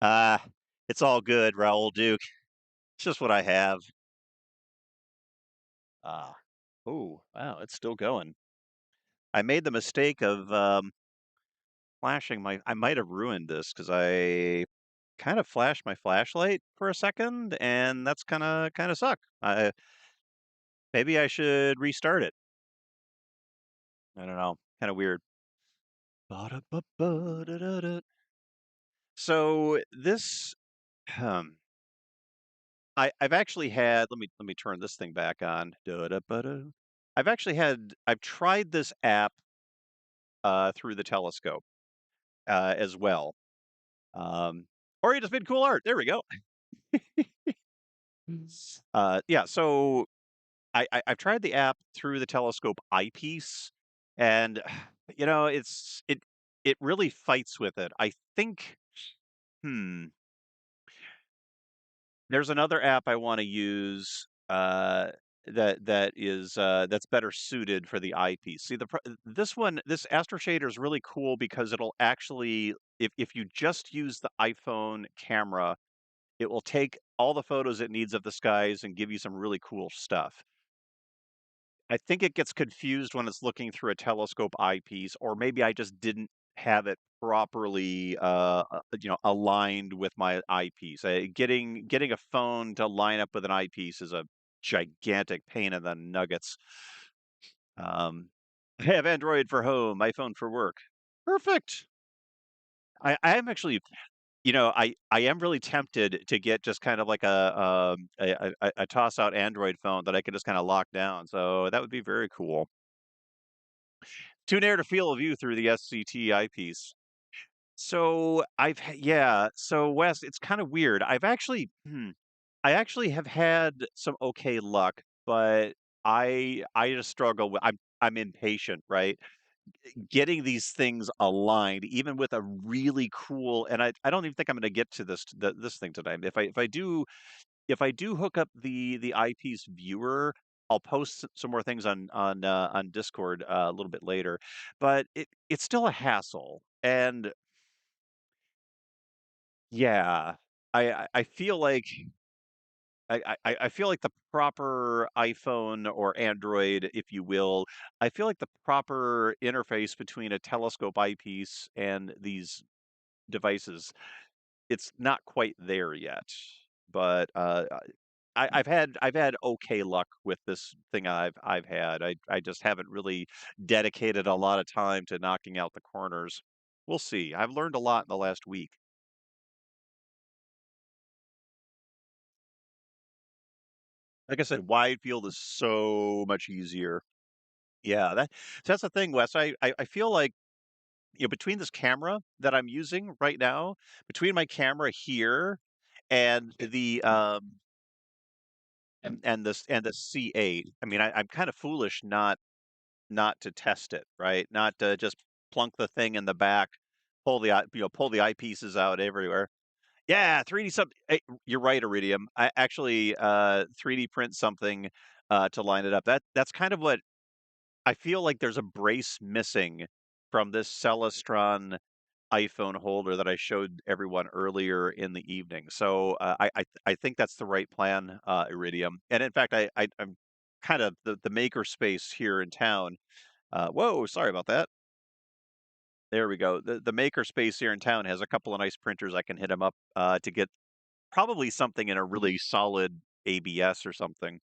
Ah, it's all good, Raoul Duke. It's just what I have. Ah, oh, wow, it's still going. I made the mistake of flashing my. I might have ruined this because I kind of flashed my flashlight for a second, and that's kind of suck. Maybe I should restart it. I don't know. Kind of weird. Ba-da-ba-ba-da-da-da. So this, um, I've actually had. Let me turn this thing back on. Da-da-ba-da. I've tried this app through the telescope as well. Or you just made cool art. There we go. Yeah. So I've tried the app through the telescope eyepiece, and it really fights with it. I think. Hmm. There's another app I want to use. that is that's better suited for the eyepiece. See, this Astro Shader is really cool because it'll actually, if you just use the iPhone camera, it will take all the photos it needs of the skies and give you some really cool stuff. I think it gets confused when it's looking through a telescope eyepiece, or maybe I just didn't have it properly, aligned with my eyepiece. Getting a phone to line up with an eyepiece is a gigantic pain in the nuggets. I have Android for home, iPhone for work. Perfect. I am actually, I am really tempted to get just kind of like a toss out Android phone that I can just kind of lock down. So that would be very cool. Too near to field of view through the SCT eyepiece. So yeah. So Wes, it's kind of weird. I actually have had some okay luck, but I just struggle with. I'm impatient, right? Getting these things aligned, even with a really cool. And I don't even think I'm going to get to this thing tonight. If I do hook up the eyepiece viewer, I'll post some more things on Discord a little bit later. But it's still a hassle, and yeah, I feel like I feel like the proper iPhone or Android, if you will, I feel like the proper interface between a telescope eyepiece and these devices, it's not quite there yet. But I've had okay luck with this thing I've had. I just haven't really dedicated a lot of time to knocking out the corners. We'll see. I've learned a lot in the last week. Like I said, wide field is so much easier. Yeah, that's the thing, Wes. I feel like, between this camera that I'm using right now, between my camera here and the C8. I mean, I'm kind of foolish not to test it, right? Not to just plunk the thing in the back, pull the eyepieces out everywhere. Yeah, 3D sub. You're right, Iridium. I actually 3D print something to line it up. That's kind of what I feel like. There's a brace missing from this Celestron iPhone holder that I showed everyone earlier in the evening. So I think that's the right plan, Iridium. And in fact, I'm kind of the maker space here in town. Whoa, sorry about that. There we go. The maker space here in town has a couple of nice printers. I can hit them up to get probably something in a really solid ABS or something.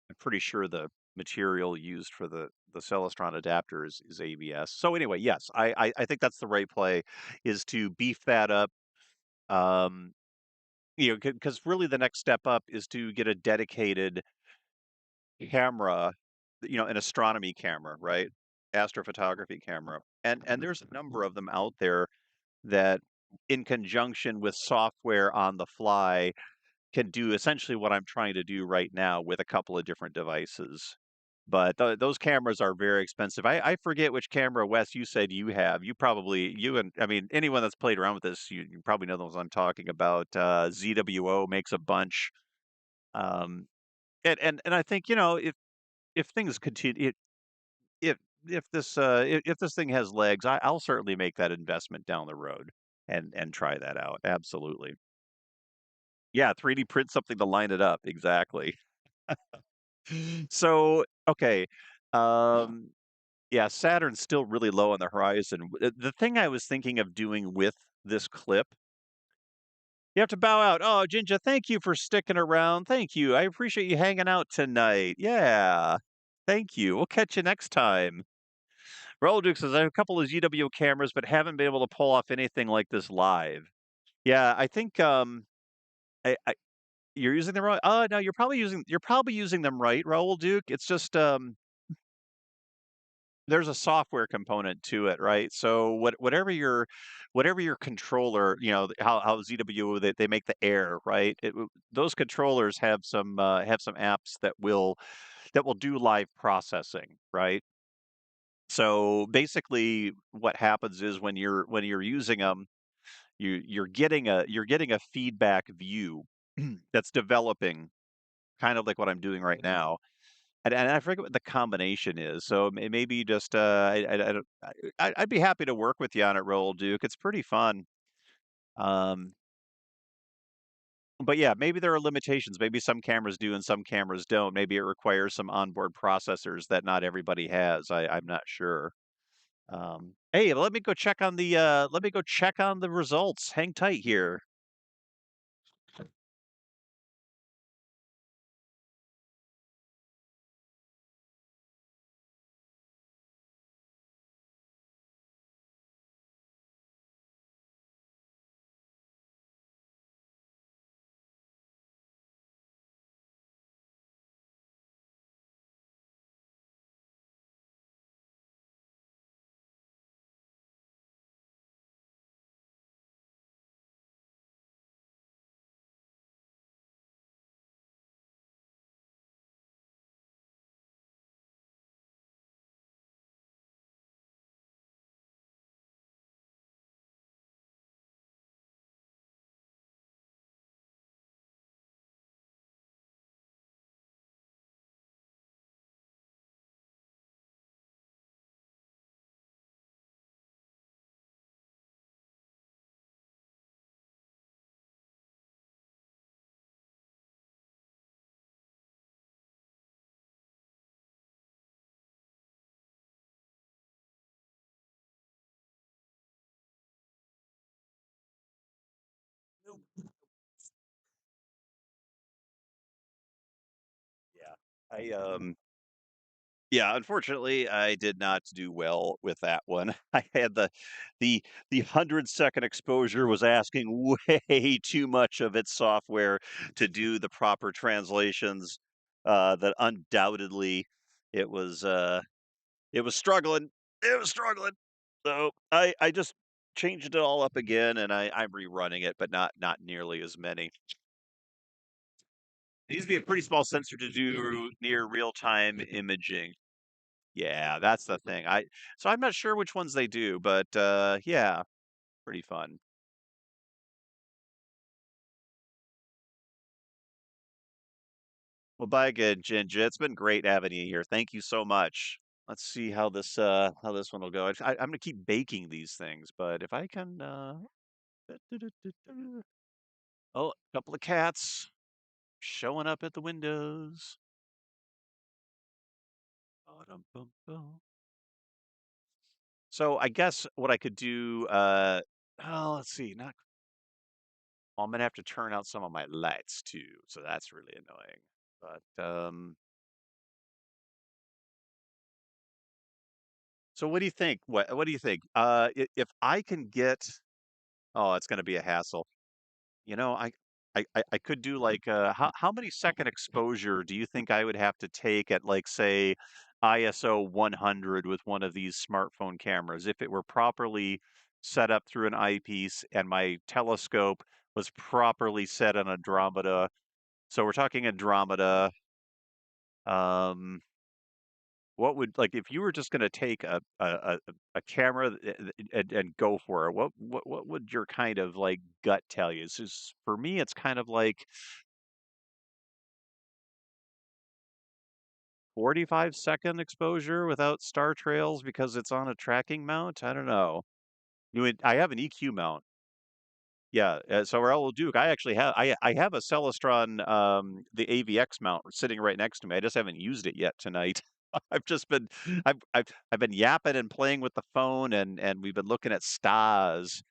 I'm pretty sure the material used for the Celestron adapter is ABS. So anyway, yes, I think that's the right play, is to beef that up. Um, because really the next step up is to get a dedicated camera, an astronomy camera, right? Astrophotography camera. And there's a number of them out there that, in conjunction with software on the fly, can do essentially what I'm trying to do right now with a couple of different devices. But those cameras are very expensive. I forget which camera, Wes, you said you have. I mean, anyone that's played around with this, you probably know those I'm talking about. ZWO makes a bunch. Um, and I think, if things continue, if if this thing has legs, I'll certainly make that investment down the road and try that out. Absolutely. Yeah, 3D print something to line it up. Exactly. So, okay. Um, yeah, Saturn's still really low on the horizon. The thing I was thinking of doing with this clip, you have to bow out. Oh, Jinja, thank you for sticking around. Thank you. I appreciate you hanging out tonight. Yeah. Thank you. We'll catch you next time. Roll Duke says, I have a couple of ZW cameras, but haven't been able to pull off anything like this live. Yeah, I think I you're using them right. Oh no, you're probably using them right, Raoul Duke. It's just there's a software component to it, right? So whatever your controller, how ZW, they make the air, right? Those controllers have some apps that will do live processing, right? So basically, what happens is when you're using them, you're getting a feedback view that's developing, kind of like what I'm doing right now. and I forget what the combination is. So maybe just I don't I'd be happy to work with you on it, Roll Duke. It's pretty fun. Um, but yeah, maybe there are limitations. Maybe some cameras do and some cameras don't. Maybe it requires some onboard processors that not everybody has. I'm not sure. Hey, let me go check on the results. Hang tight here. Yeah. Yeah, unfortunately, I did not do well with that one. I had the the 100-second exposure was asking way too much of its software to do the proper translations. That undoubtedly it was uh it was struggling. It was struggling. So I just changed it all up again and I'm rerunning it, but not nearly as many. It needs to be a pretty small sensor to do near real-time imaging. Yeah, that's the thing. I'm not sure which ones they do, but yeah, pretty fun. Well, bye again, Ginger. It's been great having you here. Thank you so much. Let's see how this one will go. I'm gonna keep baking these things, but if I can oh, a couple of cats showing up at the windows. Ba-dum-bum-bum. So I guess what I could do, oh, let's see, not I'm gonna have to turn out some of my lights too, so that's really annoying. But so what do you think? What do you think? If I can get, oh, it's gonna be a hassle. You know, I could do like how many second exposure do you think I would have to take at like say ISO 100 with one of these smartphone cameras if it were properly set up through an eyepiece and my telescope was properly set on Andromeda. So we're talking Andromeda. Um, what would like if you were just going to take a camera and go for it? What would your kind of like gut tell you? For me, it's kind of like 45-second exposure without star trails because it's on a tracking mount. I don't know. I have an EQ mount. Yeah, so Raoul Duke, I actually have I have a Celestron the AVX mount sitting right next to me. I just haven't used it yet tonight. I've just been I've been yapping and playing with the phone and we've been looking at stars.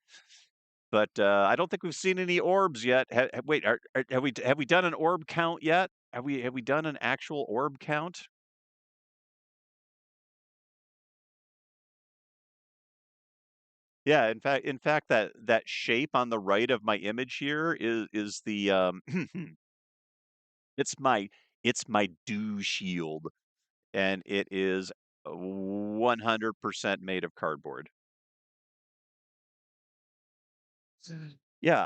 But I don't think we've seen any orbs yet. Wait, have we done an orb count yet? Have we done an actual orb count? Yeah, in fact that shape on the right of my image here is the it's my it's my dew shield and it is 100% made of cardboard. Yeah,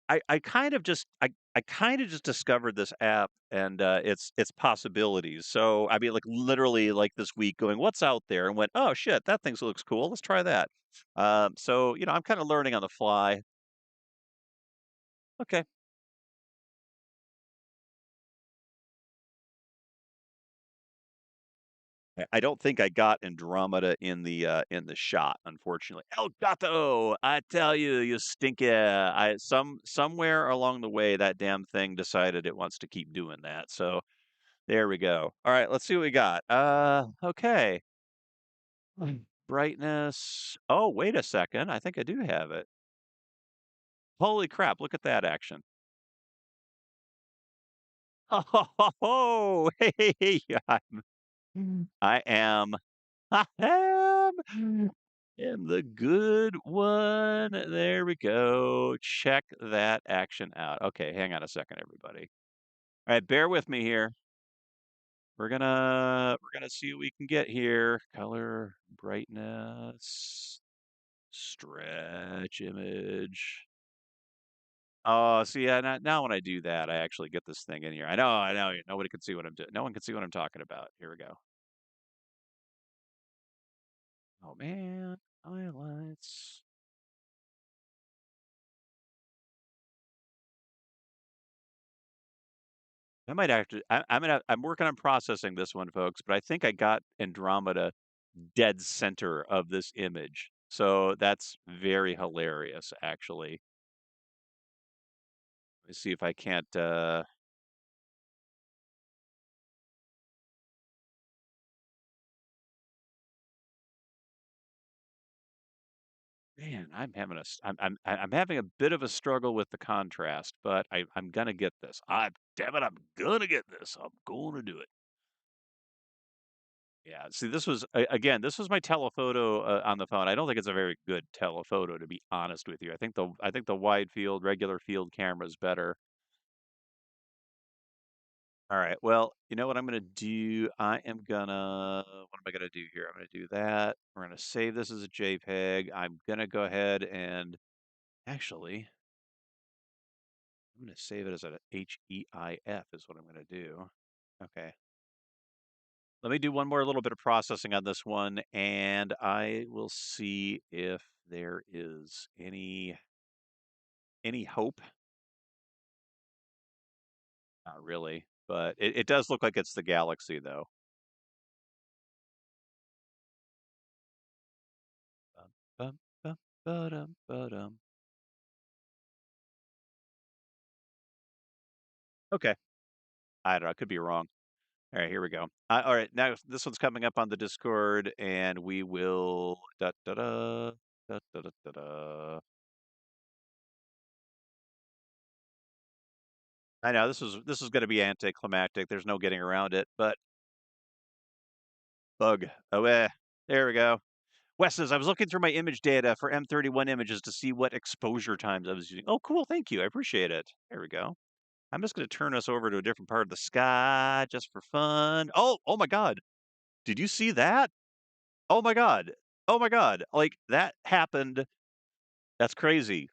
I kind of just I kind of just discovered this app and its possibilities. So I mean like literally like this week going what's out there and went, "Oh shit, that thing looks cool. Let's try that." So, you know, I'm kind of learning on the fly. Okay. I don't think I got Andromeda in the shot, unfortunately. El Gato, I tell you, you stinky. Somewhere along the way, that damn thing decided it wants to keep doing that. So there we go. All right, let's see what we got. Okay. Brightness. Oh, wait a second. I think I do have it. Holy crap! Look at that action. Oh, hey, I am. I am the good one. There we go. Check that action out. Okay, hang on a second, everybody. All right, bear with me here. We're gonna see what we can get here. Color, brightness, stretch image. Oh, see, yeah, now when I do that, I actually get this thing in here. I know. Nobody can see what I'm doing. No one can see what I'm talking about. Here we go. Oh man, highlights. I might actually. I'm working on processing this one, folks, but I think I got Andromeda dead center of this image. So that's very hilarious, actually. Let me see if I can't. Man, I'm having a bit of a struggle with the contrast, but I'm gonna get this. Damn it, I'm gonna get this. I'm gonna do it. Yeah. See, again, this was my telephoto on the phone. I don't think it's a very good telephoto, to be honest with you. I think the wide field, regular field camera is better. All right. Well, you know what I'm gonna do? What am I gonna do here? I'm gonna do that. We're gonna save this as a JPEG. I'm gonna go ahead and actually, I'm gonna save it as a HEIF is what I'm gonna do. Okay. Let me do one more little bit of processing on this one, and I will see if there is any hope. Not really, but it does look like it's the galaxy, though. Bum, bum, bum, ba-dum, ba-dum. Okay. I don't know. I could be wrong. All right, here we go. All right, now this one's coming up on the Discord, and we will da da da da da da da. Da. I know this is going to be anticlimactic. There's no getting around it, but bug. Oh, there we go. Wes says, I was looking through my image data for M31 images to see what exposure times I was using. Oh, cool. Thank you. I appreciate it. There we go. I'm just going to turn us over to a different part of the sky just for fun. Oh my God. Did you see that? Oh my God. Oh my God. Like that happened. That's crazy.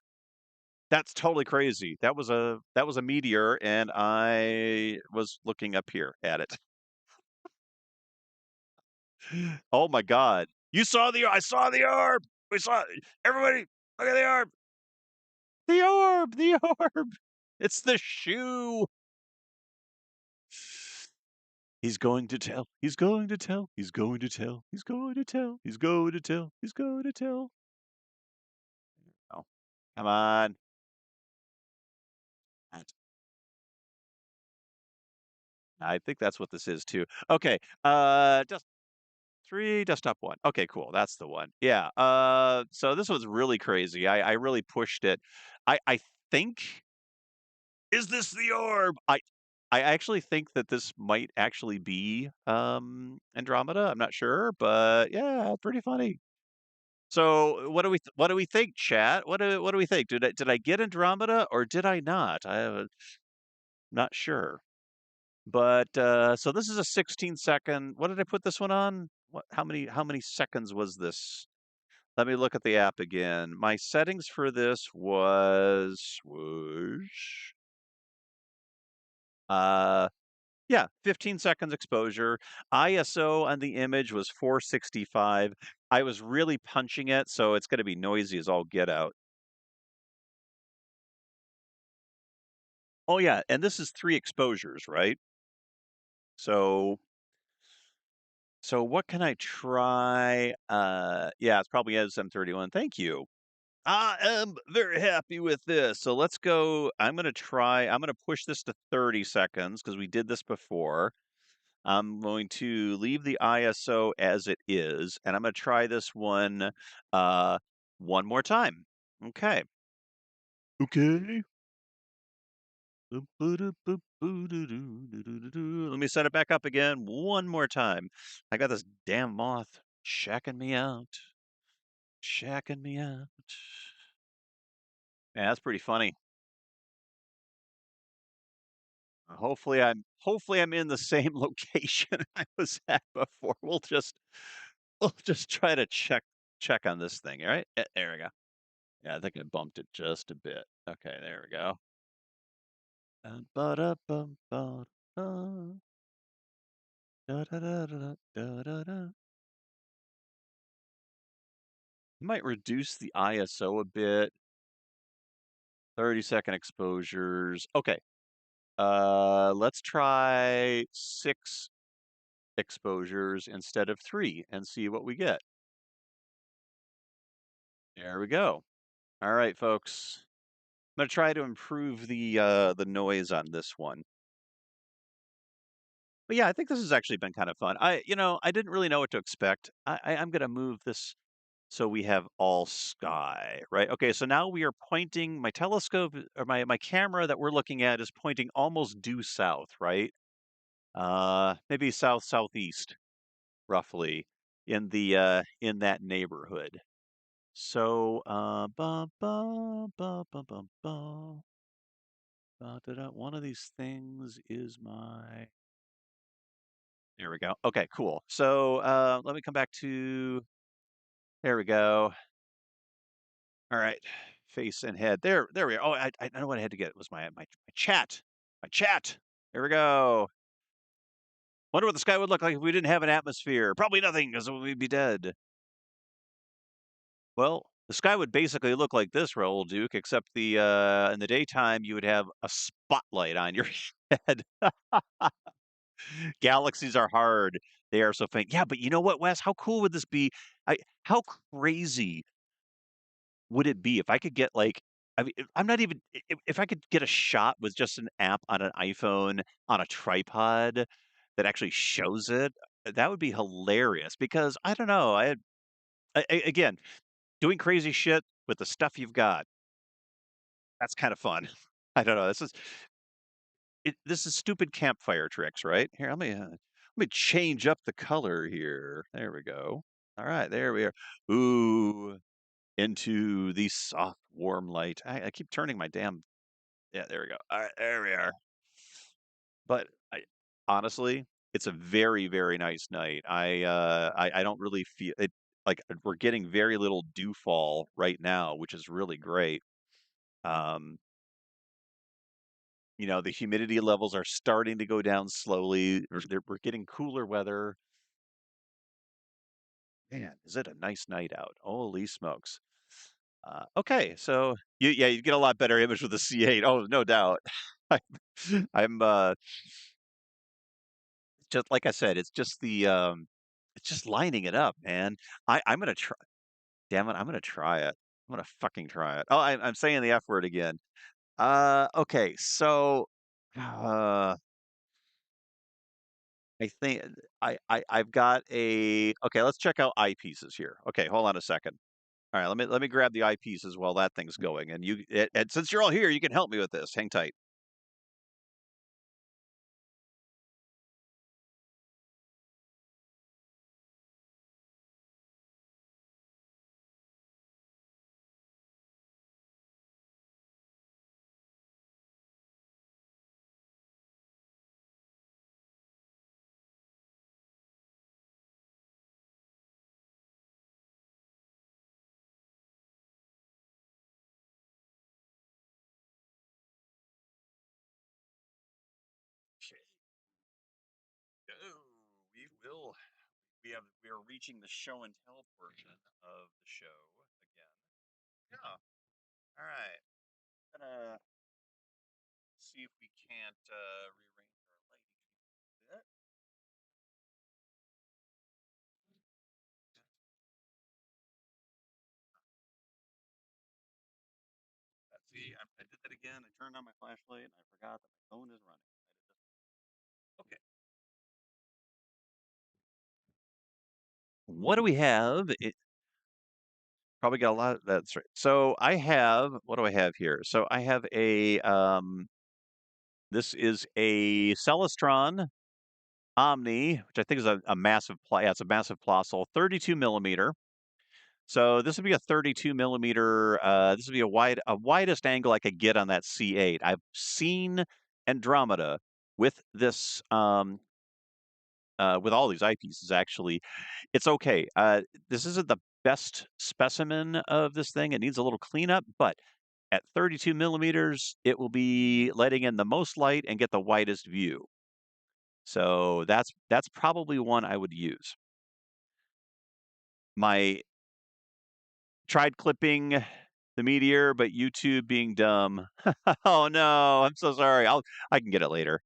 That's totally crazy. That was a meteor and I was looking up here at it. Oh my God. You saw I saw the orb. We saw everybody. Look at the orb. The orb. The orb. It's the shoe. He's going to tell. He's going to tell. He's going to tell. He's going to tell. He's going to tell. He's going to tell. Oh, come on. I think that's what this is too. Okay. Just three desktop one. Okay, cool. That's the one. Yeah. So this was really crazy. I really pushed it. I think is this the orb? I actually think that this might actually be Andromeda. I'm not sure, but yeah, pretty funny. So what do we think, chat? What do we think? Did I get Andromeda or did I not? Not sure. But so this is a 16-second. What did I put this one on? What how many seconds was this? Let me look at the app again. My settings for this was whoosh. Uh yeah, 15 seconds exposure. ISO on the image was 465. I was really punching it, so it's going to be noisy as all get out. Oh yeah, and this is 3 exposures, right? So So what can I try? Yeah, it's probably SM31. Thank you. I am very happy with this. So let's go. I'm going to push this to 30 seconds because we did this before. I'm going to leave the ISO as it is, and I'm going to try this uh, one more time. Okay. Okay. Let me set it back up again one more time. I got this damn moth checking me out. Checking me out. Yeah, that's pretty funny. Hopefully I'm in the same location I was at before. We'll just try to check on this thing. All right. There we go. Yeah, I think I bumped it just a bit. Okay, there we go. Ba-da-bum-ba-da. Da-da-da-da-da-da-da. Might reduce the ISO a bit. 30-second exposures. Okay. Let's try 6 exposures instead of 3 and see what we get. There we go. All right, folks. I'm gonna try to improve the noise on this one. But yeah, I think this has actually been kind of fun. I didn't really know what to expect. I'm gonna move this so we have all sky, right? Okay, so now we are pointing my telescope or my camera that we're looking at is pointing almost due south, right? Maybe south southeast, roughly, in that neighborhood. So, one of these things is my. There we go. Okay, cool. So, let me come back to. There we go. All right, face and head. There we are. Oh, I know what I had to get. It was my chat. My chat. There we go. Wonder what the sky would look like if we didn't have an atmosphere. Probably nothing, because we'd be dead. Well, the sky would basically look like this, Raoul Duke, except in the daytime you would have a spotlight on your head. Galaxies are hard. They are so faint. Yeah, but you know what, Wes? How cool would this be? How crazy would it be if I could get like I mean, I'm not even if I could get a shot with just an app on an iPhone on a tripod that actually shows it, that would be hilarious because I don't know, again, doing crazy shit with the stuff you've got, that's kind of fun. I don't know. This is stupid campfire tricks, right? Here, let me change up the color here. There we go. All right, there we are. Ooh, into the soft, warm light. I keep turning my damn. Yeah, there we go. All right, there we are. But honestly, it's a very, very nice night. I don't really feel it. Like we're getting very little dew fall right now, which is really great. Um, the humidity levels are starting to go down slowly. We're getting cooler weather. Man, is it a nice night out? Holy smokes. Okay, so you get a lot better image with the C8. Oh, no doubt. I- I'm just like I said, it's just lining it up, man. I'm gonna try. Damn it, I'm gonna try it. I'm gonna fucking try it. Oh, I'm saying the F word again. Okay, so uh, I think I've got a. Okay, let's check out eyepieces here. Okay, hold on a second. All right, let me grab the eyepieces while that thing's going, and since you're all here, you can help me with this. Hang tight. Okay. Oh, we will. We are reaching the show and tell portion of the show again. Yeah. All right. Gonna see if we can't rearrange our lighting a bit. I did that again. I turned on my flashlight and I forgot that my phone is running. Okay. What do we have? Probably got a lot. That's right. So I have, what do I have here? So I have this is a Celestron Omni, which I think is a massive, yeah, it's a massive plossal, 32 millimeter. So this would be a 32 millimeter. This would be a widest angle I could get on that C8. I've seen Andromeda with this, with all these eyepieces. Actually, it's okay. This isn't the best specimen of this thing. It needs a little cleanup, but at 32 millimeters, it will be letting in the most light and get the widest view. So that's probably one I would use. My tried clipping the meteor, but YouTube being dumb. Oh no, I'm so sorry. I can get it later.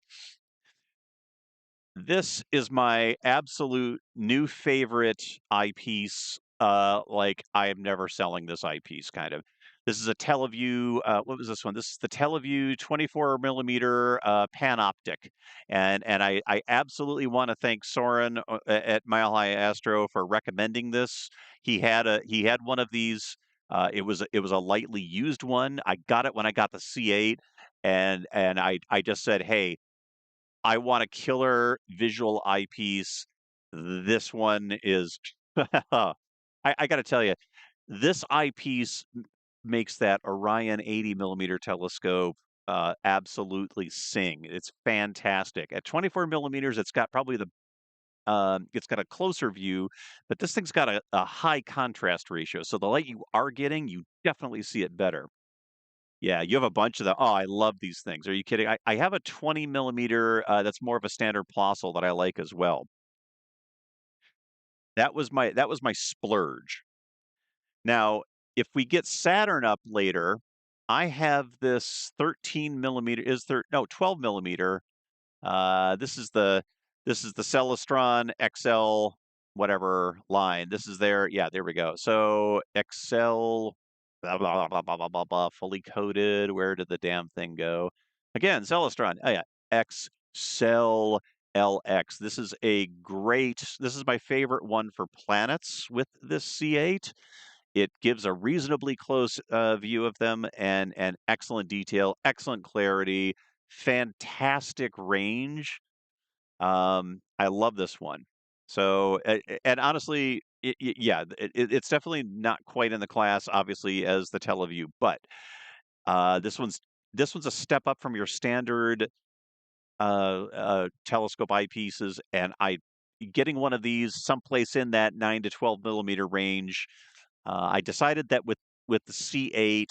This is my absolute new favorite eyepiece. Like I am never selling this eyepiece, kind of. This is a Teleview. What was this one? This is the Teleview 24 millimeter panoptic, and I absolutely want to thank Soren at Mile High Astro for recommending this. He had one of these. It was a lightly used one. I got it when I got the C8, and I just said, hey, I want a killer visual eyepiece. This one is I gotta tell you, this eyepiece makes that Orion 80 millimeter telescope absolutely sing. It's fantastic. At 24 millimeters, it's got probably the it's got a closer view, but this thing's got a high contrast ratio. So the light you are getting, you definitely see it better. Yeah, you have a bunch of them. Oh, I love these things. Are you kidding? I have a 20 millimeter that's more of a standard Plossl that I like as well. That was my splurge. Now, if we get Saturn up later, I have this 13 millimeter is there no 12 millimeter. This is the Celestron XL whatever line. This is their yeah, there we go. So XL blah blah blah blah blah blah blah fully coded. Where did the damn thing go? Again, Celestron. Oh yeah, XCell LX. This is my favorite one for planets with this C8. It gives a reasonably close view of them and excellent detail, excellent clarity, fantastic range. I love this one. So, and honestly, yeah, it's definitely not quite in the class, obviously, as the Teleview, but this one's a step up from your standard telescope eyepieces, and I getting one of these someplace in that 9 to 12 millimeter range. I decided that with the C8,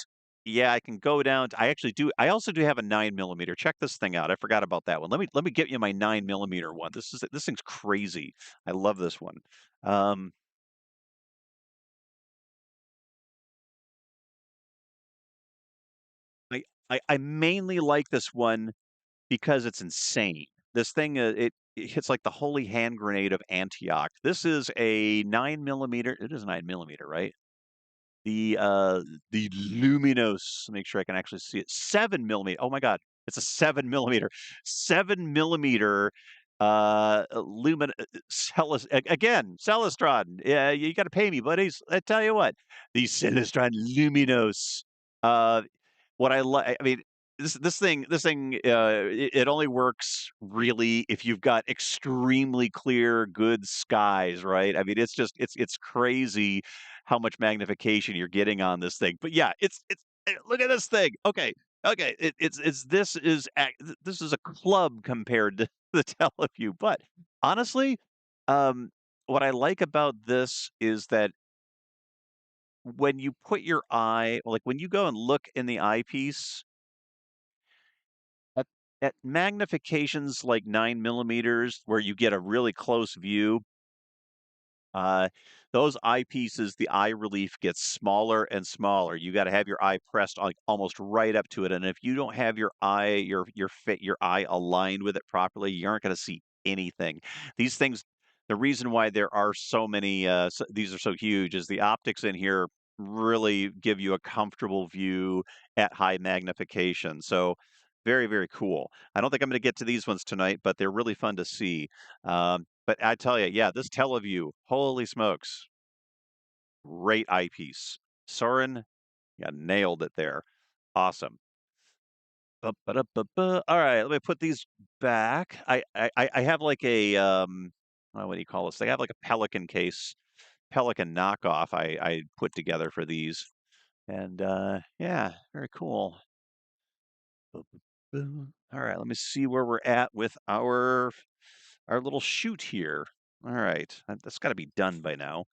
yeah, I can go down. I actually do. I also do have a 9 millimeter. Check this thing out. I forgot about that one. Let me get you my 9 millimeter one. This thing's crazy. I love this one. Um, I mainly like this one because it's insane. This thing, it hits like the holy hand grenade of Antioch. This is a 9 millimeter. It is 9 millimeter, right? The the Luminos. Make sure I can actually see it. 7 millimeter. Oh my God, it's a 7 millimeter. 7 millimeter again, Celestron. Yeah, you got to pay me, buddies. I tell you what, the Celestron Luminos. Uh, what I like, I mean, this thing, it only works really if you've got extremely clear, good skies, right? I mean, it's crazy how much magnification you're getting on this thing. But yeah, look at this thing. Okay, okay, this is a club compared to the Teleview. But honestly, um, what I like about this is that when you put your eye, like when you go and look in the eyepiece at, at magnifications like 9 millimeters, where you get a really close view, uh, those eyepieces, the eye relief gets smaller and smaller. You got to have your eye pressed like almost right up to it, and if you don't have your eye aligned with it properly, you aren't going to see anything. These things, the reason why there are so many, these are so huge, is the optics in here. really give you a comfortable view at high magnification. So very, very cool. I don't think I'm going to get to these ones tonight, but they're really fun to see. But I tell you, yeah, this Teleview, holy smokes, great eyepiece. Soren, yeah, nailed it there. Awesome. Ba-ba-da-ba-ba. All right, let me put these back. I have like a what do you call this? They have like a Pelican case, Pelican knockoff I put together for these. And yeah, very cool. Boom. All right, let me see where we're at with our little shoot here. All right, that's got to be done by now.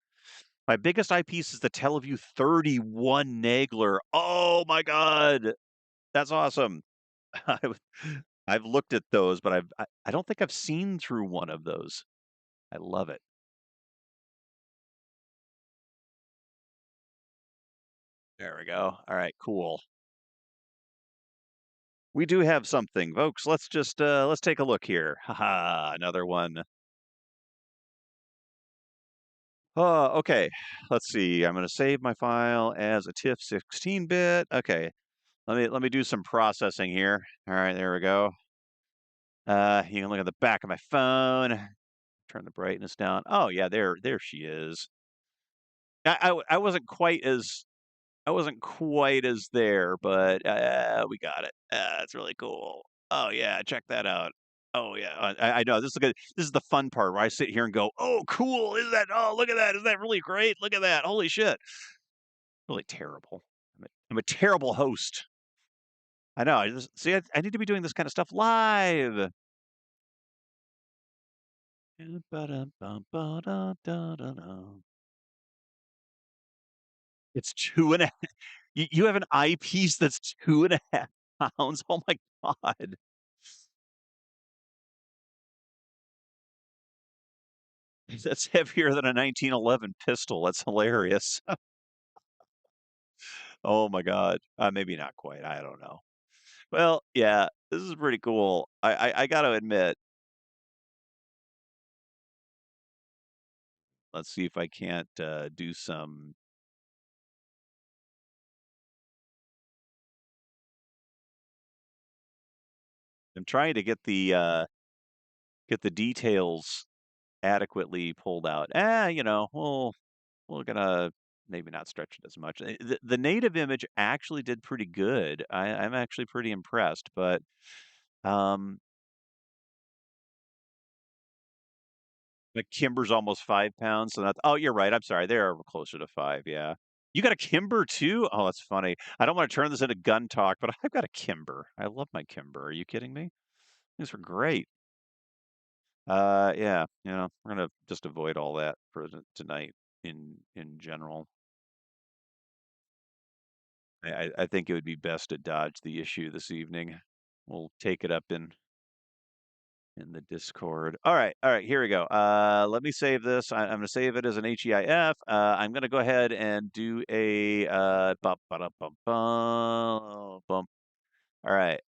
My biggest eyepiece is the Teleview 31 Nagler. Oh my God, that's awesome. I've, I've looked at those, but I don't think I've seen through one of those. I love it. There we go. All right, cool. We do have something, folks. Let's take a look here. Haha, another one. Okay. Let's see. I'm going to save my file as a TIFF 16-bit. Okay. Let me do some processing here. All right, there we go. You can look at the back of my phone. Turn the brightness down. Oh yeah, there she is. I wasn't quite as I wasn't quite as there, but we got it. That's really cool. Oh yeah, check that out. Oh yeah, I know this is the fun part where I sit here and go, "Oh, cool! Is that? Oh, look at that! Is that really great? Look at that! Holy shit!" Really terrible. I'm a terrible host. I know. I need to be doing this kind of stuff live. It's two and a. You have an eyepiece that's 2.5 pounds. Oh my god. That's heavier than a 1911 pistol. That's hilarious. Oh my god. Maybe not quite. I don't know. Well, yeah, this is pretty cool. I got to admit. Let's see if I can't do some. I'm trying to get the details adequately pulled out. We're gonna maybe not stretch it as much. The native image actually did pretty good. I'm actually pretty impressed, but um, the Kimber's almost 5 pounds. So that's, oh, you're right. I'm sorry. They're closer to 5. Yeah. You got a Kimber too? Oh, that's funny. I don't want to turn this into gun talk, but I've got a Kimber. I love my Kimber. Are you kidding me? These are great. Yeah, we're gonna just avoid all that for tonight in general. I think it would be best to dodge the issue this evening. We'll take it up in the Discord. All right, here we go. Let me save this. I'm gonna save it as an HEIF. I'm gonna go ahead and do a bump, bump, bump, bump. All right,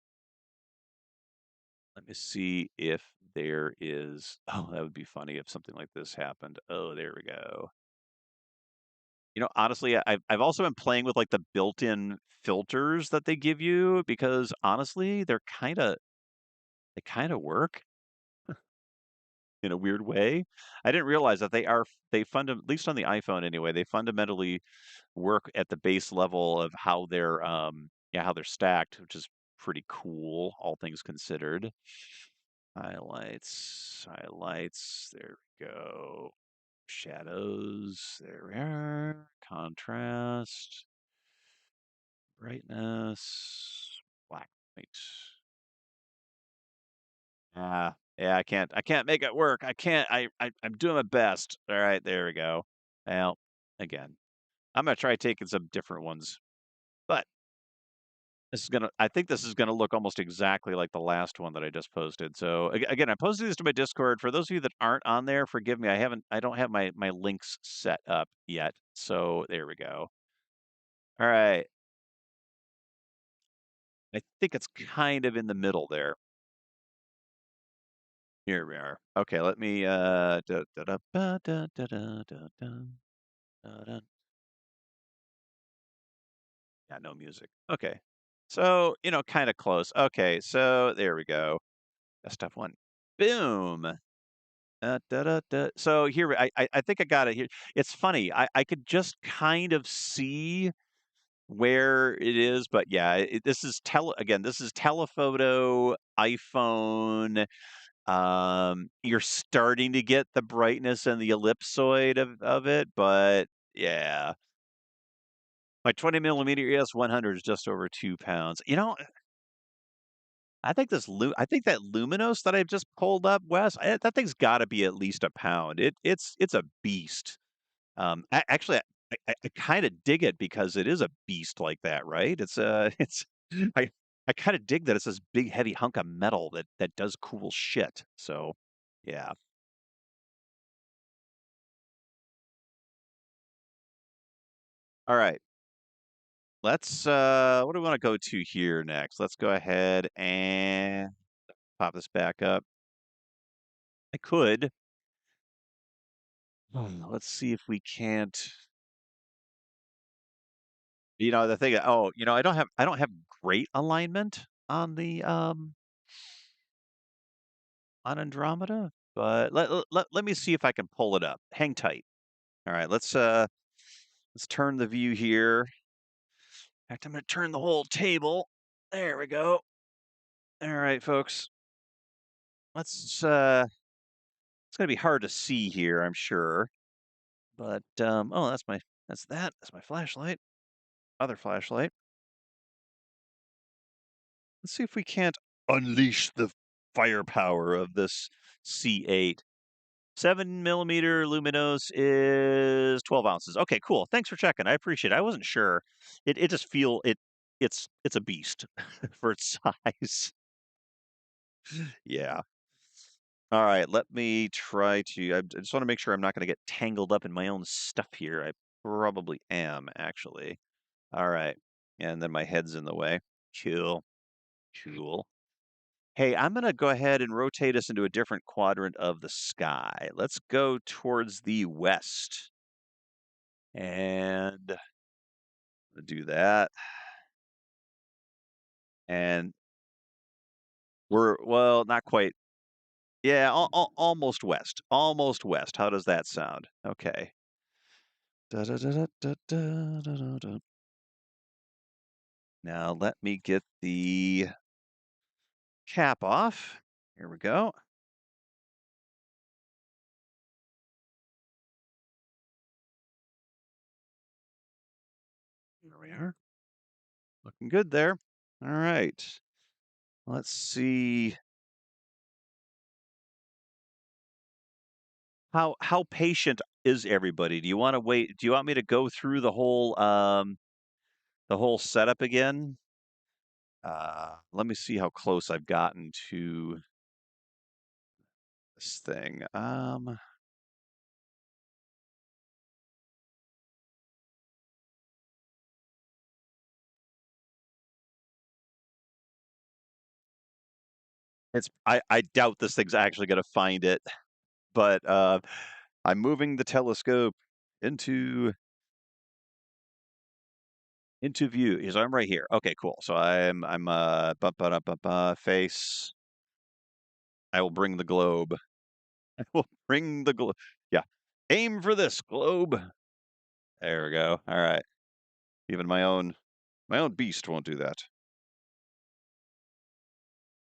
let me see if there is. Oh, that would be funny if something like this happened. Oh, there we go. Honestly, I've also been playing with like the built-in filters that they give you because honestly, they kind of work in a weird way. I didn't realize that at least on the iPhone anyway, they fundamentally work at the base level of how how they're stacked, which is pretty cool, all things considered. Highlights, there we go. Shadows, there we are. Contrast. Brightness, black white. I can't make it work. I can't. I'm doing my best. All right, there we go. Well, again, I'm gonna try taking some different ones, but I think this is gonna look almost exactly like the last one that I just posted. So again, I posted this to my Discord. For those of you that aren't on there, forgive me. I don't have my links set up yet. So there we go. All right. I think it's kind of in the middle there. Here we are. Okay, let me da, da, da, ba, da, da, da, da, da, da, da. Yeah, no music. Okay. So, kind of close. Okay, so there we go. That's tough one. Boom. Da, da, da. So here, I think I got it here. It's funny. I could just kind of see where it is, but yeah, this is again. This is telephoto iPhone. You're starting to get the brightness and the ellipsoid of it, but yeah, my 20 millimeter ES 100 is just over 2 pounds. I think that Luminos that I've just pulled up, Wes, that thing's got to be at least a pound. It's a beast. Actually, I kind of dig it because it is a beast like that, right? It's I I kind of dig that it's this big heavy hunk of metal that does cool shit. So, yeah. All right. Let's what do we want to go to here next? Let's go ahead and pop this back up. I could. Let's see if we can't. The thing. Oh, I don't have great alignment on Andromeda, but let me see if I can pull it up. Hang tight. All right, let's turn the view here. In fact, I'm going to turn the whole table. There we go. All right, folks. It's going to be hard to see here, I'm sure. But oh, that's my flashlight. Other flashlight. Let's see if we can't unleash the firepower of this C8. 7 millimeter luminous is 12 ounces. Okay, cool. Thanks for checking. I appreciate it. I wasn't sure. It just feel it. It's a beast for its size. Yeah. All right. Let me try to. I just want to make sure I'm not going to get tangled up in my own stuff here. I probably am actually. All right. And then my head's in the way. Cool. Cool. Hey, I'm going to go ahead and rotate us into a different quadrant of the sky. Let's go towards the west. And do that. And well, not quite. Yeah, almost west. Almost west. How does that sound? Okay. Da, da, da, da, da, da, da, da, da. Now let me get the cap off. Here we go. There we are. Looking good there. All right. Let's see. How patient is everybody? Do you want to wait? Do you want me to go through the whole setup again? Let me see how close I've gotten to this thing. I doubt this thing's actually going to find it, but I'm moving the telescope into view. So I'm right here. Okay, cool. So face. I will bring the globe. I will bring the globe. Yeah. Aim for this globe. There we go. All right. Even my own beast won't do that.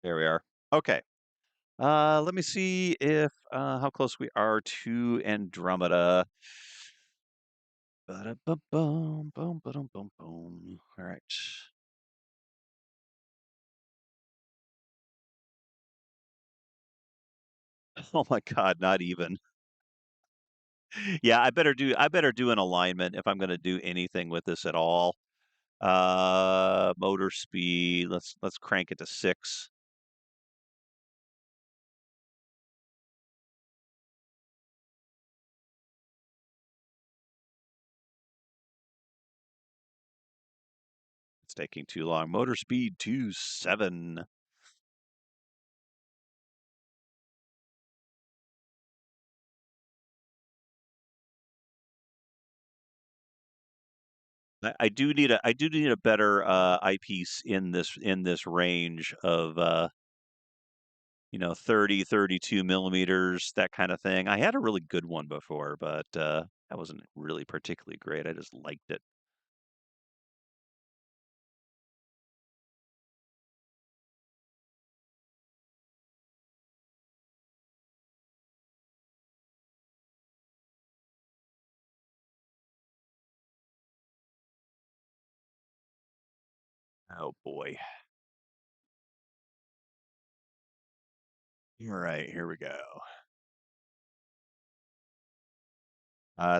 There we are. Okay. Let me see if how close we are to Andromeda. Ba-da-ba-bum, bum, ba-dum, bum, bum. All right. Oh my God, not even. Yeah, I better do an alignment if I'm going to do anything with this at all. Motor speed. Let's crank it to 6. It's taking too long. Motor speed to 7. I do need a better eyepiece in this range of 30, 32 millimeters, that kind of thing. I had a really good one before, but that wasn't really particularly great. I just liked it. Oh boy. All right, here we go.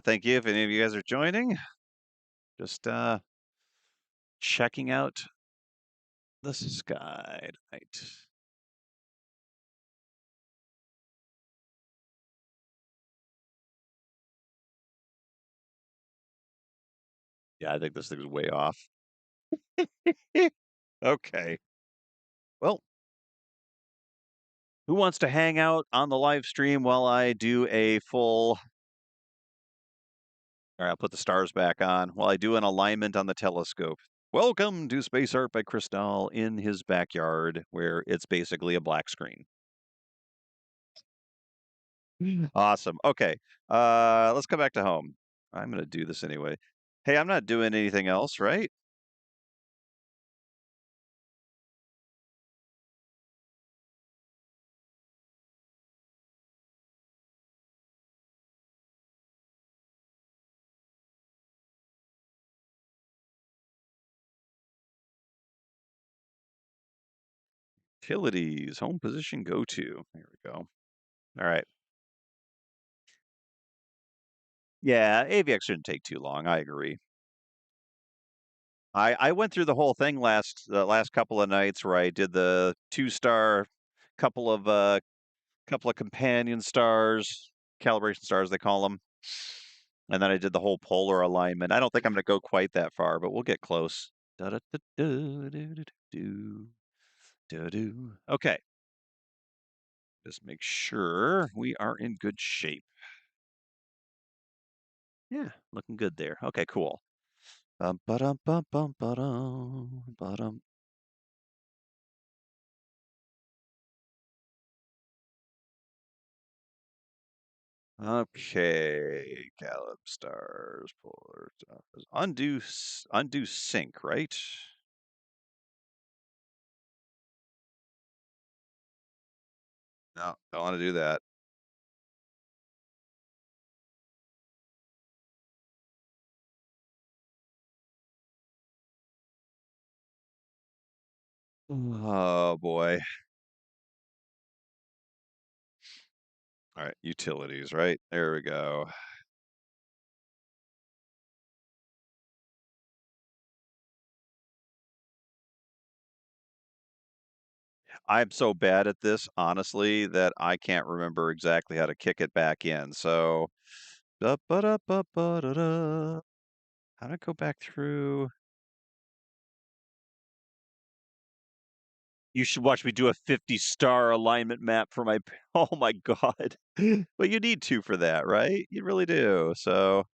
Thank you if any of you guys are joining. Just checking out the sky tonight. Yeah, I think this thing's way off. Okay. Well, who wants to hang out on the live stream while I do a full All right, I'll put the stars back on while I do an alignment on the telescope. Welcome to Space Art by Chris Dahl in his backyard, where it's basically a black screen. Awesome. Okay. Let's come back to home. I'm gonna do this anyway. Hey, I'm not doing anything else, right? Utilities, home position, go to. There we go. All right. Yeah, AVX shouldn't take too long. I agree. I went through the whole thing the last couple of nights where I did the 2-star, couple of couple of companion stars, calibration stars they call them, and then I did the whole polar alignment. I don't think I'm going to go quite that far, but we'll get close. Da-da-da-da-da-da-da-do, da-do. Okay, just make sure we are in good shape. Yeah, looking good there. Okay, cool. Ba-dum, bum, bum, ba-dum, ba-dum. Okay, Gallop stars, polar stars. Undo sync, right? No, don't want to do that. Oh boy. All right, utilities, right? There we go. I'm so bad at this, honestly, that I can't remember exactly how to kick it back in. So, da-ba-da-ba-ba-da-da. How do I go back through? You should watch me do a 50-star alignment map for my. Oh my God. But you need to for that, right? You really do. So,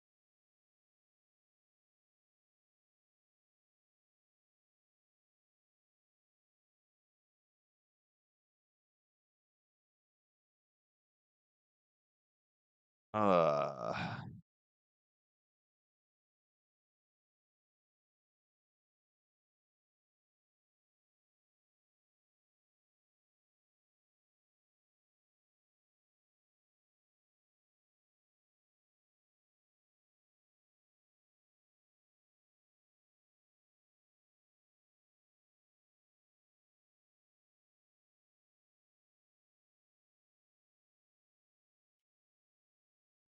uh,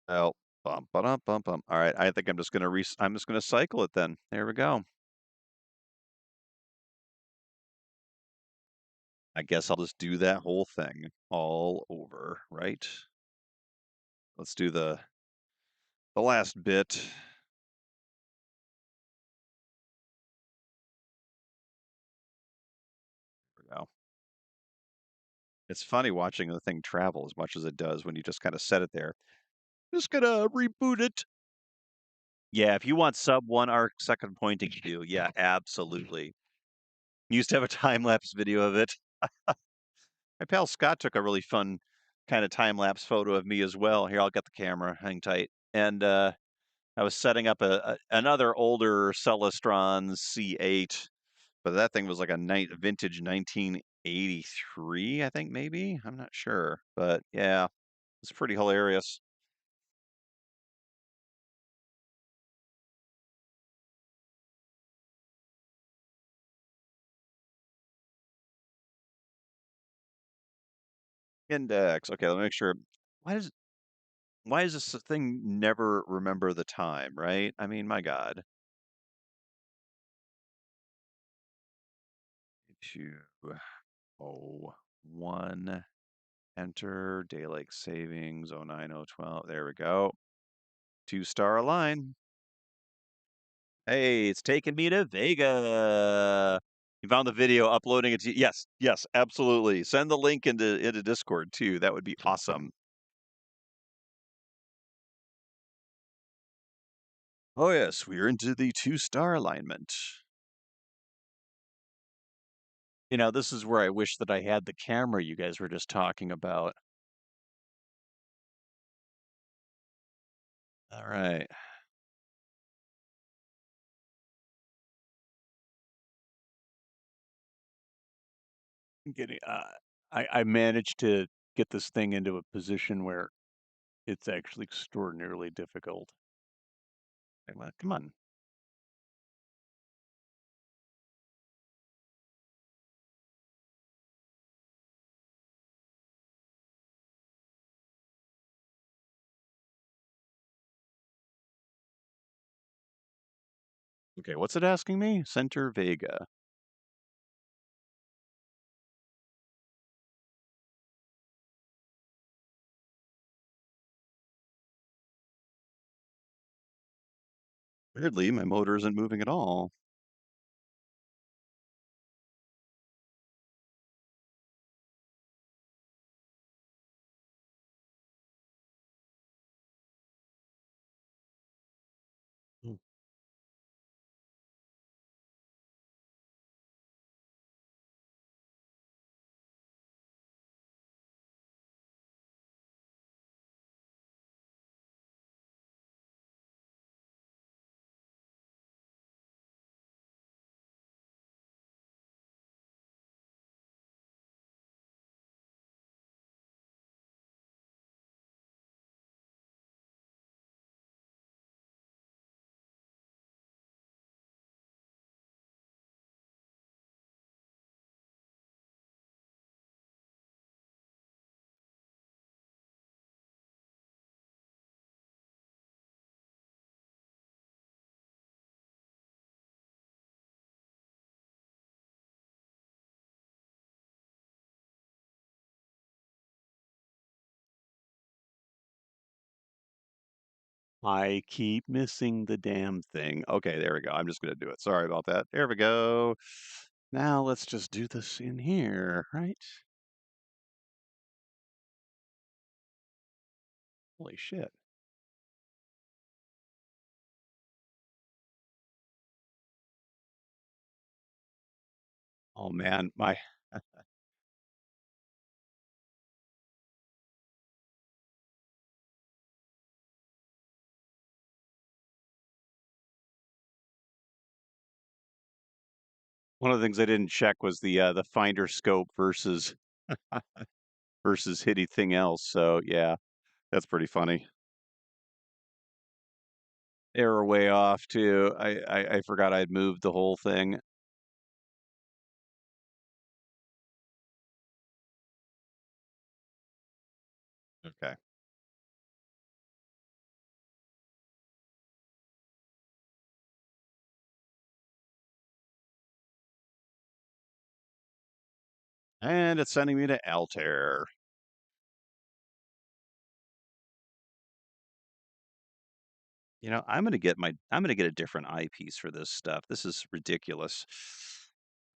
well, bum, ba-dum, bum, bum. All right, I think I'm just gonna cycle it then. There we go. I guess I'll just do that whole thing all over, right? Let's do the last bit. There we go. It's funny watching the thing travel as much as it does when you just kind of set it there. Just gonna reboot it. Yeah, if you want sub 1 arc second pointing view, yeah, absolutely. Used to have a time lapse video of it. My pal Scott took a really fun kinda time lapse photo of me as well. Here, I'll get the camera, hang tight. And, I was setting up another older Celestron C8, but that thing was like a vintage 1983, I think maybe? I'm not sure, but yeah, it's pretty hilarious. Index. Okay, let me make sure. Why does why does this thing never remember the time, right? I mean, my God. 201. Enter daylight savings 09012. There we go. 2-star align. Hey, it's taking me to Vega. You found the video, uploading it to yes, yes, absolutely. Send the link into Discord too. That would be awesome. Oh yes, we're into the 2-star alignment. This is where I wish that I had the camera you guys were just talking about. All right. I'm getting I managed to get this thing into a position where it's actually extraordinarily difficult. Come on. Okay, what's it asking me? Center Vega. Weirdly, my motor isn't moving at all. Hmm. I keep missing the damn thing. Okay, there we go. I'm just gonna do it. Sorry about that. There we go. Now let's just do this in here, right? Holy shit. Oh man, my one of the things I didn't check was the finder scope versus anything else. So yeah, that's pretty funny. Error way off too. I forgot I'd moved the whole thing. Okay. And it's sending me to Altair. I'm gonna get a different eyepiece for this stuff. This is ridiculous.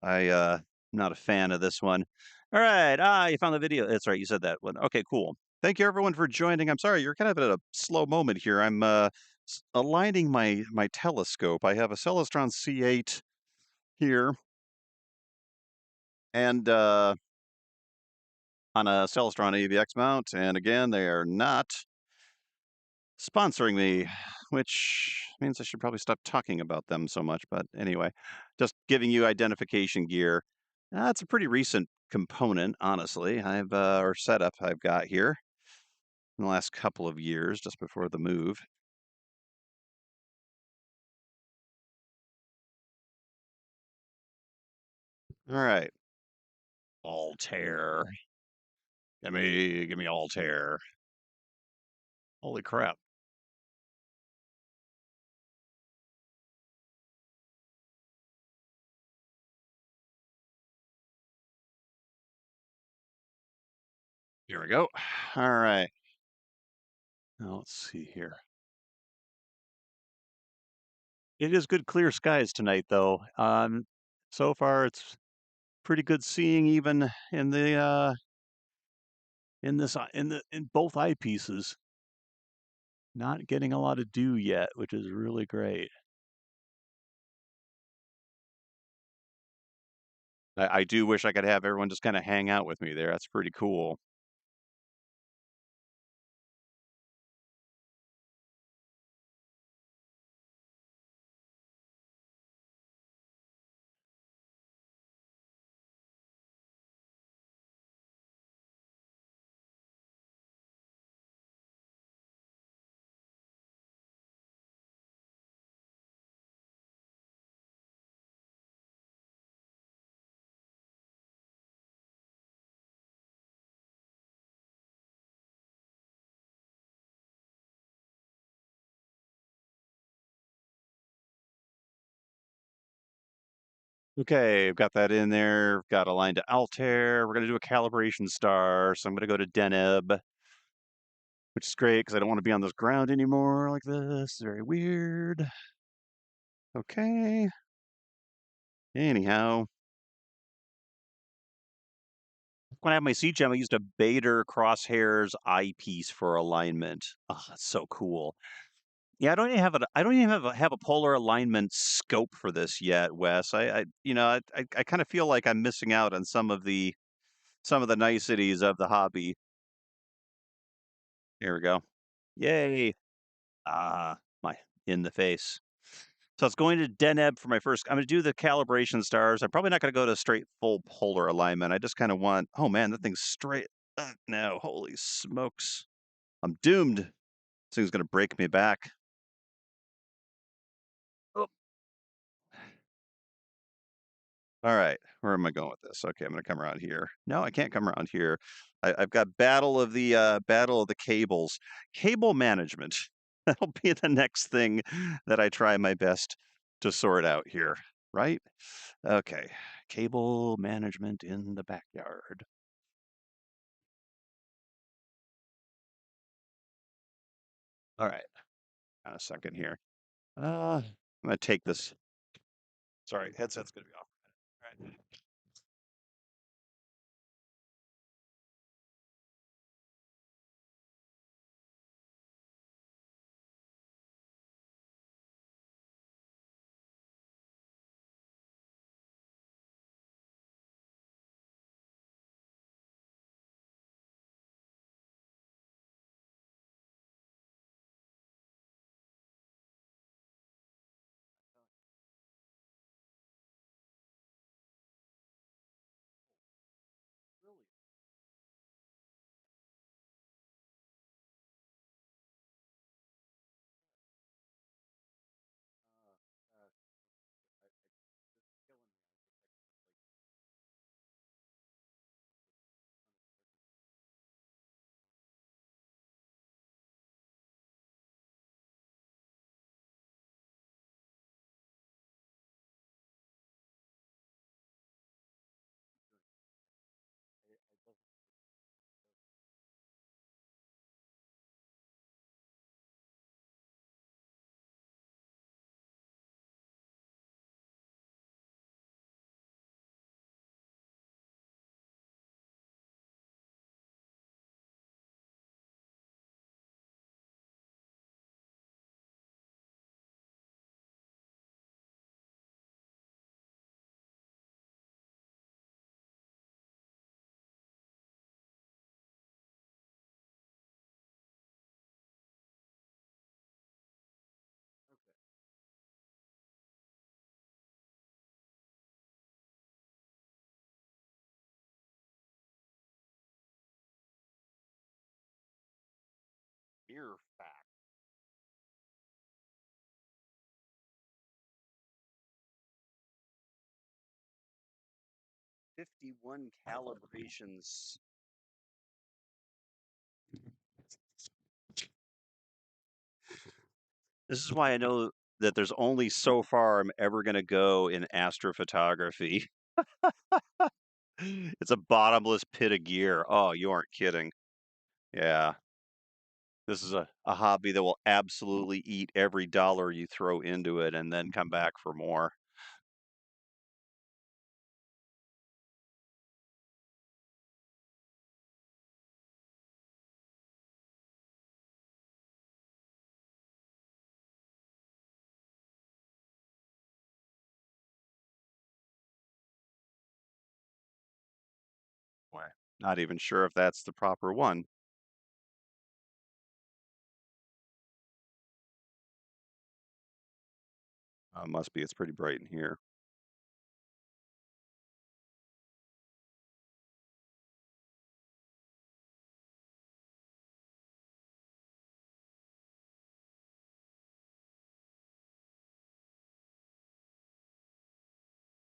I'm not a fan of this one. All right. You found the video. That's right. You said that one. Okay, cool. Thank you everyone for joining. I'm sorry, you're kind of at a slow moment here. I'm aligning my telescope. I have a Celestron C8 here, and on a Celestron AVX mount, and again, they are not sponsoring me, which means I should probably stop talking about them so much. But anyway, just giving you identification gear. That's a pretty recent component, honestly. Or setup I've got here in the last couple of years, just before the move. All right, Altair. Give me Altair. Holy crap! Here we go. All right. Now let's see here. It is good clear skies tonight, though. So far it's pretty good seeing even in the in both eyepieces. Not getting a lot of dew yet, which is really great. I do wish I could have everyone just kind of hang out with me there. That's pretty cool. Okay, I've got that in there. Got a line to Altair. We're gonna do a calibration star, so I'm gonna go to Deneb, which is great because I don't want to be on this ground anymore like this. Very weird. Okay. Anyhow, when I have my CGEM, I used a Bader Crosshairs eyepiece for alignment. Oh, that's so cool. Yeah, I don't even have a polar alignment scope for this yet, Wes. I kind of feel like I'm missing out on some of the niceties of the hobby. Here we go. Yay. Ah, my in the face. So it's going to Deneb for my first. I'm going to do the calibration stars. I'm probably not going to go to straight full polar alignment. I just kind of want. Oh man, that thing's straight. No, holy smokes! I'm doomed. This thing's going to break me back. Oh. All right, where am I going with this? Okay, I'm going to come around here. No, I can't come around here. I've got battle of the cables, cable management. That'll be the next thing that I try my best to sort out here. Right? Okay, cable management in the backyard. All right, a second here. I'm gonna take this. Sorry, headset's gonna be off. All right. Fear fact. 51 calibrations. This is why I know that there's only so far I'm ever going to go in astrophotography. It's a bottomless pit of gear. Oh, you aren't kidding. Yeah. This is a hobby that will absolutely eat every dollar you throw into it and then come back for more. Boy, not even sure if that's the proper one. Must be. It's pretty bright in here.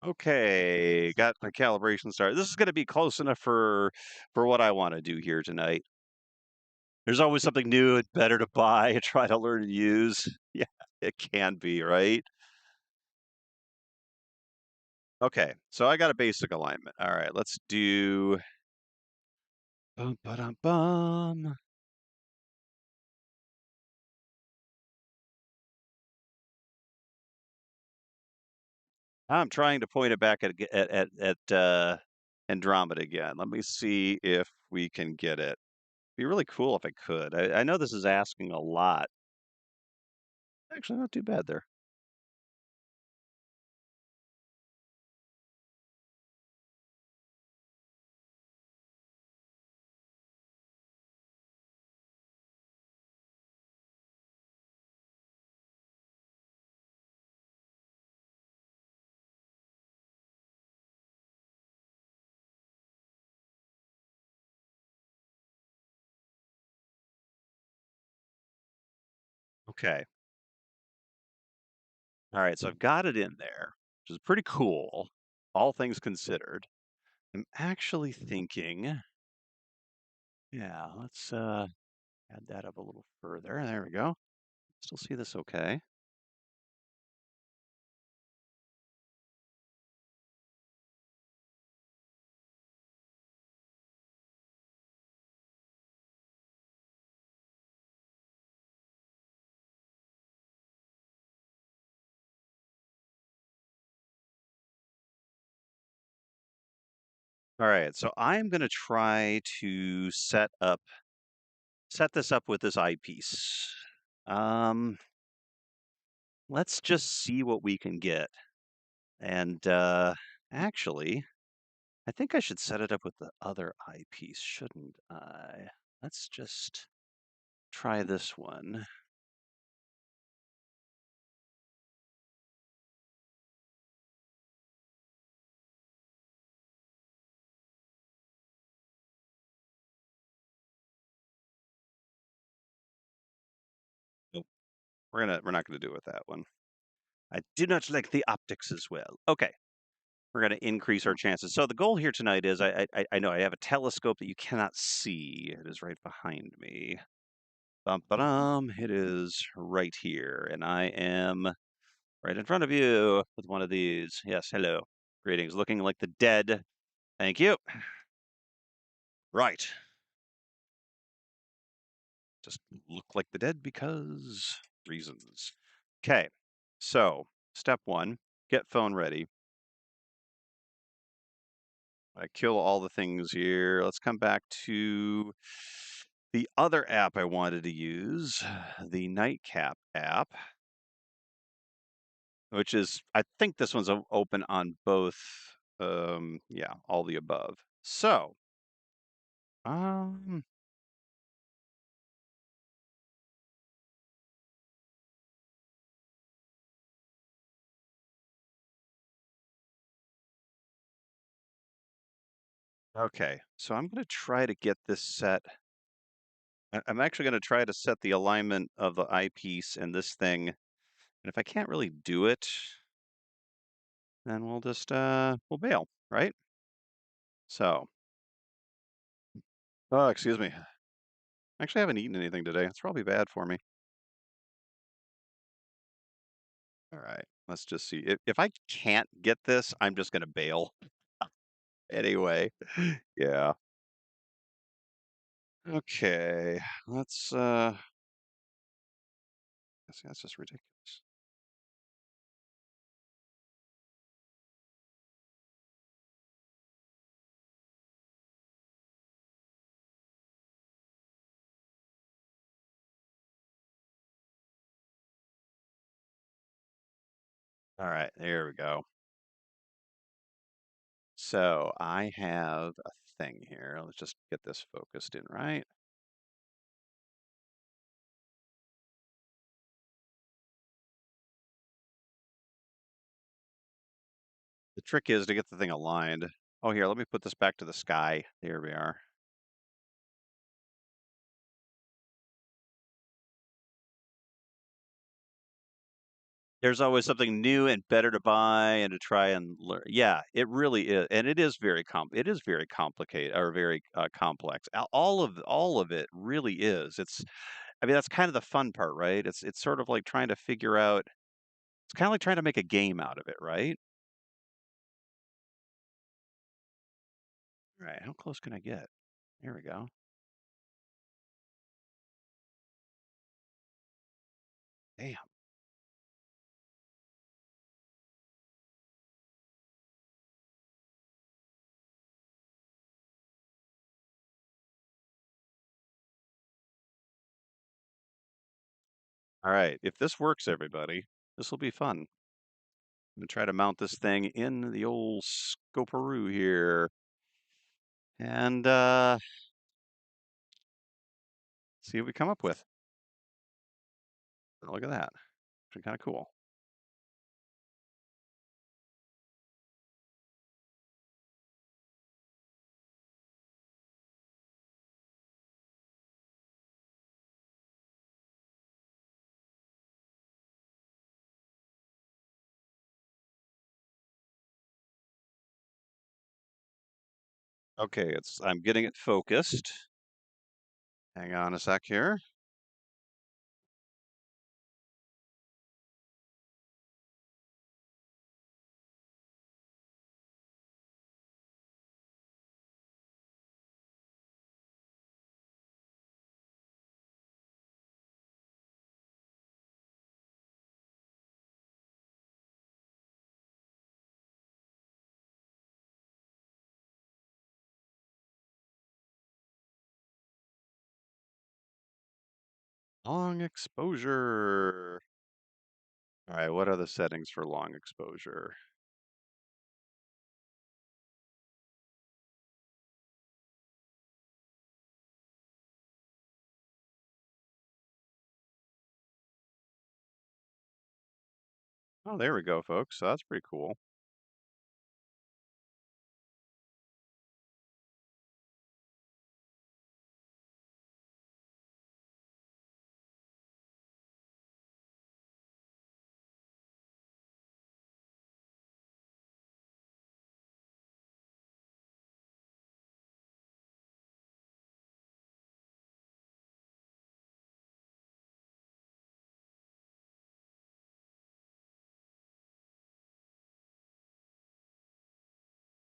Okay, got the calibration started. This is going to be close enough for what I want to do here tonight. There's always something new and better to buy and try to learn and use. Yeah, it can be, right? Okay, so I got a basic alignment. All right, let's do bum ba bum. I'm trying to point it back at Andromeda again. Let me see if we can get it. Be really cool if I could. I know this is asking a lot. Actually, not too bad there. Okay. All right, so I've got it in there, which is pretty cool, all things considered. I'm actually thinking, yeah, let's add that up a little further. There we go. Still see this okay. All right, so I'm gonna try to set this up with this eyepiece. Um, let's just see what we can get. And actually, I think I should set it up with the other eyepiece, shouldn't I? Let's just try this one. Nope, we're not gonna do it with that one. I do not like the optics as well. Okay, we're gonna increase our chances. So the goal here tonight is I know I have a telescope that you cannot see. It is right behind me. Bum ba It is right here, and I am right in front of you with one of these. Yes, hello. Greetings. Looking like the dead. Thank you. Right. Just look like the dead because reasons. Okay. So, step one, get phone ready. I kill all the things here. Let's come back to the other app I wanted to use, the Nightcap app, which is, I think this one's open on both. Yeah, all the above. So, um, okay. So I'm going to try to get this set I'm actually gonna try to set the alignment of the eyepiece and this thing, and if I can't really do it, then we'll just, we'll bail, right? So oh, excuse me. Actually, I haven't eaten anything today. It's probably bad for me. All right, let's just see. If I can't get this, I'm just gonna bail anyway. Yeah. Okay. That's just ridiculous. All right, there we go. So I have a thing here. Let's just get this focused in, right? The trick is to get the thing aligned. Oh, here, let me put this back to the sky. There we are. There's always something new and better to buy and to try and learn. Yeah, it really is, and it is it is very complicated or very complex. All of it really is. I mean, that's kind of the fun part, right? It's sort of like trying to figure out. It's kind of like trying to make a game out of it, right? All right, how close can I get? There we go. Damn. All right, if this works, everybody, this will be fun. I'm gonna try to mount this thing in the old scoparoo here, and see what we come up with. Look at that. It's kind of cool. Okay, I'm getting it focused. Hang on a sec here. Long exposure. All right, what are the settings for long exposure? Oh, there we go, folks. So that's pretty cool.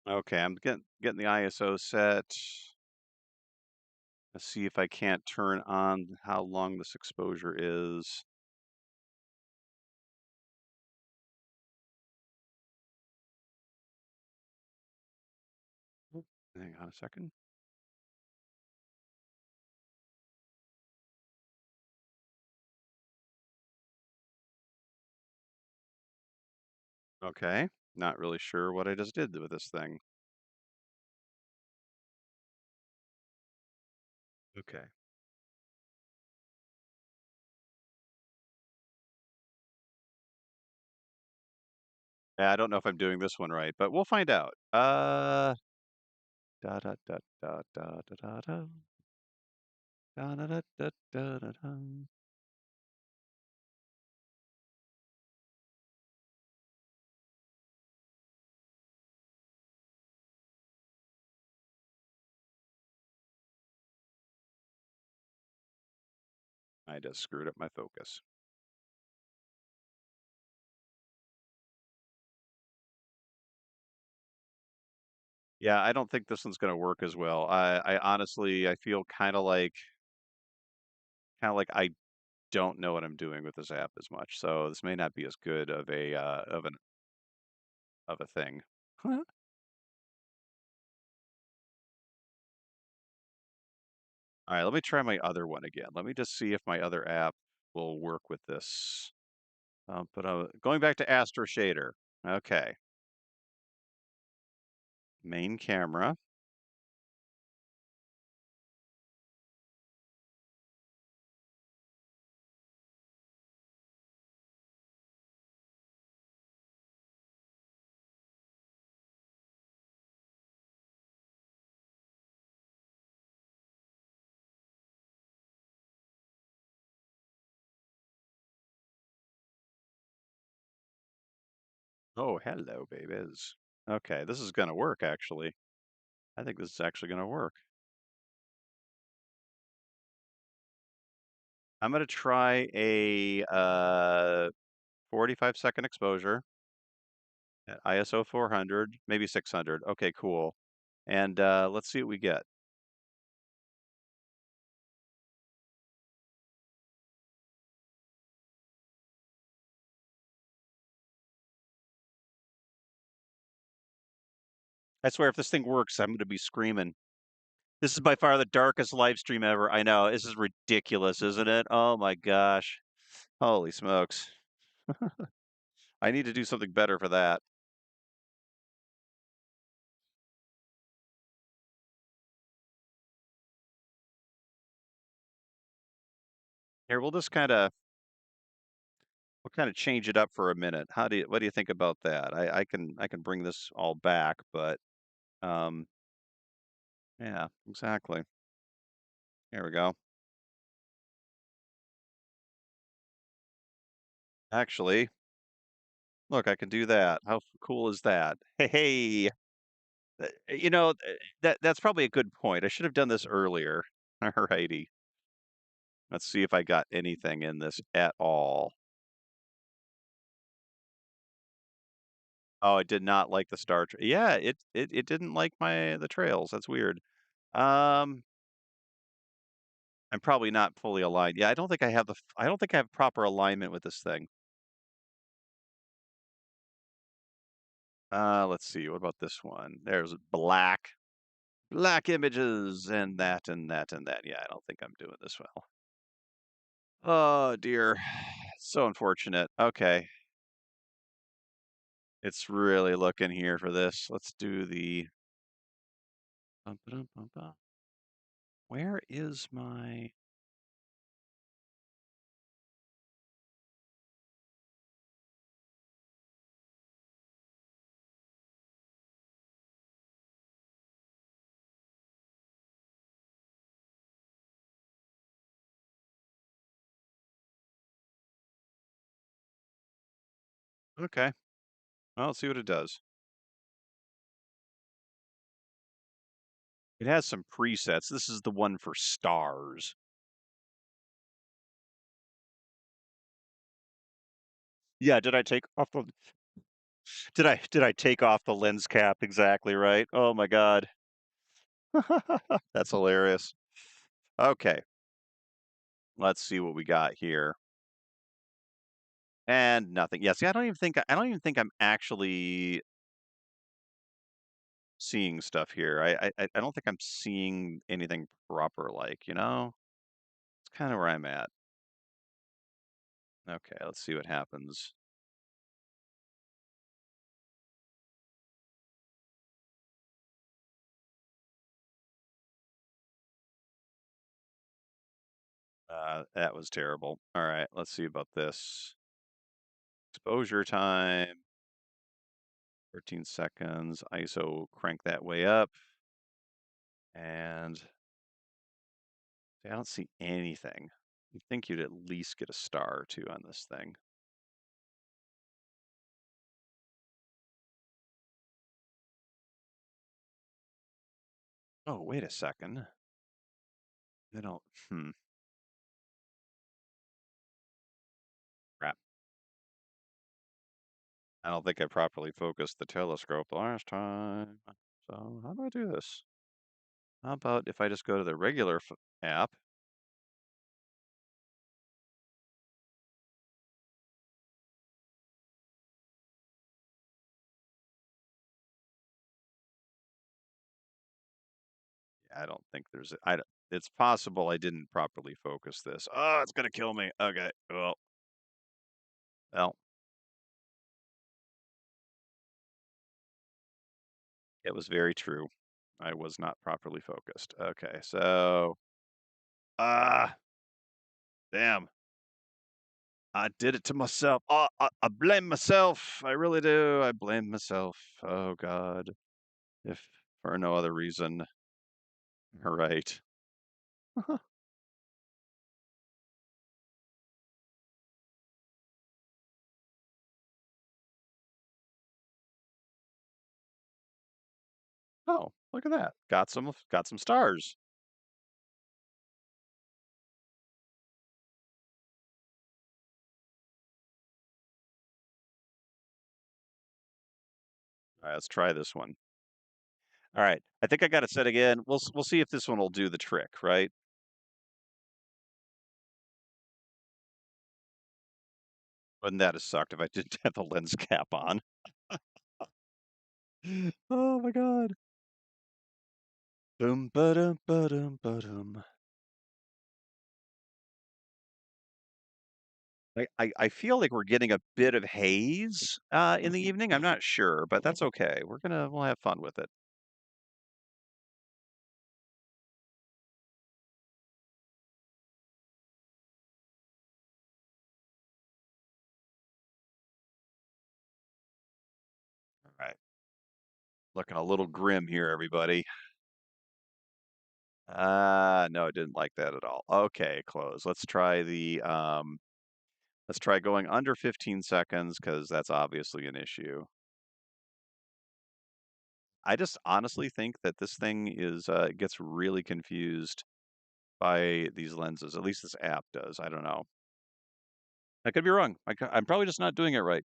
Okay, I'm getting the ISO set. Let's see if I can't turn on how long this exposure is. Hang on a second. Okay, not really sure what I just did with this thing. Okay. Yeah, I don't know if I'm doing this one right, but we'll find out. Da da da da da da da da. Da-da-da-da-da-da-dum. I just screwed up my focus. Yeah, I don't think this one's gonna work as well. I honestly, I feel kinda like I don't know what I'm doing with this app as much, so this may not be as good of a thing. Alright, let me try my other one again. Let me just see if my other app will work with this. Going back to Astro Shader. Okay, main camera. Oh, hello, babies. Okay, this is gonna work, actually. I think this is actually gonna work. I'm gonna try a 45-second exposure at ISO 400, maybe 600. Okay, cool. And let's see what we get. I swear, if this thing works, I'm gonna be screaming. This is by far the darkest live stream ever. I know. This is ridiculous, isn't it? Oh my gosh. Holy smokes. I need to do something better for that. Here, we'll kind of change it up for a minute. What do you think about that? I can bring this all back, but um yeah, exactly. Here we go. Actually, look, I can do that. How cool is that? Hey, that's probably a good point. I should have done this earlier. Alrighty. Let's see if I got anything in this at all. Oh, I did not like the yeah, it didn't like the trails. That's weird. Um, I'm probably not fully aligned. Yeah, I don't think I have proper alignment with this thing. Let's see. What about this one? There's black images and that and that and that. Yeah, I don't think I'm doing this well. Oh dear. So unfortunate. Okay. It's really looking here for this. Let's do the bum, ba-dum, bum, bum. Where is my Okay. Well, let's see what it does. It has some presets. This is the one for stars. Yeah, did I take off the lens cap exactly right? Oh my god. That's hilarious. Okay, let's see what we got here. And nothing. Yeah, see, I don't even think I'm actually seeing stuff here. I don't think I'm seeing anything proper like. It's kind of where I'm at. Okay, let's see what happens. That was terrible. All right, let's see about this. Exposure time, 13 seconds. ISO crank that way up. And See, I don't see anything. You'd think you'd at least get a star or two on this thing. Oh, wait a second. They don't. Crap. I don't think I properly focused the telescope last time. So how do I do this? How about if I just go to the regular app? I don't think there's. It's possible I didn't properly focus this. Oh, it's gonna kill me. Okay. Well, it was very true. I was not properly focused. Okay, so ah, damn. I did it to myself. I blame myself. I really do. I blame myself. Oh God. If for no other reason. All right. Oh, look at that. Got some stars. All right, let's try this one. All right. I think I got it set again. We'll see if this one will do the trick, right? Wouldn't that have sucked if I didn't have the lens cap on? Oh my God. Boom, ba-dum, ba-dum, ba-dum. I feel like we're getting a bit of haze in the evening. I'm not sure, but that's okay. We'll have fun with it. All right. Looking a little grim here, everybody. No, I didn't like that at all. Okay, close. Let's try going under 15 seconds because that's obviously an issue. I just honestly think that this thing is gets really confused by these lenses. At least this app does. I don't know. I could be wrong. I'm probably just not doing it right.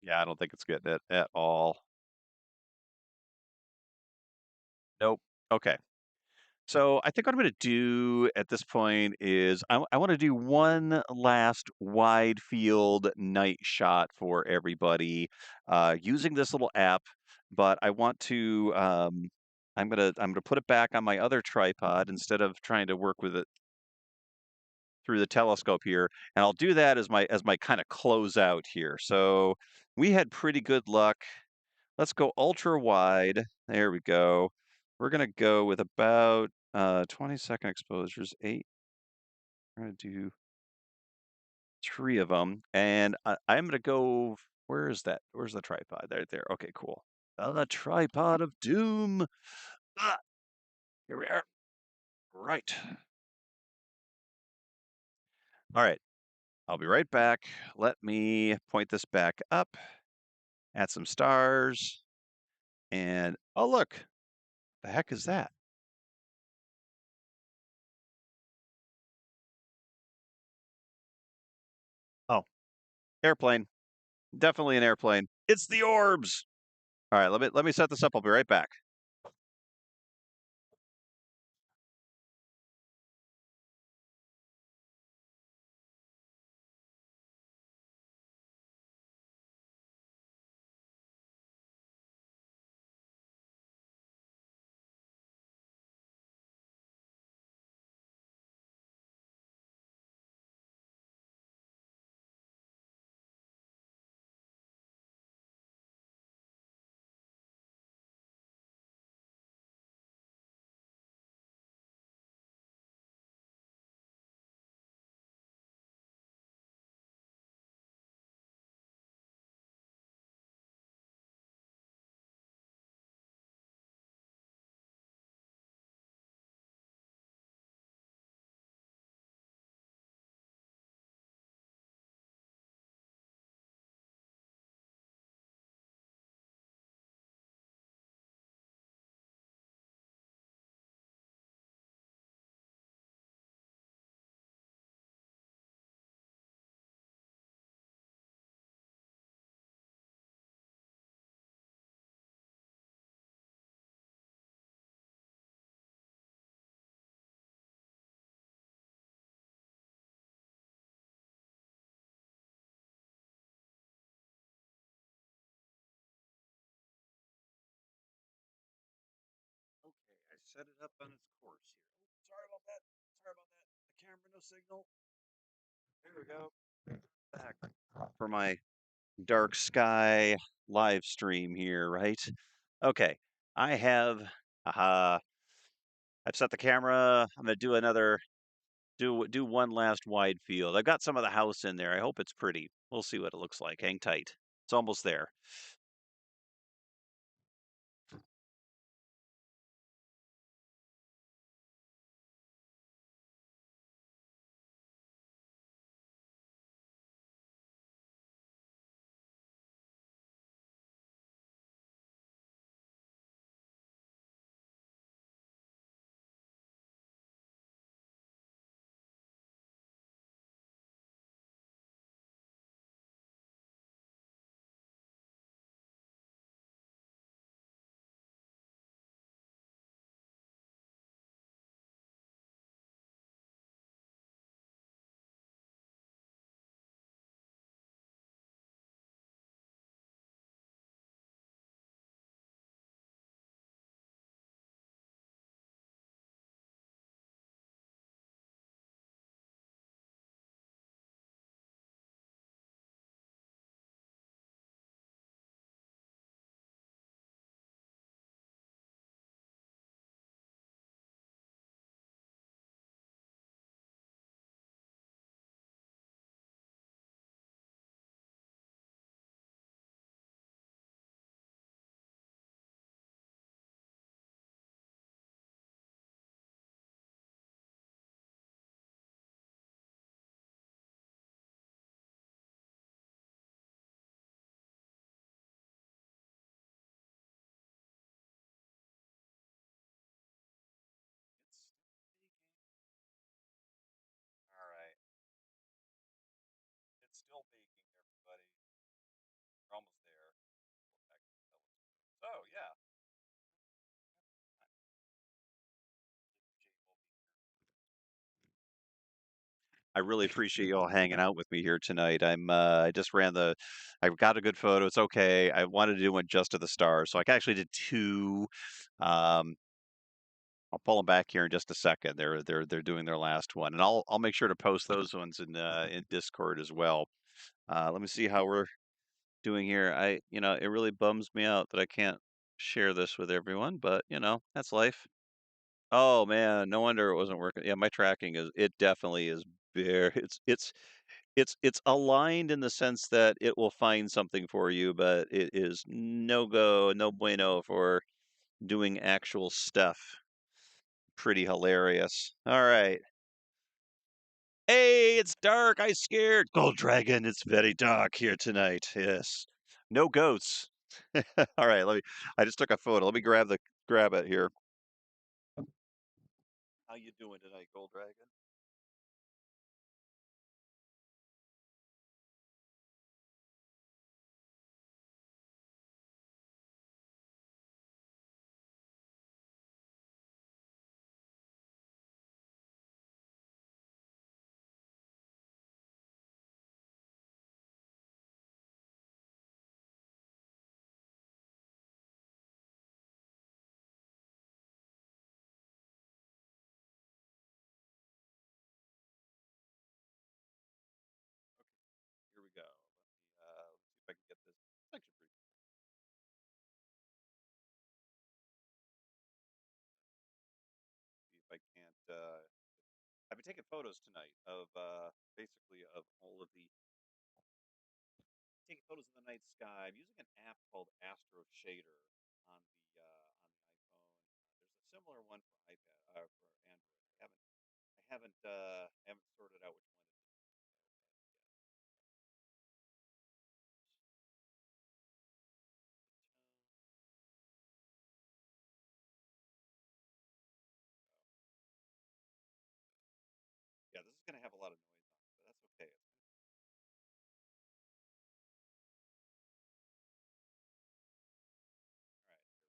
Yeah, I don't think it's getting it at all. Nope. Okay. So I think what I'm going to do at this point is I want to do one last wide field night shot for everybody using this little app, but I want to I'm gonna put it back on my other tripod instead of trying to work with it through the telescope here, and I'll do that as my kind of closeout here. So we had pretty good luck. Let's go ultra wide. There we go. We're gonna go with about 20-second exposures. 8. We're gonna do 3 of them, and I'm gonna go. Where is that? Where's the tripod? There. Okay, cool. The tripod of doom. Ah, here we are. Right. All right. I'll be right back. Let me point this back up. Add some stars, and oh look, the heck is that? Oh, airplane. Definitely an airplane. It's the orbs. All right, let me set this up. I'll be right back. set it up on its course here. Oh, sorry about that. Sorry about that. The camera, no signal. There we go. Back for my dark sky live stream here, right? Okay. I have I've set the camera. I'm gonna do another do one last wide field. I've got some of the house in there. I hope it's pretty. We'll see what it looks like. Hang tight. It's almost there. It's baking. All right. It's still baking, everybody. We're almost there. Go back to the telescope. So yeah, I really appreciate you all hanging out with me here tonight. I just ran the I've got a good photo. It's okay. I wanted to do one just of the stars. So I actually did two. Um, I'll pull them back here in just a second. They're doing their last one, and I'll make sure to post those ones in Discord as well. Let me see how we're doing here. It really bums me out that I can't share this with everyone, but that's life. Oh man, no wonder it wasn't working. Yeah, my tracking it definitely is bare. It's aligned in the sense that it will find something for you, but it is no go, no bueno for doing actual stuff. Pretty hilarious. All right. Hey, it's dark. I scared. Gold Dragon, it's very dark here tonight. Yes. No ghosts. All right, I just took a photo. Let me grab it here. How you doing tonight, Gold Dragon? Here we go. Let's see if I can get this. Actually, pretty. See if I can't. I've been taking photos tonight of basically of all of the taking photos of the night sky. I'm using an app called Astro Shader on the iPhone. There's a similar one for iPad for Android. I haven't sorted out which one it is. Yeah, this is going to have a lot of noise on it, but that's okay. All right, there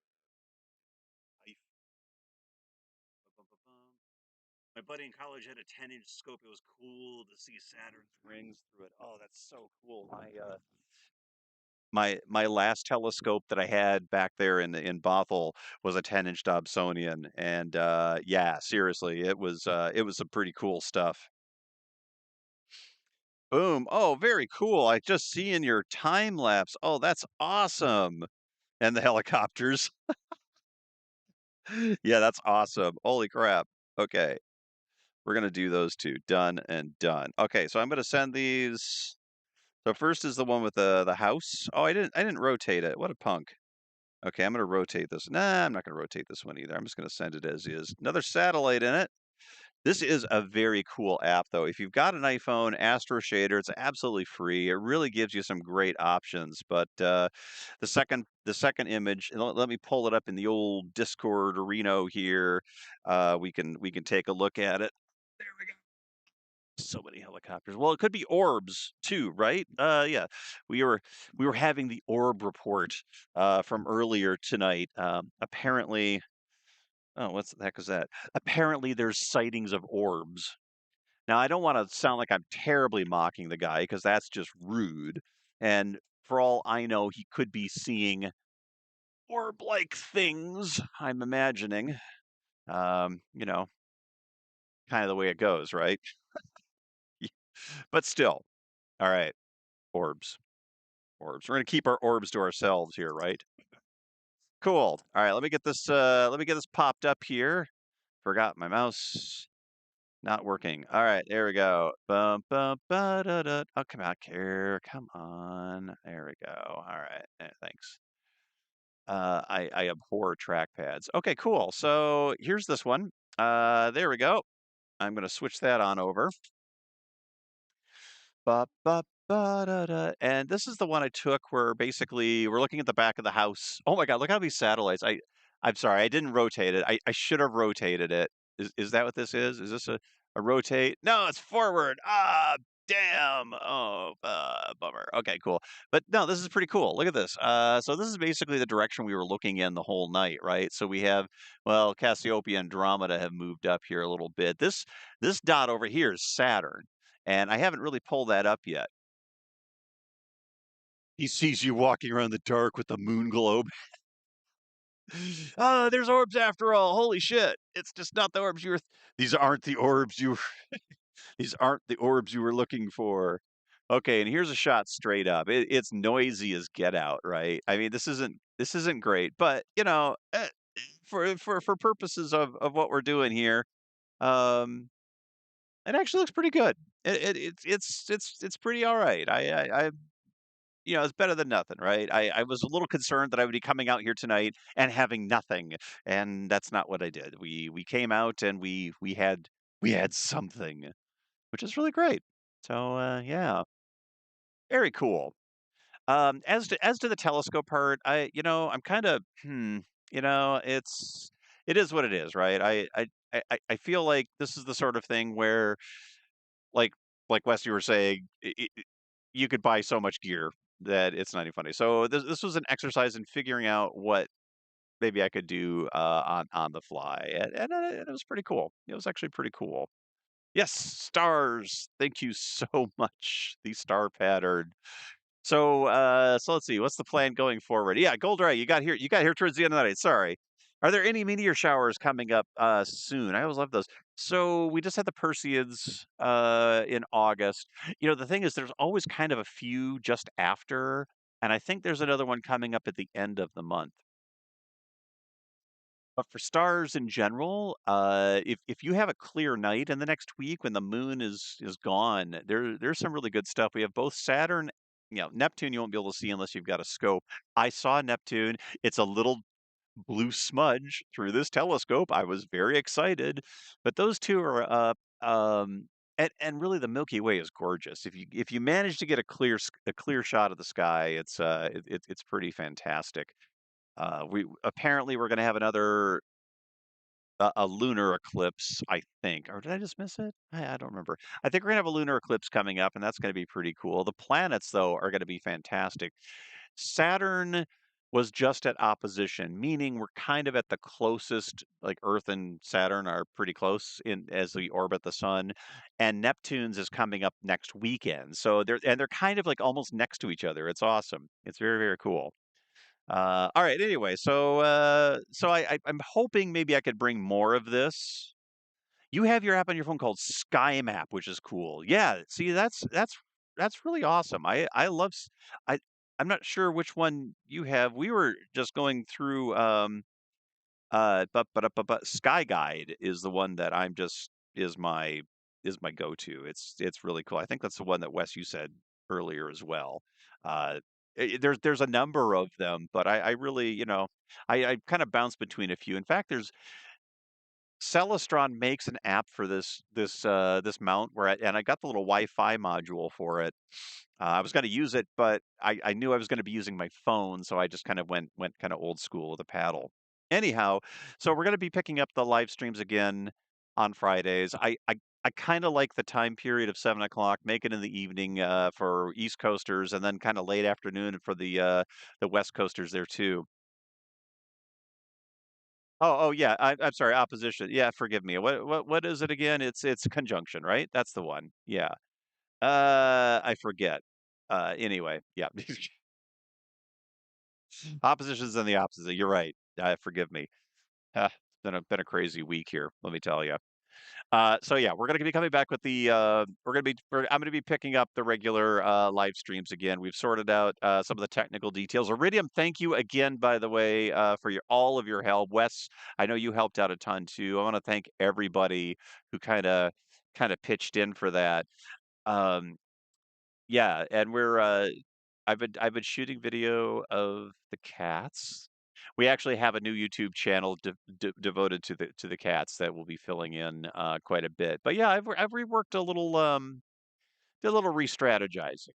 we go. Bum. My buddy in college had a 10-inch scope. It was cool to see Saturn's rings through it. Oh, that's so cool. My last telescope that I had back there in Bothell was a 10-inch Dobsonian, and yeah, seriously, it was some pretty cool stuff. Boom! Oh, very cool. I just seeing your time lapse. Oh, that's awesome. And the helicopters. Yeah, that's awesome. Holy crap. Okay, we're gonna do those two. Done and done. Okay, so I'm gonna send these. So first is the one with the house. Oh, I didn't rotate it. What a punk. Okay, I'm gonna rotate this. Nah, I'm not gonna rotate this one either. I'm just gonna send it as is. Another satellite in it. This is a very cool app, though. If you've got an iPhone, Astro Shader, it's absolutely free. It really gives you some great options. But the second image, and let me pull it up in the old Discord Reno here. We can take a look at it. There we go. So many helicopters. Well, it could be orbs too, right? Yeah. We were we were having the orb report from earlier tonight. Apparently, oh, what's the heck is that? Apparently, there's sightings of orbs. Now, I don't want to sound like I'm terribly mocking the guy because that's just rude. And for all I know, he could be seeing orb-like things. I'm imagining. You know, kind of the way it goes, right? But still, all right. Orbs. Orbs. We're gonna keep our orbs to ourselves here, right? Cool. All right, let me get this popped up here. Forgot my mouse. Not working. All right, there we go. Bum bum ba da da. Oh, come out here. Come on. There we go. All right. Thanks. I abhor trackpads. Okay, cool. So here's this one. There we go. I'm gonna switch that on over. Ba, ba, ba, da, da. And this is the one I took where basically we're looking at the back of the house. Oh my God, look how these satellites. I'm sorry, I didn't rotate it. I should have rotated it. Is that what this is? Is this a rotate? No, it's forward. Ah, damn. Oh, bummer. Okay, cool. But no, this is pretty cool. Look at this. So this is basically the direction we were looking in the whole night, right? So we have, well, Cassiopeia and Andromeda have moved up here a little bit. This dot over here is Saturn. And I haven't really pulled that up yet. He sees you walking around the dark with the moon globe. Ah, there's orbs after all. Holy shit. It's just not the orbs you were these aren't the orbs you these aren't the orbs you were looking for. Okay, and here's a shot straight up. It's noisy as get out, right? I mean, this isn't great, but for purposes of what we're doing here, um, it actually looks pretty good. It's pretty all right. It's better than nothing, right? I was a little concerned that I would be coming out here tonight and having nothing, and that's not what I did. We came out and we had something, which is really great. So yeah, very cool. As to the telescope part, I'm kind of it is what it is, right? I feel like this is the sort of thing where like Wes, you were saying, you could buy so much gear that it's not even funny. So this was an exercise in figuring out what maybe I could do on the fly, and it was pretty cool. It was actually pretty cool. Yes, stars. Thank you so much. The star pattern. So let's see. What's the plan going forward? Yeah, Gold Ray, you got here towards the end of the night. Sorry. Are there any meteor showers coming up soon? I always love those. So we just had the Perseids in August. The thing is there's always kind of a few just after, and I think there's another one coming up at the end of the month. But for stars in general, if you have a clear night in the next week when the moon is gone, there's some really good stuff. We have both Saturn, Neptune you won't be able to see unless you've got a scope. I saw Neptune. It's a little blue smudge through this telescope. I was very excited. But those two are up. And really the Milky Way is gorgeous. If you manage to get a clear shot of the sky, it's pretty fantastic. We apparently we're going to have another a lunar eclipse, I think. Or did I just miss it? I don't remember. I think we're gonna have a lunar eclipse coming up, and that's gonna be pretty cool. The planets, though, are gonna be fantastic. Saturn was just at opposition, meaning we're kind of at the closest, like Earth and Saturn are pretty close in as we orbit the sun, and Neptune's is coming up next weekend. So they're kind of like almost next to each other. It's awesome. It's very, very cool. All right. Anyway, I'm hoping maybe I could bring more of this. You have your app on your phone called Sky Map, which is cool. Yeah. See, that's really awesome. I love. I I'm not sure which one you have. We were just going through. But Sky Guide is the one that I'm just is my go-to. It's really cool. I think that's the one that Wes you said earlier as well. Uh, there's a number of them, but I really, I kind of bounce between a few. In fact, there's Celestron makes an app for this mount and I got the little Wi-Fi module for it. I was going to use it, but I knew I was going to be using my phone, so I just kind of went kind of old school with a paddle. Anyhow, so we're going to be picking up the live streams again on Fridays. I kind of like the time period of 7 o'clock. Make it in the evening for East Coasters, and then kind of late afternoon for the West Coasters there too. Oh, yeah. I'm sorry. Opposition. Yeah, forgive me. What is it again? It's conjunction, right? That's the one. Yeah. I forget. Anyway, yeah. Oppositions and the opposite. You're right. Forgive me. It's been a crazy week here. Let me tell you. So yeah, we're gonna be coming back with I'm gonna be picking up the regular live streams again. We've sorted out some of the technical details. Iridium, thank you again, by the way, for your all of your help. Wes, I know you helped out a ton too. I want to thank everybody who kind of pitched in for that. Um, yeah, and I've been shooting video of the cats. We actually have a new YouTube channel devoted to the cats that will be filling in quite a bit. But yeah, I've reworked a little did a little re-strategizing.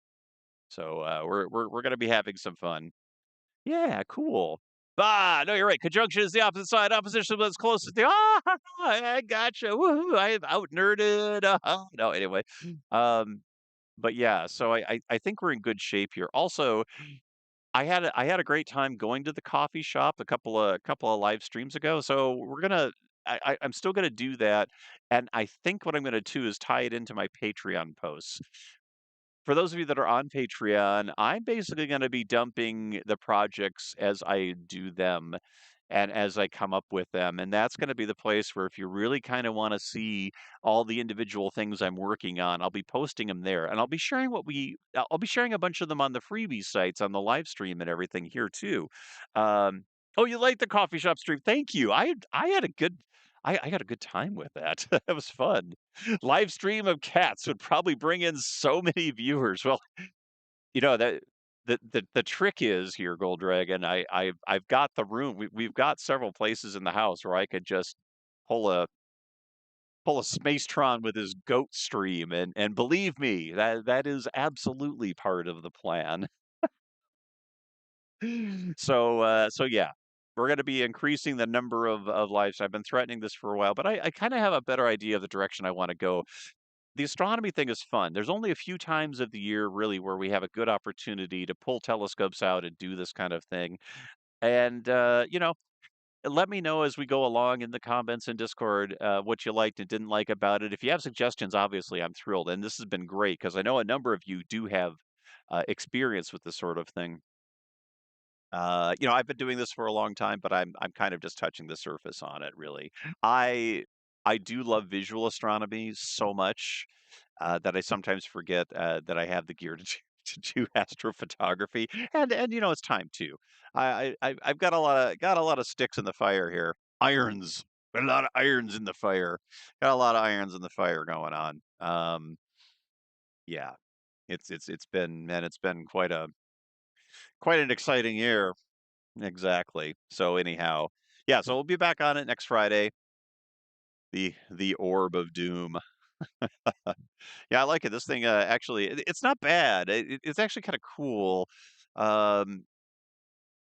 So we're gonna be having some fun. Yeah, cool. No, you're right. Conjunction is the opposite side. Opposition is closest. I gotcha. Woohoo! I have out nerded. No, anyway. Um, but yeah, so I think we're in good shape here. Also, I had a great time going to the coffee shop a couple of live streams ago. So I'm still gonna do that, and I think what I'm gonna do is tie it into my Patreon posts. For those of you that are on Patreon, I'm basically going to be dumping the projects as I do them and as I come up with them. And that's going to be the place where if you really kind of want to see all the individual things I'm working on, I'll be posting them there. And I'll be sharing a bunch of them on the freebie sites on the live stream and everything here too. Um, oh, you like the coffee shop stream? Thank you. I had a good I got a good time with that. It was fun. Live stream of cats would probably bring in so many viewers. Well, that the trick is here, Gold Dragon. I've got the room. We've got several places in the house where I could just pull a pull a Spacetron with his goat stream, and believe me, that is absolutely part of the plan. So yeah, we're going to be increasing the number of lives. I've been threatening this for a while, but I kind of have a better idea of the direction I want to go. The astronomy thing is fun. There's only a few times of the year really where we have a good opportunity to pull telescopes out and do this kind of thing. And let me know as we go along in the comments and Discord what you liked and didn't like about it. If you have suggestions, obviously I'm thrilled. And this has been great because I know a number of you do have experience with this sort of thing. I've been doing this for a long time, but I'm kind of just touching the surface on it, really. I I do love visual astronomy so much that I sometimes forget that I have the gear to to do astrophotography, and it's time too. I've got a lot of sticks in the fire here, irons, a lot of irons in the fire, got a lot of irons in the fire going on. Yeah, it's been quite an exciting year. Exactly. So anyhow, yeah, so we'll be back on it next Friday. The orb of doom. Yeah, I like it. This thing actually it's not bad. It's actually kind of cool. Um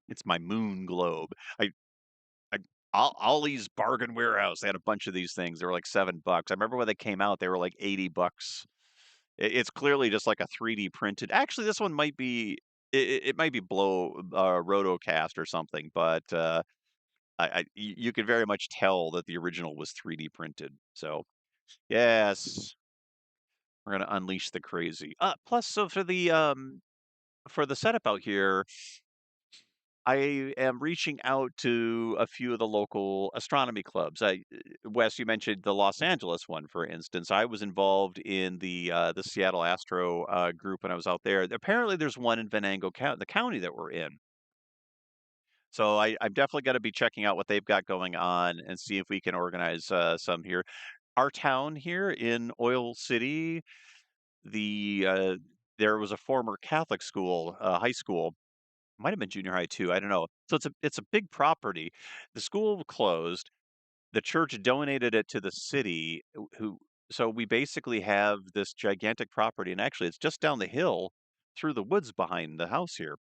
it's my moon globe. I Ollie's Bargain Warehouse. They had a bunch of these things. They were like $7. I remember when they came out, they were like $80. It's clearly just like a 3D printed. Actually, this one might be. it might be Rotocast or something, but, you could very much tell that the original was 3D printed. So, yes, we're gonna unleash the crazy. Plus, so for the setup out here, I am reaching out to a few of the local astronomy clubs. Wes, you mentioned the Los Angeles one, for instance. I was involved in the Seattle Astro group when I was out there. Apparently, there's one in Venango County, the county that we're in. So I'm definitely going to be checking out what they've got going on and see if we can organize some here. Our town here in Oil City, the there was a former Catholic school, high school, might have been junior high too. I don't know. So it's a big property. The school closed. The church donated it to the city. So we basically have this gigantic property, and actually, it's just down the hill through the woods behind the house here.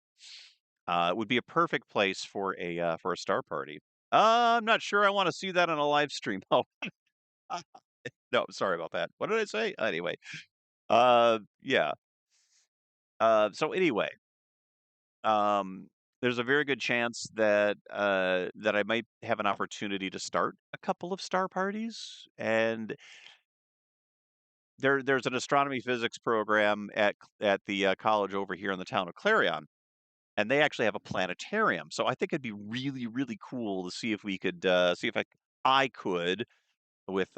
It would be a perfect place for a star party. I'm not sure I want to see that on a live stream. Oh, no, sorry about that. What did I say? Anyway, yeah. So anyway, um, there's a very good chance that I might have an opportunity to start a couple of star parties, and there's an astronomy physics program at the college over here in the town of Clarion, and they actually have a planetarium. So I think it'd be really, really cool to see if we could see if I could with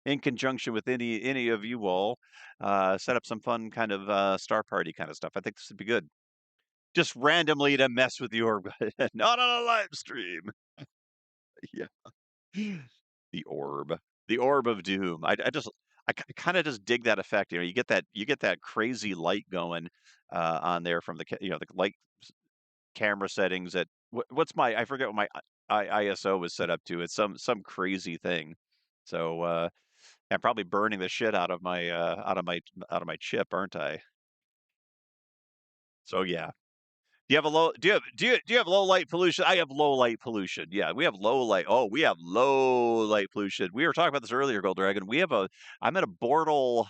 in conjunction with any of you all set up some fun kind of star party kind of stuff. I think this would be good. Just randomly to mess with your not on a live stream. Yeah. The orb. The orb of doom. I kind of just dig that effect. You get that crazy light going on there from the light camera settings at what's my I forget what my ISO was set up to. It's some crazy thing. So I'm probably burning the shit out of my chip, aren't I? So yeah. Do you have a low do you have low light pollution? I have low light pollution. Yeah, we have low light. Oh, we have low light pollution. We were talking about this earlier, Gold Dragon. I'm at a Bortle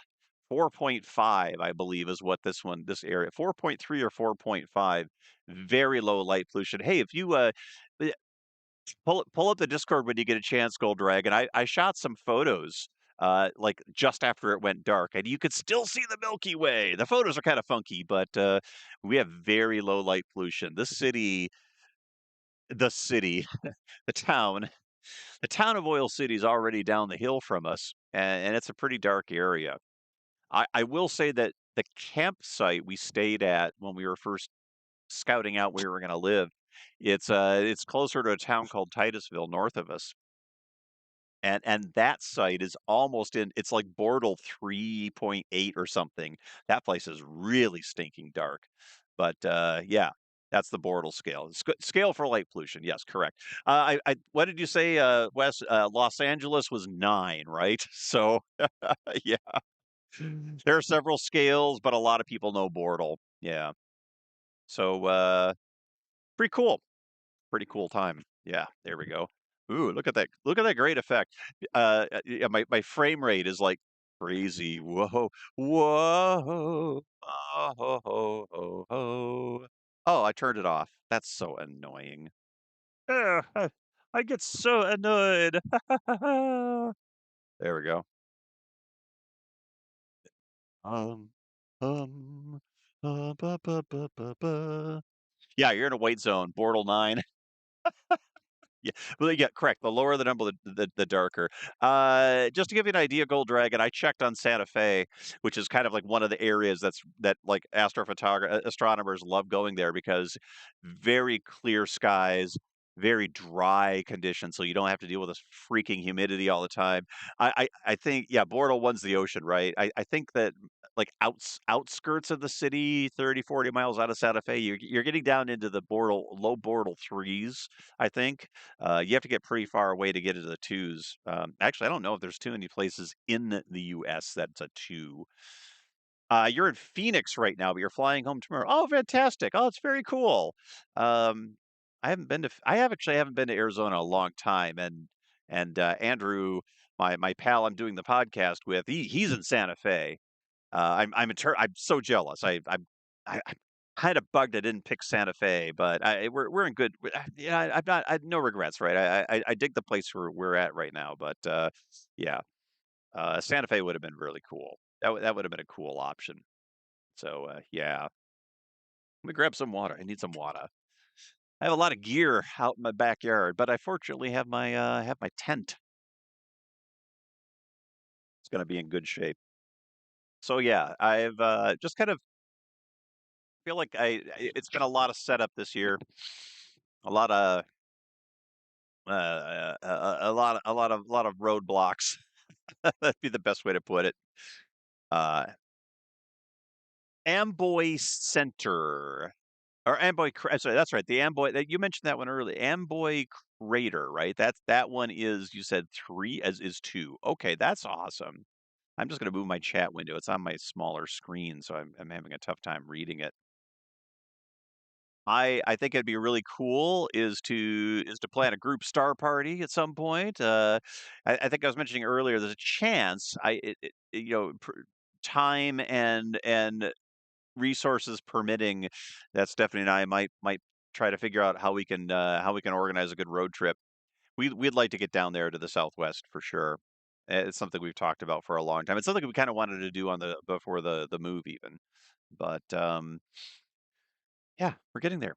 4.5, I believe is what this area 4.3 or 4.5. Very low light pollution. Hey, if you eh, pull up the Discord when you get a chance, Gold Dragon. I shot some photos like just after it went dark, and you could still see the Milky Way. The photos are kind of funky, but we have very low light pollution. The city, the town, the town of Oil City is already down the hill from us, and it's a pretty dark area. I will say that the campsite we stayed at when we were first scouting out where we were going to live, it's closer to a town called Titusville, north of us. And that site is almost in it's like Bortle 3.8 or something. That place is really stinking dark. But, yeah, that's the Bortle scale. Scale for light pollution, yes, correct. I what did you say, Wes? Los Angeles was 9, right? So, yeah, there are several scales, but a lot of people know Bortle. Yeah. So, pretty cool. Pretty cool time. Yeah, there we go. Ooh, look at that! Look at that great effect. Yeah, my frame rate is like crazy. Whoa, whoa, oh, ho, ho, ho, ho. Oh, I turned it off. That's so annoying. I get so annoyed. There we go. Um, um, ba, ba, ba, ba, ba. Yeah, you're in a white zone. Bortle 9. Yeah, well, yeah, correct. The lower the number, the darker. Just to give you an idea, Gold Dragon, I checked on Santa Fe, which is kind of like one of the areas that like astronomers love going there because very clear skies, very dry conditions, so you don't have to deal with this freaking humidity all the time. I think yeah, Bordeaux one's the ocean, right? I think that like outskirts of the city, 30, 40 miles out of Santa Fe, you're getting down into the low Bortle threes, I think. You have to get pretty far away to get into the twos. Actually, I don't know if there's too many places in the U.S. that's a two. You're in Phoenix right now, but you're flying home tomorrow. Oh, fantastic! Oh, it's very cool. Um, I haven't been to Arizona a long time, and Andrew, my pal, I'm doing the podcast with. He's in Santa Fe. I'm so jealous. I kind of bugged I didn't pick Santa Fe, but we're in good. Yeah, I'm not. I have no regrets, right? I dig the place we're at right now, but yeah, Santa Fe would have been really cool. That would have been a cool option. So yeah, let me grab some water. I need some water. I have a lot of gear out in my backyard, but I fortunately have my tent. It's going to be in good shape. So yeah, I've just kind of feel like it's been a lot of setup this year, a lot of a lot of roadblocks. That'd be the best way to put it. Uh, Amboy Center or sorry, that's right. The Amboy that you mentioned that one earlier. Amboy Crater, right? That one is you said three as is two. Okay, that's awesome. I'm just gonna move my chat window. It's on my smaller screen, so I'm having a tough time reading it. I think it'd be really cool is to plan a group star party at some point. I think I was mentioning earlier. There's a chance time and resources permitting, that Stephanie and I might try to figure out how we can organize a good road trip. We'd like to get down there to the Southwest for sure. It's something we've talked about for a long time. It's something we kind of wanted to do on the before the move even, but yeah, we're getting there.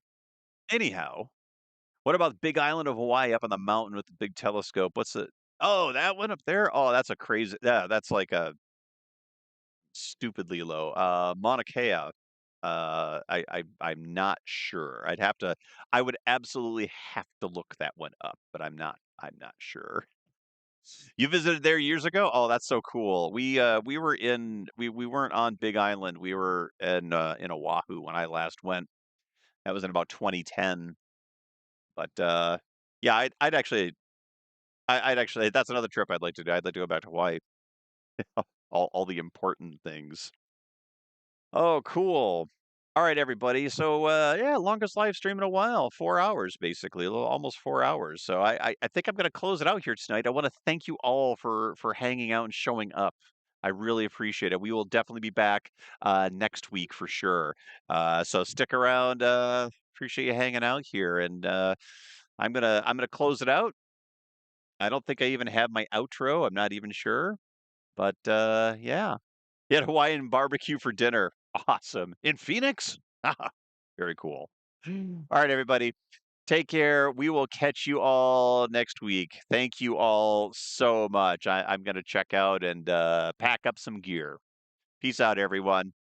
Anyhow, what about Big Island of Hawaii up on the mountain with the big telescope? What's the Oh, that one up there? Oh, that's a crazy yeah, that's like a stupidly low. Mauna Kea. I'm not sure. I would absolutely have to look that one up, but I'm not sure. You visited there years ago? Oh, that's so cool. We were we weren't on Big Island. We were in Oahu when I last went. That was in about 2010. But yeah, I'd actually that's another trip I'd like to do. I'd like to go back to Hawaii. All the important things. Oh, cool. All right, everybody. So yeah, longest live stream in a while. 4 hours basically, a little almost 4 hours. So I think I'm gonna close it out here tonight. I want to thank you all for hanging out and showing up. I really appreciate it. We will definitely be back next week for sure. So stick around. Appreciate you hanging out here. And I'm gonna close it out. I don't think I even have my outro. I'm not even sure. But yeah. You had Hawaiian barbecue for dinner. Awesome. In Phoenix? Very cool. All right, everybody. Take care. We will catch you all next week. Thank you all so much. I'm going to check out and pack up some gear. Peace out, everyone.